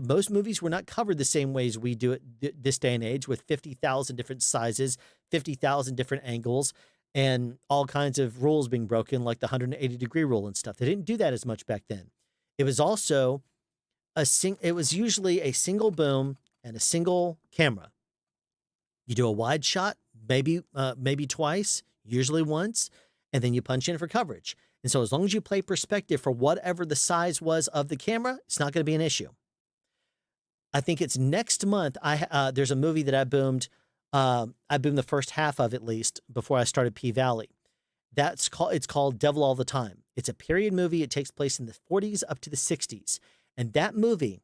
Most movies were not covered the same ways we do it this day and age with 50,000 different sizes, 50,000 different angles, and all kinds of rules being broken, like the 180-degree rule and stuff. They didn't do that as much back then. It was also it was usually a single boom and a single camera. You do a wide shot, maybe twice, usually once, and then you punch in for coverage. And so as long as you play perspective for whatever the size was of the camera, it's not going to be an issue. I think it's next month. There's a movie that I boomed. I boomed the first half of at least before I started P-Valley. It's called Devil All the Time. It's a period movie. It takes place in the 40s up to the 60s. And that movie,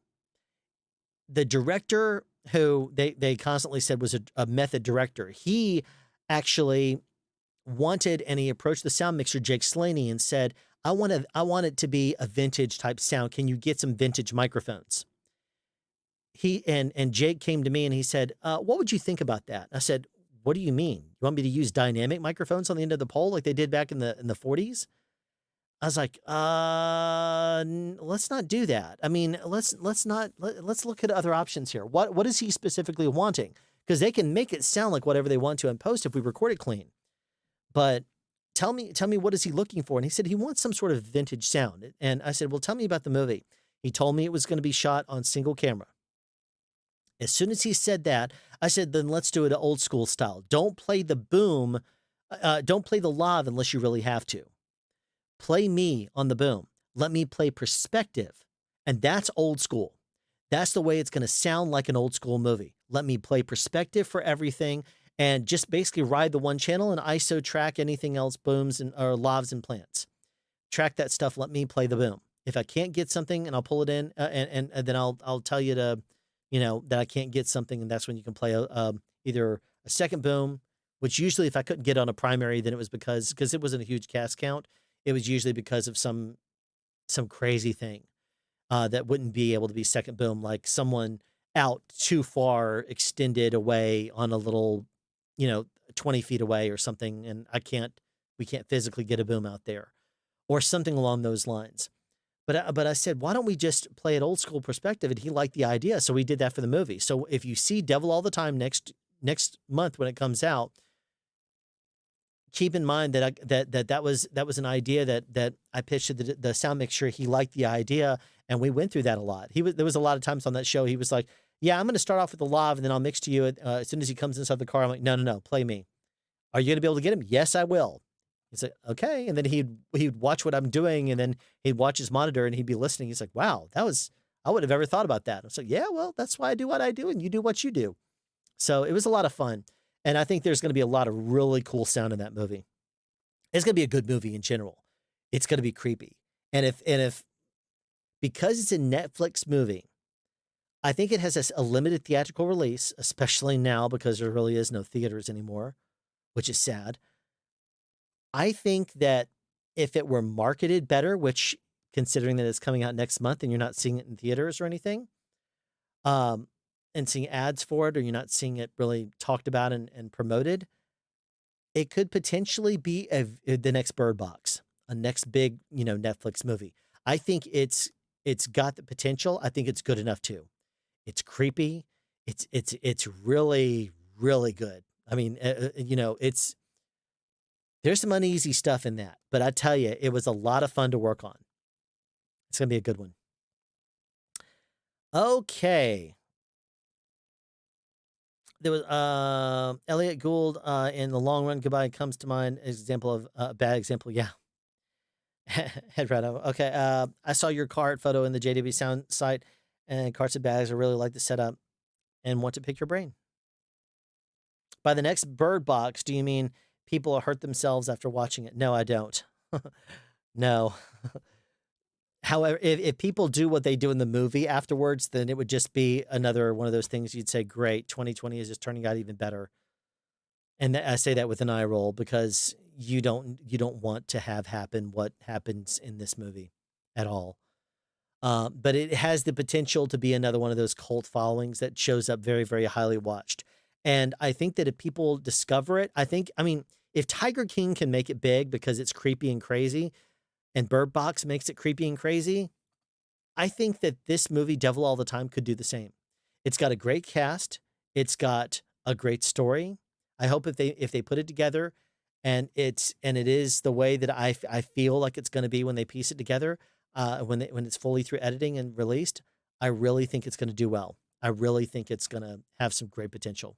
the director who they constantly said was a method director, he actually wanted, and he approached the sound mixer, Jake Slaney, and said, I want it to be a vintage type sound. Can you get some vintage microphones? And Jake came to me and he said, what would you think about that? I said, what do you mean? You want me to use dynamic microphones on the end of the pole like they did back in the 40s? I was like, let's not do that. I mean, let's look at other options here. What is he specifically wanting? Because they can make it sound like whatever they want to in post if we record it clean. But tell me what is he looking for? And he said he wants some sort of vintage sound. And I said, well, tell me about the movie. He told me it was going to be shot on single camera. As soon as he said that, I said, then let's do it old school style. Don't play the boom. Don't play the lav unless you really have to. Play me on the boom. Let me play perspective. And that's old school. That's the way it's going to sound like an old school movie. Let me play perspective for everything and just basically ride the one channel and ISO track anything else, booms or lavs and plants. Track that stuff. Let me play the boom. If I can't get something and I'll pull it in and then I'll tell you to, that I can't get something, and that's when you can play either a second boom, which usually if I couldn't get on a primary, then it was because it wasn't a huge cast count. It was usually because of some crazy thing that wouldn't be able to be second boom, like someone out too far extended away on a little you know, 20 feet away or something, and we can't physically get a boom out there, or something along those lines. But I said, why don't we just play it old school perspective? And he liked the idea, so we did that for the movie. So if you see Devil All the Time next month when it comes out, keep in mind that that was an idea that I pitched to the sound mixer. He liked the idea, and we went through that a lot. There was a lot of times on that show he was like, "Yeah, I'm going to start off with the lav, and then I'll mix to you as soon as he comes inside the car." I'm like, "No, play me. Are you going to be able to get him?" "Yes, I will." He's like, "Okay," and then he'd watch what I'm doing, and then he'd watch his monitor, and he'd be listening. He's like, "Wow, I would have ever thought about that." I was like, "Yeah, well, that's why I do what I do, and you do what you do." So it was a lot of fun, and I think there's going to be a lot of really cool sound in that movie. It's going to be a good movie in general. It's going to be creepy. And if because it's a Netflix movie, I think it has a limited theatrical release, especially now because there really is no theaters anymore, which is sad. I think that if it were marketed better, which considering that it's coming out next month and you're not seeing it in theaters or anything, um, and seeing ads for it, or you're not seeing it really talked about and promoted, it could potentially be the next Bird Box, a next big, Netflix movie. I think it's got the potential. I think it's good enough too. It's creepy. It's really really good. I mean, there's some uneasy stuff in that, but I tell you, it was a lot of fun to work on. It's gonna be a good one. Okay. There was Elliot Gould in The Long Run Goodbye comes to mind as example of a bad example. Yeah. Head right over. Okay. I saw your cart photo in the JW Sound site, and carts and bags. I really like the setup and want to pick your brain. By the next Bird Box, do you mean people will hurt themselves after watching it? No, I don't. No. However, if people do what they do in the movie afterwards, then it would just be another one of those things you'd say, great, 2020 is just turning out even better. And I say that with an eye roll because you don't want to have happen what happens in this movie at all. But it has the potential to be another one of those cult followings that shows up very, very highly watched. And I think that if people discover it, if Tiger King can make it big because it's creepy and crazy, and Bird Box makes it creepy and crazy, I think that this movie, Devil All the Time, could do the same. It's got a great cast. It's got a great story. I hope if they put it together and it is the way that I feel like it's going to be when they piece it together, when it's fully through editing and released, I really think it's going to do well. I really think it's going to have some great potential.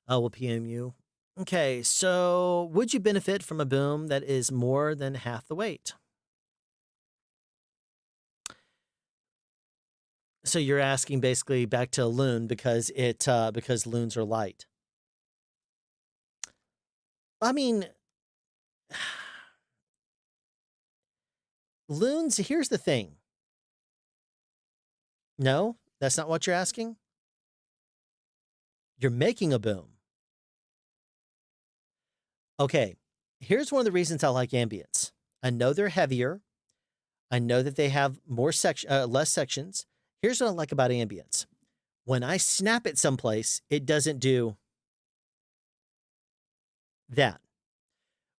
We'll PM you. Okay, so would you benefit from a boom that is more than half the weight? So you're asking basically back to a loon because because loons are light. I mean, loons, here's the thing. No, that's not what you're asking. You're making a boom. Okay, here's one of the reasons I like ambience. I know they're heavier. I know that they have less sections. Here's what I like about ambience. When I snap it someplace, it doesn't do that.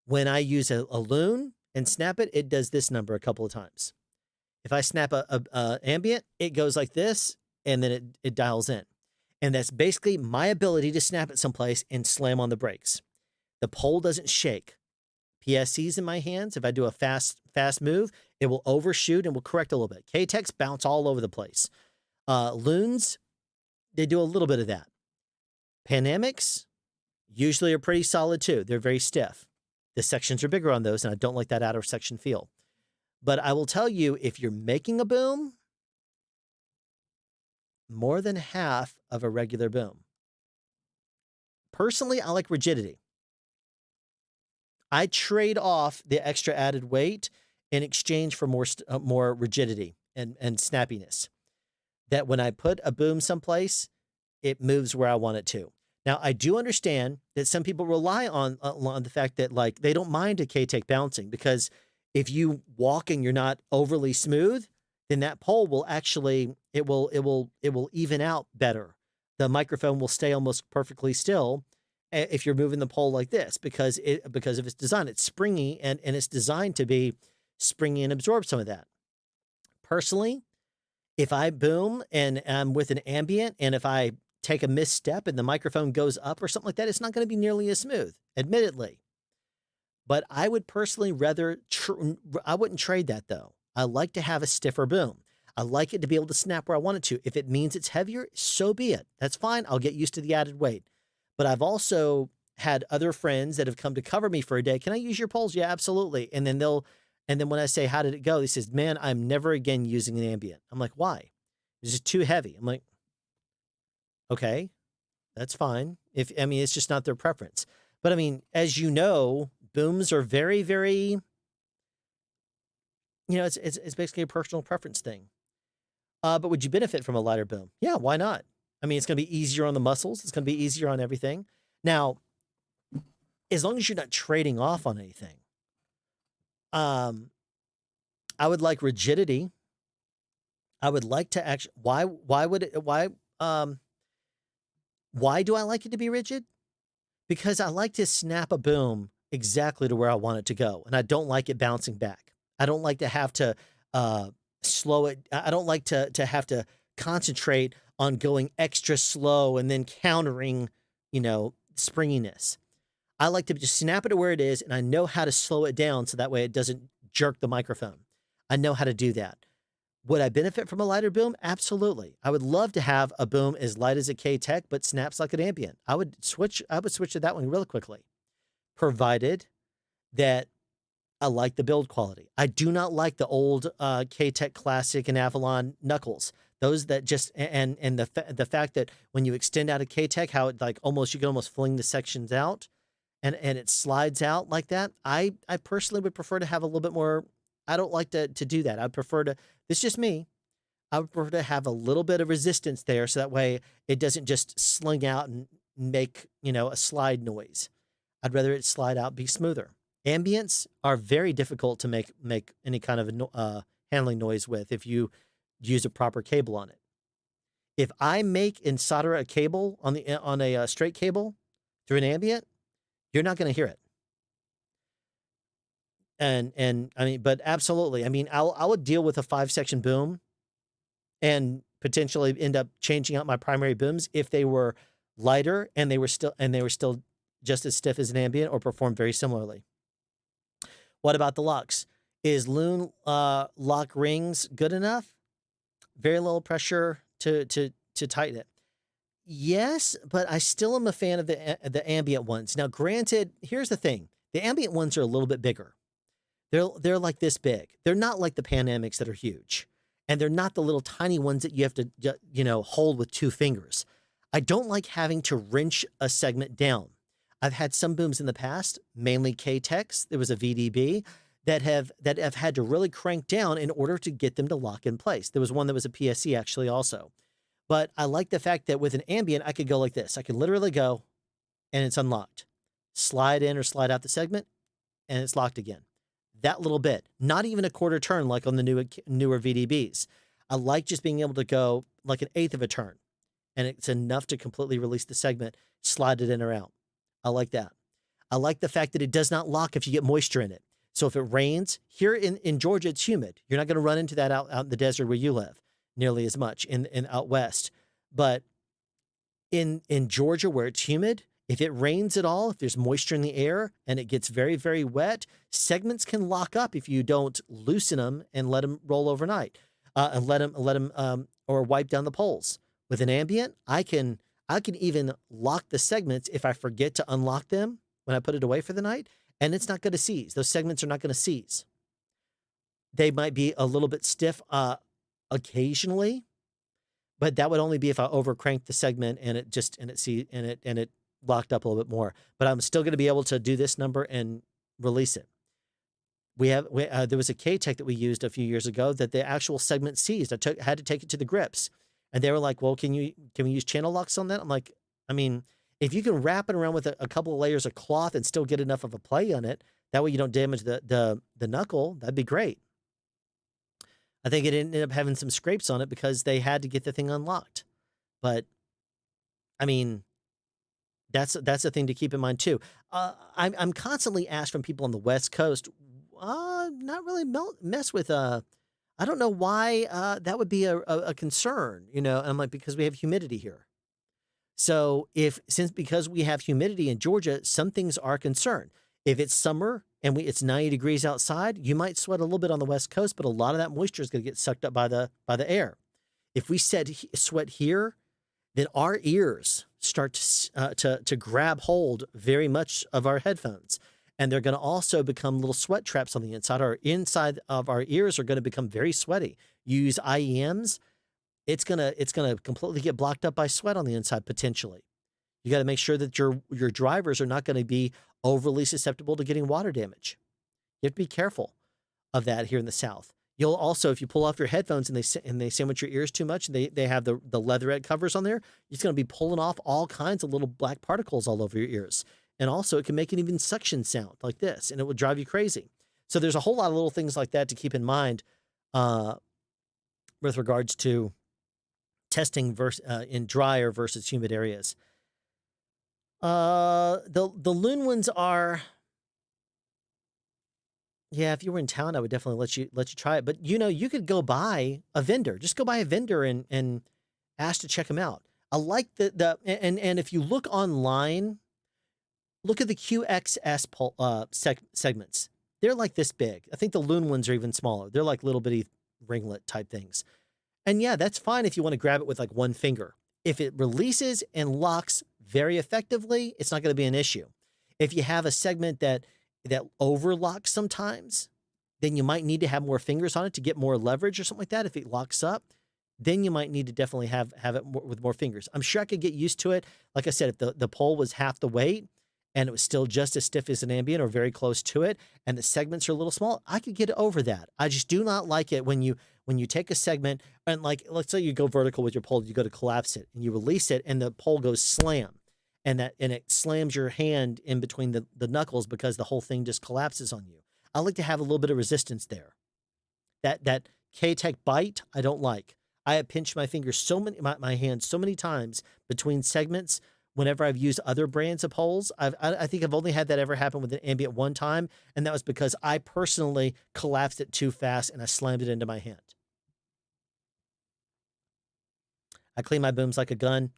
When I use a loon and snap it, it does this number a couple of times. If I snap a ambient, it goes like this, and then it dials in. And that's basically my ability to snap it someplace and slam on the brakes. The pole doesn't shake. PSC's in my hands. If I do a fast move, it will overshoot and will correct a little bit. K-Techs bounce all over the place. Loons, they do a little bit of that. Panamics usually are pretty solid too. They're very stiff. The sections are bigger on those, and I don't like that outer section feel. But I will tell you, if you're making a boom, more than half of a regular boom. Personally, I like rigidity. I trade off the extra added weight in exchange for more rigidity and snappiness. That when I put a boom someplace, it moves where I want it to. Now, I do understand that some people rely on the fact that like they don't mind a K-Tech bouncing, because if you walk and you're not overly smooth, then that pole will actually it will even out better the microphone will stay almost perfectly still if you're moving the pole like this because of its design. It's springy and it's designed to be springy and absorb some of that. Personally, if I boom and I'm with an ambient and if I take a misstep and the microphone goes up or something like that, it's not going to be nearly as smooth, admittedly. But I would personally rather, I wouldn't trade that though. I like to have a stiffer boom. I like it to be able to snap where I want it to. If it means it's heavier, so be it. That's fine. I'll get used to the added weight. But I've also had other friends that have come to cover me for a day. Can I use your poles? Yeah, absolutely. And then when I say, how did it go? He says, man, I'm never again using an ambient. I'm like, why? It's just too heavy. I'm like, okay, that's fine. It's just not their preference. But I mean, as you know, booms are very, very, it's basically a personal preference thing. But would you benefit from a lighter boom? Yeah, why not? I mean, it's going to be easier on the muscles. It's going to be easier on everything. Now, as long as you're not trading off on anything, I would like rigidity. I would like to actually, why do I like it to be rigid? Because I like to snap a boom exactly to where I want it to go. And I don't like it bouncing back. I don't like to have to slow it. I don't like to have to concentrate on going extra slow and then countering, springiness. I like to just snap it to where it is, and I know how to slow it down so that way it doesn't jerk the microphone. I know how to do that. Would I benefit from a lighter boom? Absolutely. I would love to have a boom as light as a K-Tech, but snaps like an ambient. I would switch to that one really quickly, provided that I like the build quality. I do not like the old K-Tech Classic and Avalon knuckles. Those that just, and the fact that when you extend out a K-Tech, how it you can almost fling the sections out and it slides out like that. I personally would prefer to have a little bit more. I don't like to do that. I'd prefer to, this is just me. I would prefer to have a little bit of resistance there so that way it doesn't just sling out and make, a slide noise. I'd rather it slide out, be smoother. Ambients are very difficult to make any kind of handling noise with if you use a proper cable on it. If I make and solder a cable on a straight cable through an ambient, you're not going to hear it. And I mean, but absolutely. I mean, I would deal with a 5-section boom and potentially end up changing out my primary booms if they were lighter and they were still just as stiff as an ambient or performed very similarly. What about the locks? Is Loon lock rings good enough? Very little pressure to tighten it. Yes, but I still am a fan of the ambient ones. Now, granted, here's the thing: the ambient ones are a little bit bigger. They're like this big. They're not like the Panamics that are huge, and they're not the little tiny ones that you have to hold with 2 fingers. I don't like having to wrench a segment down. I've had some booms in the past, mainly K-Techs. There was a VDB that have had to really crank down in order to get them to lock in place. There was one that was a PSE actually also. But I like the fact that with an ambient, I could go like this. I could literally go and it's unlocked. Slide in or slide out the segment and it's locked again. That little bit, not even a quarter turn like on the newer VDBs. I like just being able to go like an 1/8 of a turn and it's enough to completely release the segment, slide it in or out. I like that. I like the fact that it does not lock if you get moisture in it. So if it rains, here in Georgia, it's humid. You're not going to run into that out in the desert where you live nearly as much in out west. But in Georgia where it's humid, if it rains at all, if there's moisture in the air and it gets very, very wet, segments can lock up if you don't loosen them and let them roll overnight and let them or wipe down the poles. With an ambient, I can even lock the segments if I forget to unlock them when I put it away for the night, and it's not going to seize. Those segments are not going to seize. They might be a little bit stiff occasionally, but that would only be if I overcranked the segment and it locked up a little bit more. But I'm still going to be able to do this number and release it. There was a K-Tech that we used a few years ago that the actual segment seized. I had to take it to the grips. And they were like, well, can we use channel locks on that? I'm like, I mean, if you can wrap it around with a couple of layers of cloth and still get enough of a play on it, that way you don't damage the knuckle, that'd be great. I think it ended up having some scrapes on it because they had to get the thing unlocked. But I mean, that's a thing to keep in mind too. I'm constantly asked from people on the West Coast, not really mess with I don't know why that would be a concern, you know. And I'm like, because we have humidity here. So because we have humidity in Georgia, some things are a concern. If it's summer and it's 90 degrees outside, you might sweat a little bit on the West Coast, but a lot of that moisture is going to get sucked up by the air. If we sweat here, then our ears start to grab hold very much of our headphones. And they're going to also become little sweat traps on the inside. Our inside of our ears are going to become very sweaty. You use IEMs, it's gonna completely get blocked up by sweat on the inside potentially. You got to make sure that your drivers are not going to be overly susceptible to getting water damage. You have to be careful of that here in the South. You'll also, if you pull off your headphones and they sandwich your ears too much, and they have the leatherette covers on there, it's going to be pulling off all kinds of little black particles all over your ears. And also, it can make an even suction sound like this, and it will drive you crazy. So there's a whole lot of little things like that to keep in mind with regards to testing in drier versus humid areas. The Loon ones are, yeah, if you were in town, I would definitely let you try it. But you know, you could go buy a vendor. Just go buy a vendor and ask to check them out. I like and if you look online, look at the QXS segments. They're like this big. I think the Loon ones are even smaller. They're like little bitty ringlet type things. And yeah, that's fine if you want to grab it with like one finger. If it releases and locks very effectively, it's not going to be an issue. If you have a segment that overlocks sometimes, then you might need to have more fingers on it to get more leverage or something like that. If it locks up, then you might need to definitely have it with more fingers. I'm sure I could get used to it. Like I said, if the pole was half the weight and it was still just as stiff as an ambient or very close to it, and the segments are a little small, I could get over that. I just do not like it when you take a segment and, like, let's say you go vertical with your pole, you go to collapse it and you release it and the pole goes slam, and it slams your hand in between the knuckles because the whole thing just collapses on you. I like to have a little bit of resistance there. That K-Tech bite, I don't like. I have pinched my fingers my hands so many times between segments whenever I've used other brands of poles. I think I've only had that ever happen with an ambient one time, and that was because I personally collapsed it too fast and I slammed it into my hand. I clean my booms like a gun,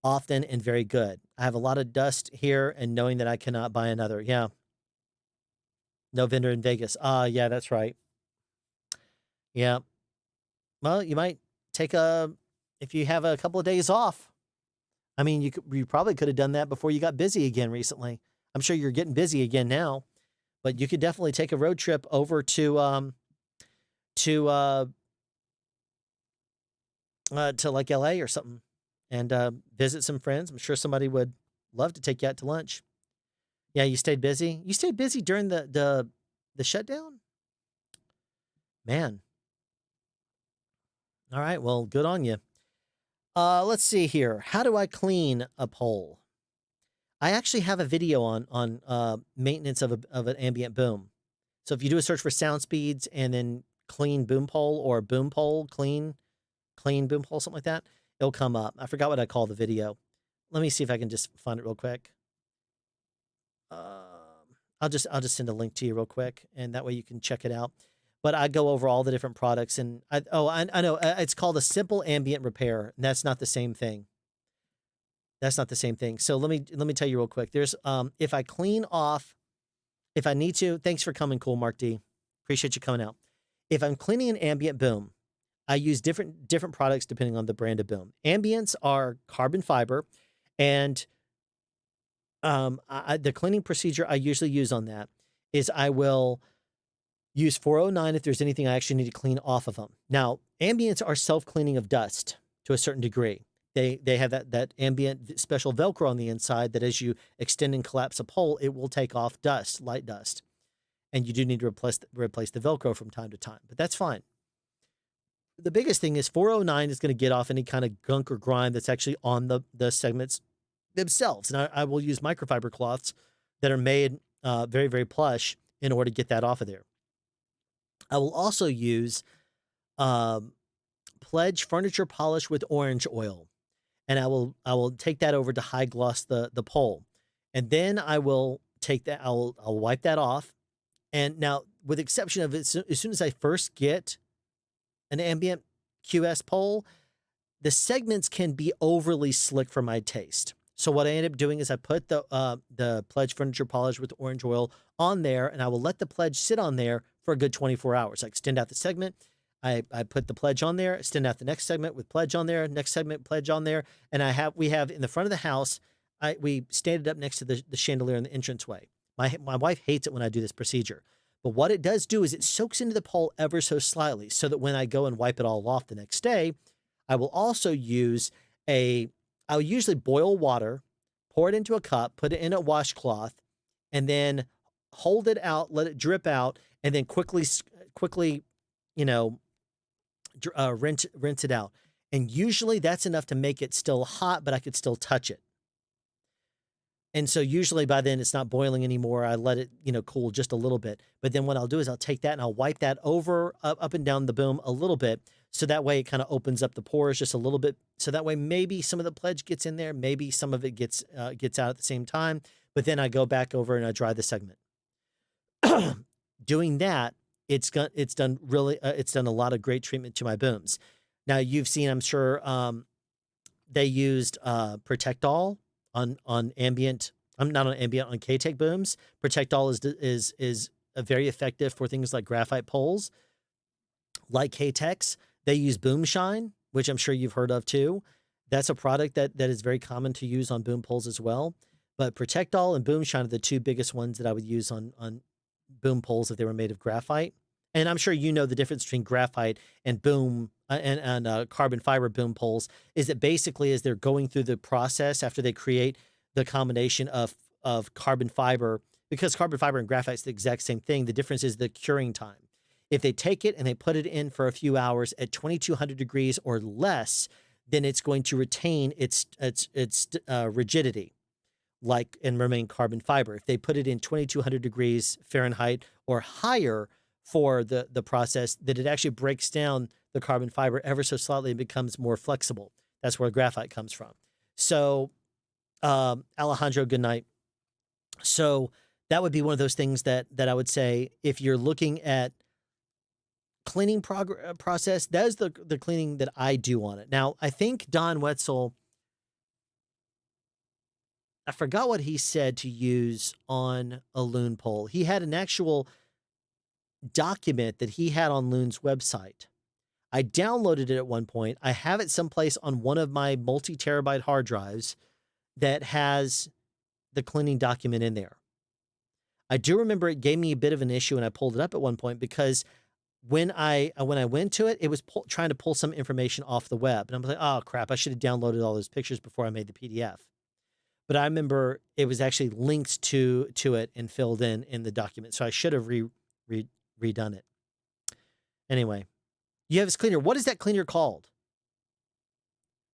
often and very good. I have a lot of dust here, and knowing that I cannot buy another. Yeah. No vendor in Vegas. Yeah, that's right. Yeah. Well, you might if you have a couple of days off. I mean, you probably could have done that before you got busy again recently. I'm sure you're getting busy again now, but you could definitely take a road trip over to like LA or something and visit some friends. I'm sure somebody would love to take you out to lunch. Yeah, you stayed busy. You stayed busy during the shutdown? Man. All right, well, good on you. Let's see here. How do I clean a pole? I actually have a video on maintenance of an ambient boom. So if you do a search for sound speeds and then clean boom pole or boom pole, clean boom pole, something like that, it'll come up. I forgot what I call the video. Let me see if I can just find it real quick. I'll just send a link to you real quick, and that way you can check it out. But I go over all the different products, and I know it's called a simple ambient repair, and that's not the same thing. That's not the same thing. So let me tell you real quick. There's if I clean off, if I need to. Thanks for coming, Cool Mark D. Appreciate you coming out. If I'm cleaning an ambient boom, I use different products depending on the brand of boom. Ambients are carbon fiber, and the cleaning procedure I usually use on that is I will use 409 if there's anything I actually need to clean off of them. Now, ambients are self-cleaning of dust to a certain degree. They have that ambient special Velcro on the inside that as you extend and collapse a pole, it will take off dust, light dust. And you do need to replace the Velcro from time to time, but that's fine. The biggest thing is 409 is going to get off any kind of gunk or grime that's actually on the segments themselves. And I will use microfiber cloths that are made very, very plush in order to get that off of there. I will also use Pledge furniture polish with orange oil. and I will take that over to high gloss the pole, and then I will take that. I'll wipe that off. And now, with exception of it, as soon as I first get an ambient QS pole, the segments can be overly slick for my taste. So what I end up doing is I put the Pledge furniture polish with orange oil on there, and I will let the Pledge sit on there for a good 24 hours. I extend out the segment. I put the Pledge on there, extend out the next segment with Pledge on there, next segment Pledge on there, and we have in the front of the house, we stand it up next to the chandelier in the entranceway. My wife hates it when I do this procedure. But what it does do is it soaks into the pole ever so slightly, so that when I go and wipe it all off the next day, I will also use I'll usually boil water, pour it into a cup, put it in a washcloth, and then hold it out, let it drip out, and then quickly, you know, rinse it out. And usually that's enough to make it still hot, but I could still touch it. And so usually by then it's not boiling anymore. I let it, cool just a little bit. But then what I'll do is I'll take that and I'll wipe that over up and down the boom a little bit. So that way it kind of opens up the pores just a little bit. So that way maybe some of the Pledge gets in there. Maybe some of it gets out at the same time. But then I go back over and I dry the segment. Doing that, it's done a lot of great treatment to my booms. Now you've seen, I'm sure, they used Protectol on ambient. I'm not on ambient, on K-Tech booms. Protectol is very effective for things like graphite poles, like K-Tech's. They use Boom Shine, which I'm sure you've heard of too. That's a product that is very common to use on boom poles as well. But Protectol and Boom Shine are the two biggest ones that I would use on boom poles if they were made of graphite. And I'm sure you know the difference between graphite and boom and carbon fiber boom poles is that basically as they're going through the process after they create the combination of carbon fiber, because carbon fiber and graphite is the exact same thing, the difference is the curing time. If they take it and they put it in for a few hours at 2200 degrees or less, then it's going to retain its rigidity, and remain carbon fiber. If they put it in 2200 degrees Fahrenheit or higher for the process, that it actually breaks down the carbon fiber ever so slightly and becomes more flexible. That's where graphite comes from. So, Alejandro, good night. So that would be one of those things that I would say, if you're looking at cleaning process, that is the cleaning that I do on it. Now, I think Don Wetzel, I forgot what he said to use on a Loon pole. He had an actual document that he had on Loon's website. I downloaded it at one point. I have it someplace on one of my multi-terabyte hard drives that has the cleaning document in there. I do remember it gave me a bit of an issue, and I pulled it up at one point because when I went to it, it was trying to pull some information off the web. And I'm like, oh, crap, I should have downloaded all those pictures before I made the PDF. But I remember it was actually linked to it and filled in the document. So I should have redone it. Anyway, you have this cleaner. What is that cleaner called?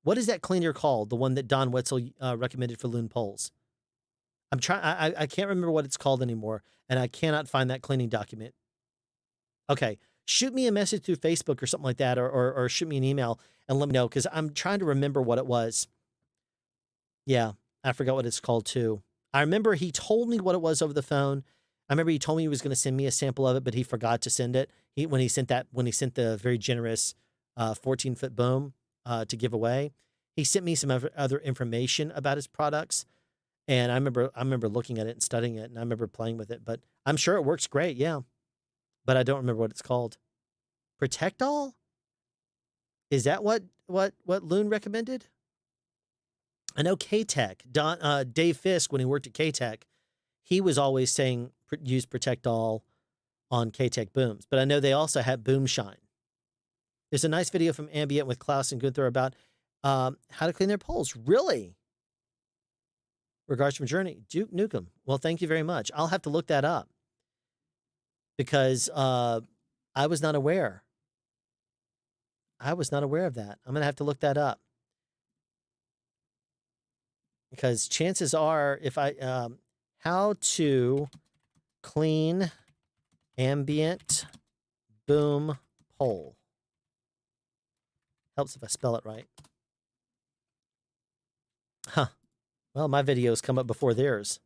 What is that cleaner called? The one that Don Wetzel recommended for Loon poles. I can't remember what it's called anymore, and I cannot find that cleaning document. Okay, shoot me a message through Facebook or something like that, or shoot me an email and let me know, because I'm trying to remember what it was. Yeah, I forgot what it's called too. I remember he told me what it was over the phone. I remember he told me he was going to send me a sample of it, but he forgot to send it. When he sent the very generous 14-foot boom to give away, he sent me some other information about his products. And I remember looking at it and studying it, and I remember playing with it, but I'm sure it works great. Yeah. But I don't remember what it's called. Protectol? Is that what Loon recommended? I know K-Tech, Dave Fisk, when he worked at K-Tech, he was always saying use Protectol on K-Tech booms. But I know they also have Boom Shine. There's a nice video from Ambient with Klaus and Gunther about how to clean their poles. Really? Regards from Journey. Duke Nukem. Well, thank you very much. I'll have to look that up, because I was not aware. I was not aware of that. I'm going to have to look that up, because chances are, if I how to clean ambient boom pole. Helps if I spell it right. Well, my videos come up before theirs.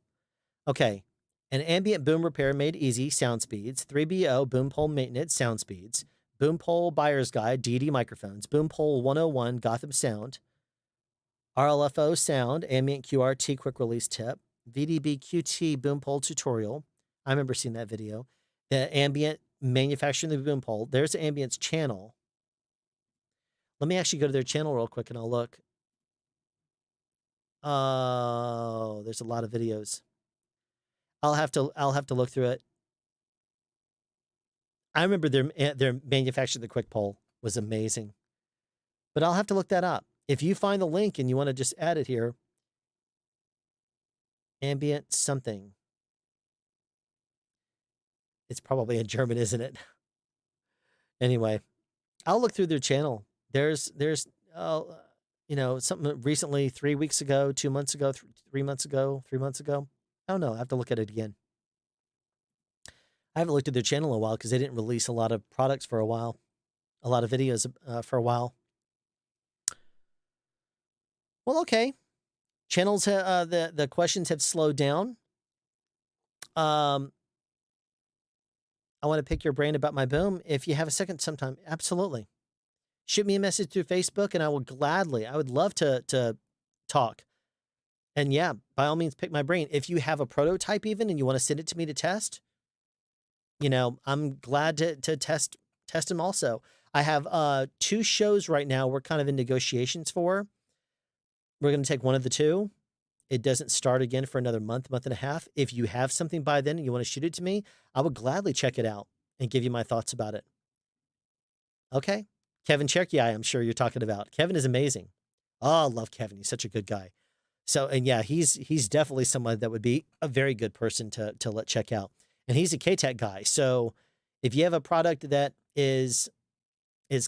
Okay. An ambient boom repair made easy, sound speeds. 3BO boom pole maintenance, sound speeds. Boom pole buyer's guide, DD microphones. Boom pole 101, Gotham sound. RLFO sound, ambient QRT quick release tip. VDB QT boom pole tutorial. I remember seeing that video. The ambient manufacturing the boom pole. There's the ambient's channel. Let me actually go to their channel real quick and I'll look. Oh, there's a lot of videos. I'll have to look through it. I remember their manufacture the quick pole was amazing. But I'll have to look that up. If you find the link and you want to just add it here, ambient something. It's probably in German, isn't it? Anyway, I'll look through their channel. There's something recently, 3 weeks ago, 2 months ago, 3 months ago, 3 months ago. I don't know. I have to look at it again. I haven't looked at their channel in a while because they didn't release a lot of products for a while, a lot of videos for a while. Well, okay. Channels, the questions have slowed down. I want to pick your brain about my boom. If you have a second sometime, absolutely. Shoot me a message through Facebook and I would love to talk. And yeah, by all means, pick my brain. If you have a prototype even and you want to send it to me to test, I'm glad to test them also. I have 2 shows right now we're kind of in negotiations for. We're going to take one of the 2. It doesn't start again for another month and a half. If you have something by then and you want to shoot it to me, I would gladly check it out and give you my thoughts about it. Okay. Kevin Cherokee, I'm sure you're talking about. Kevin is amazing. Oh, I love Kevin. He's such a good guy. So, and yeah, he's definitely someone that would be a very good person to let check out. And he's a KTech guy. So if you have a product that is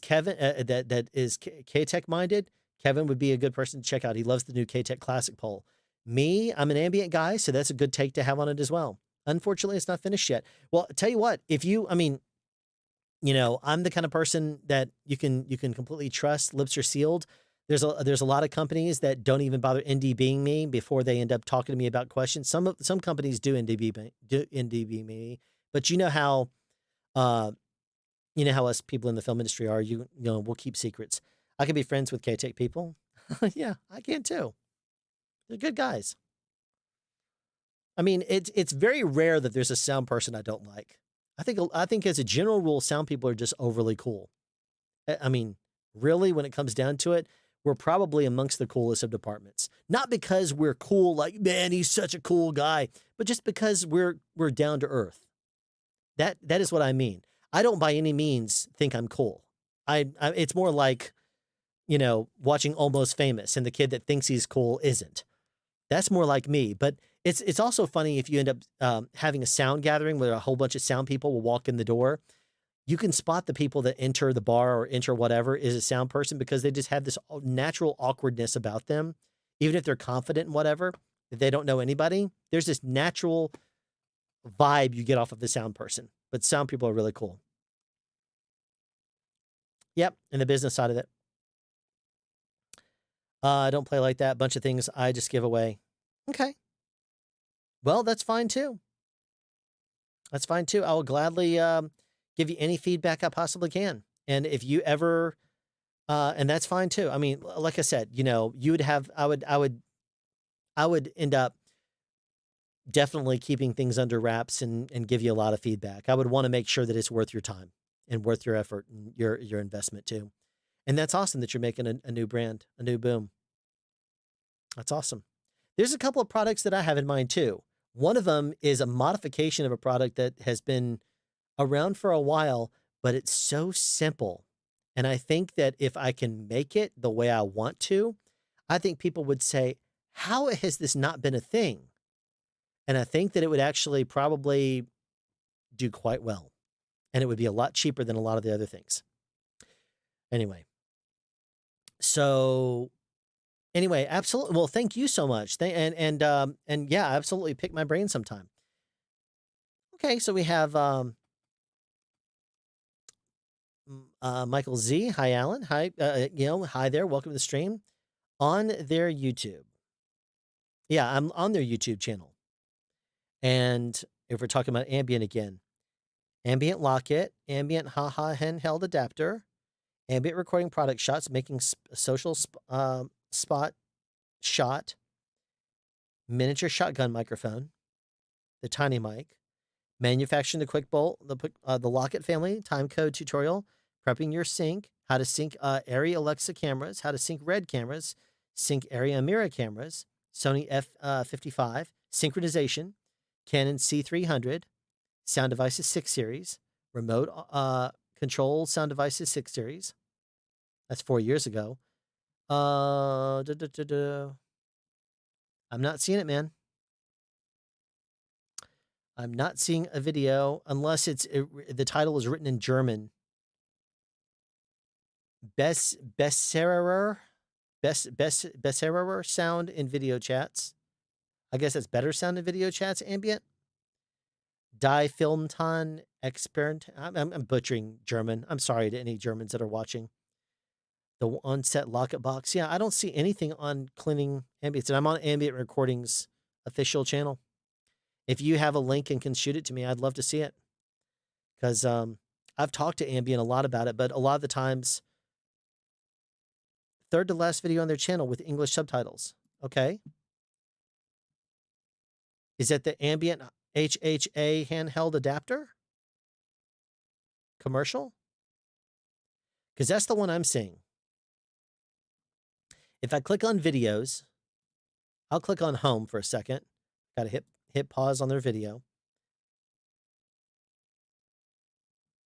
Kevin, that is KTech minded, Kevin would be a good person to check out. He loves the new KTech Classic pole. Me, I'm an ambient guy, so that's a good take to have on it as well. Unfortunately, it's not finished yet. Well, tell you what, I'm the kind of person that you can completely trust. Lips are sealed. There's a lot of companies that don't even bother NDBing me before they end up talking to me about questions. Some companies do NDB me, but you know how us people in the film industry are. We'll keep secrets. I can be friends with KTech people. Yeah, I can too. They're good guys. I mean, it's very rare that there's a sound person I don't like. I think as a general rule, sound people are just overly cool. I mean, really, when it comes down to it, we're probably amongst the coolest of departments. Not because we're cool, like, man, he's such a cool guy, but just because we're down to earth. That is what I mean. I don't by any means think I'm cool. It's more like, watching Almost Famous and the kid that thinks he's cool isn't. That's more like me. But it's also funny if you end up having a sound gathering where a whole bunch of sound people will walk in the door. You can spot the people that enter the bar or enter whatever is a sound person because they just have this natural awkwardness about them. Even if they're confident in whatever, if they don't know anybody, there's this natural vibe you get off of the sound person. But sound people are really cool. Yep, and the business side of it. I don't play like that. A bunch of things I just give away. Okay. Well, that's fine too. That's fine too. I will gladly give you any feedback I possibly can. And if you ever, and that's fine too. I mean, like I said, you would have, I would end up definitely keeping things under wraps and give you a lot of feedback. I would want to make sure that it's worth your time and worth your effort and your investment too. And that's awesome that you're making a new brand, a new boom. That's awesome. There's a couple of products that I have in mind too. One of them is a modification of a product that has been around for a while, but it's so simple. And I think that if I can make it the way I want to, I think people would say, how has this not been a thing? And I think that it would actually probably do quite well. And it would be a lot cheaper than a lot of the other things. Anyway. So anyway, absolutely. Well, thank you so much. And yeah, absolutely pick my brain sometime. Okay. So we have, Michael Z. Hi, Alan. Hi, hi there. Welcome to the stream on their YouTube. Yeah, I'm on their YouTube channel. And if we're talking about ambient again, ambient locket, ambient haha handheld adapter, ambient recording product shots, making social spot shot, miniature shotgun microphone, the tiny mic, manufacturing the quick bolt, the Locket family, time code tutorial, prepping your sync, how to sync Arri Alexa cameras, how to sync Red cameras, sync Arri Amira cameras, Sony F55, synchronization, Canon C300, Sound Devices 6 series, remote control Sound Devices 6 series. That's 4 years ago. I'm not seeing it, man. I'm not seeing a video unless the title is written in German. Besserer sound in video chats. I guess that's better sound in video chats. Ambient. Die Filmton Expert. I'm butchering German. I'm sorry to any Germans that are watching. The on-set locket box. Yeah, I don't see anything on cleaning ambience, and I'm on Ambient Recordings official channel. If you have a link and can shoot it to me, I'd love to see it. Because I've talked to Ambient a lot about it, but a lot of the times, third to last video on their channel with English subtitles. Okay. Is that the Ambient HHA handheld adapter? Commercial? Because that's the one I'm seeing. If I click on videos, I'll click on home for a second. Got to hit pause on their video.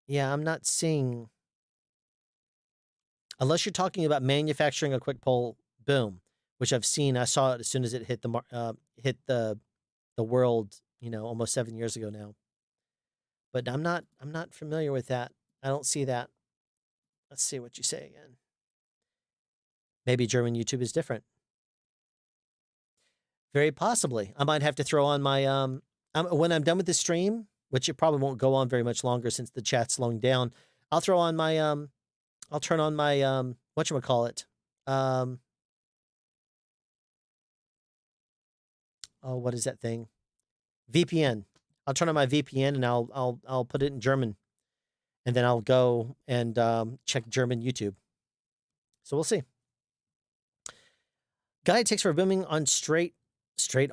Yeah, I'm not seeing. Unless you're talking about manufacturing a quick pull boom, which I've seen. I saw it as soon as it hit the world, almost 7 years ago now. But I'm not familiar with that. I don't see that. Let's see what you say again. Maybe German YouTube is different. Very possibly. I might have to throw on my when I'm done with the stream, which it probably won't go on very much longer since the chat's slowing down. I'll throw on my I'll turn on my whatchamacallit. Oh, what is that thing? VPN. I'll turn on my VPN and I'll put it in German. And then I'll go and check German YouTube. So we'll see. Guy takes for booming on straight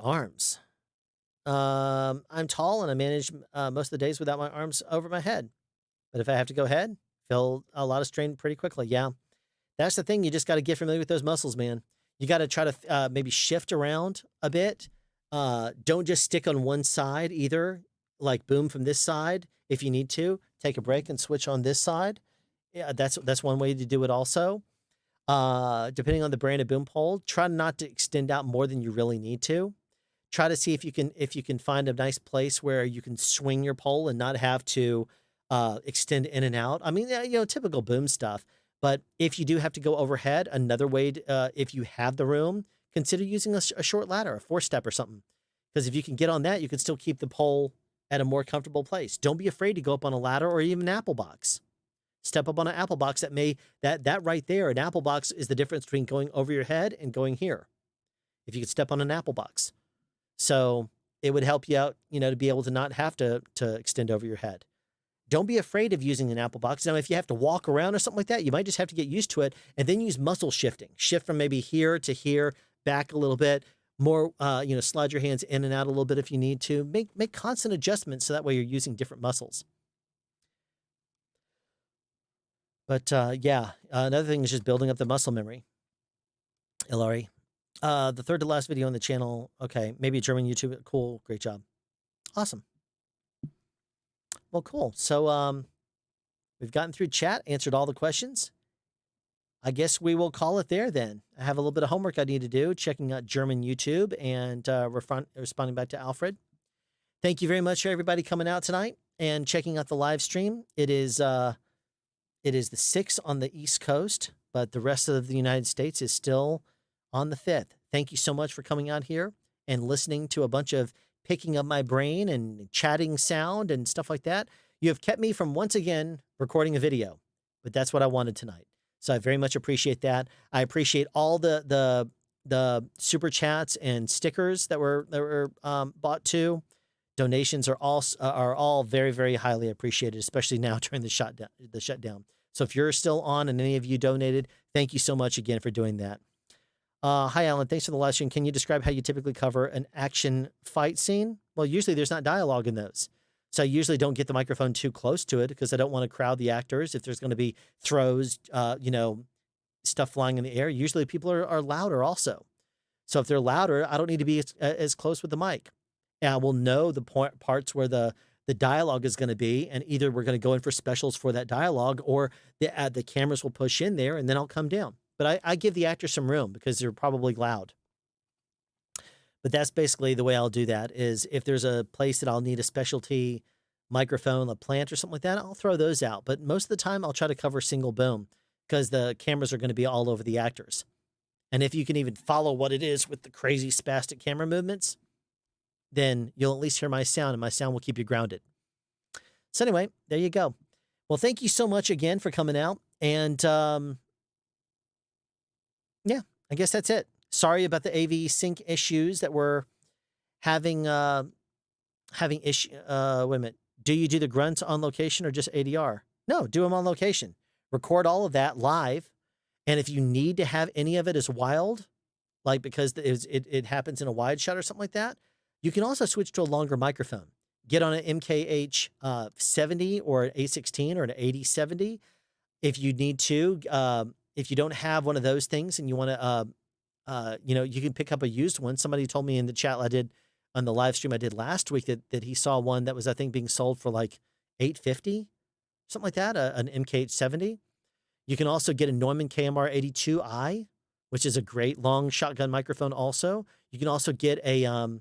arms. I'm tall and I manage most of the days without my arms over my head. But if I have to go ahead, feel a lot of strain pretty quickly. Yeah, that's the thing. You just got to get familiar with those muscles, man. You got to try to maybe shift around a bit. Don't just stick on one side either. Like boom from this side. If you need to, take a break and switch on this side. Yeah, that's one way to do it also. Depending on the brand of boom pole, try not to extend out more than you really need to. Try to see if you can find a nice place where you can swing your pole and not have to extend in and out. I mean, typical boom stuff. But if you do have to go overhead, another way, if you have the room, consider using a short ladder, a 4-step or something. Because if you can get on that, you can still keep the pole at a more comfortable place. Don't be afraid to go up on a ladder or even an apple box. Step up on an apple box. That right there, an apple box is the difference between going over your head and going here. If you could step on an apple box. So it would help you out, to be able to not have to extend over your head. Don't be afraid of using an apple box. Now, if you have to walk around or something like that, you might just have to get used to it and then use muscle shifting. Shift from maybe here to here, back a little bit, more, slide your hands in and out a little bit if you need to. Make constant adjustments so that way you're using different muscles. But yeah, another thing is just building up the muscle memory. Ilari. The third to last video on the channel. Okay, maybe German YouTube. Cool, great job. Awesome. Well, cool. So we've gotten through chat, answered all the questions. I guess we will call it there then. I have a little bit of homework I need to do, checking out German YouTube and responding back to Alfred. Thank you very much for everybody coming out tonight and checking out the live stream. It is the 6th on the East Coast, but the rest of the United States is still on the 5th. Thank you so much for coming out here and listening to a bunch of picking up my brain and chatting sound and stuff like that. You have kept me from once again recording a video, but that's what I wanted tonight. So I very much appreciate that. I appreciate all the the super chats and stickers that were bought too. Donations are all very, very highly appreciated, especially now during the shutdown. So if you're still on and any of you donated, thank you so much again for doing that. Hi, Alan. Thanks for the live stream. Can you describe how you typically cover an action fight scene? Well, usually there's not dialogue in those. So I usually don't get the microphone too close to it because I don't want to crowd the actors. If there's going to be throws, stuff flying in the air, usually people are louder also. So if they're louder, I don't need to be as close with the mic. And I will know the parts where the dialogue is going to be, and either we're going to go in for specials for that dialogue, or the cameras will push in there, and then I'll come down. But I give the actors some room because they're probably loud. But that's basically the way I'll do that, is if there's a place that I'll need a specialty microphone, a plant or something like that, I'll throw those out. But most of the time, I'll try to cover single boom because the cameras are going to be all over the actors. And if you can even follow what it is with the crazy spastic camera movements, then you'll at least hear my sound, and my sound will keep you grounded. So anyway, there you go. Well, thank you so much again for coming out. And yeah, I guess that's it. Sorry about the AV sync issues that we're having issue. Wait a minute. Do you do the grunts on location or just ADR? No, do them on location. Record all of that live. And if you need to have any of it as wild, like because it happens in a wide shot or something like that, you can also switch to a longer microphone. Get on an MKH 70 or an A16 or an 8070 if you need to. If you don't have one of those things and you want to, you can pick up a used one. Somebody told me in the chat I did on the live stream I did last week that he saw one that was, I think, being sold for like $850, something like that, an MKH 70. You can also get a Neumann KMR 82i, which is a great long shotgun microphone also. You can also get a,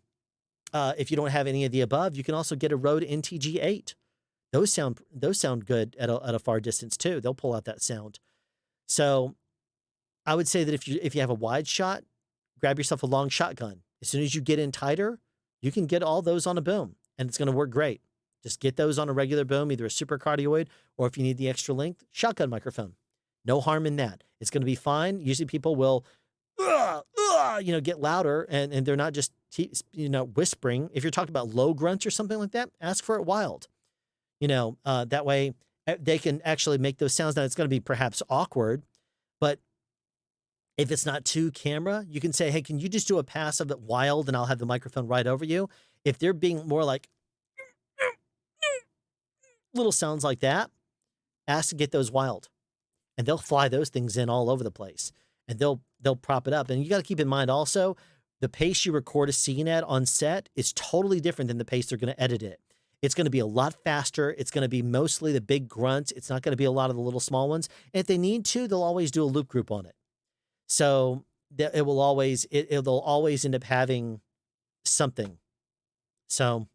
if you don't have any of the above, you can also get a Rode NTG8. Those sound good at a far distance too. They'll pull out that sound. So I would say that if you have a wide shot, grab yourself a long shotgun. As soon as you get in tighter, you can get all those on a boom, and it's going to work great. Just get those on a regular boom, either a super cardioid, or if you need the extra length, shotgun microphone. No harm in that. It's going to be fine. Usually people will, get louder, and they're not just, whispering. If you're talking about low grunts or something like that, ask for it wild. That way they can actually make those sounds. Now, it's going to be perhaps awkward, but if it's not too camera, you can say, hey, can you just do a pass of it wild, and I'll have the microphone right over you. If they're being more like little sounds like that, ask to get those wild. And they'll fly those things in all over the place, and they'll prop it up. And you got to keep in mind also, the pace you record a scene at on set is totally different than the pace they're going to edit it. It's going to be a lot faster. It's going to be mostly the big grunts. It's not going to be a lot of the little small ones. And if they need to, they'll always do a loop group on it. So it'll always end up having something. So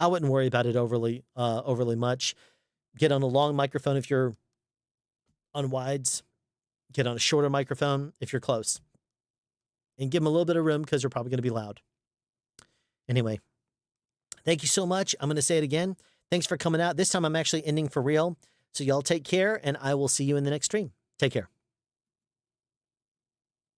I wouldn't worry about it overly much. Get on a long microphone if you're on wides. Get on a shorter microphone if you're close. And give them a little bit of room because they're probably going to be loud. Anyway, thank you so much. I'm going to say it again. Thanks for coming out. This time I'm actually ending for real. So y'all take care, and I will see you in the next stream. Take care.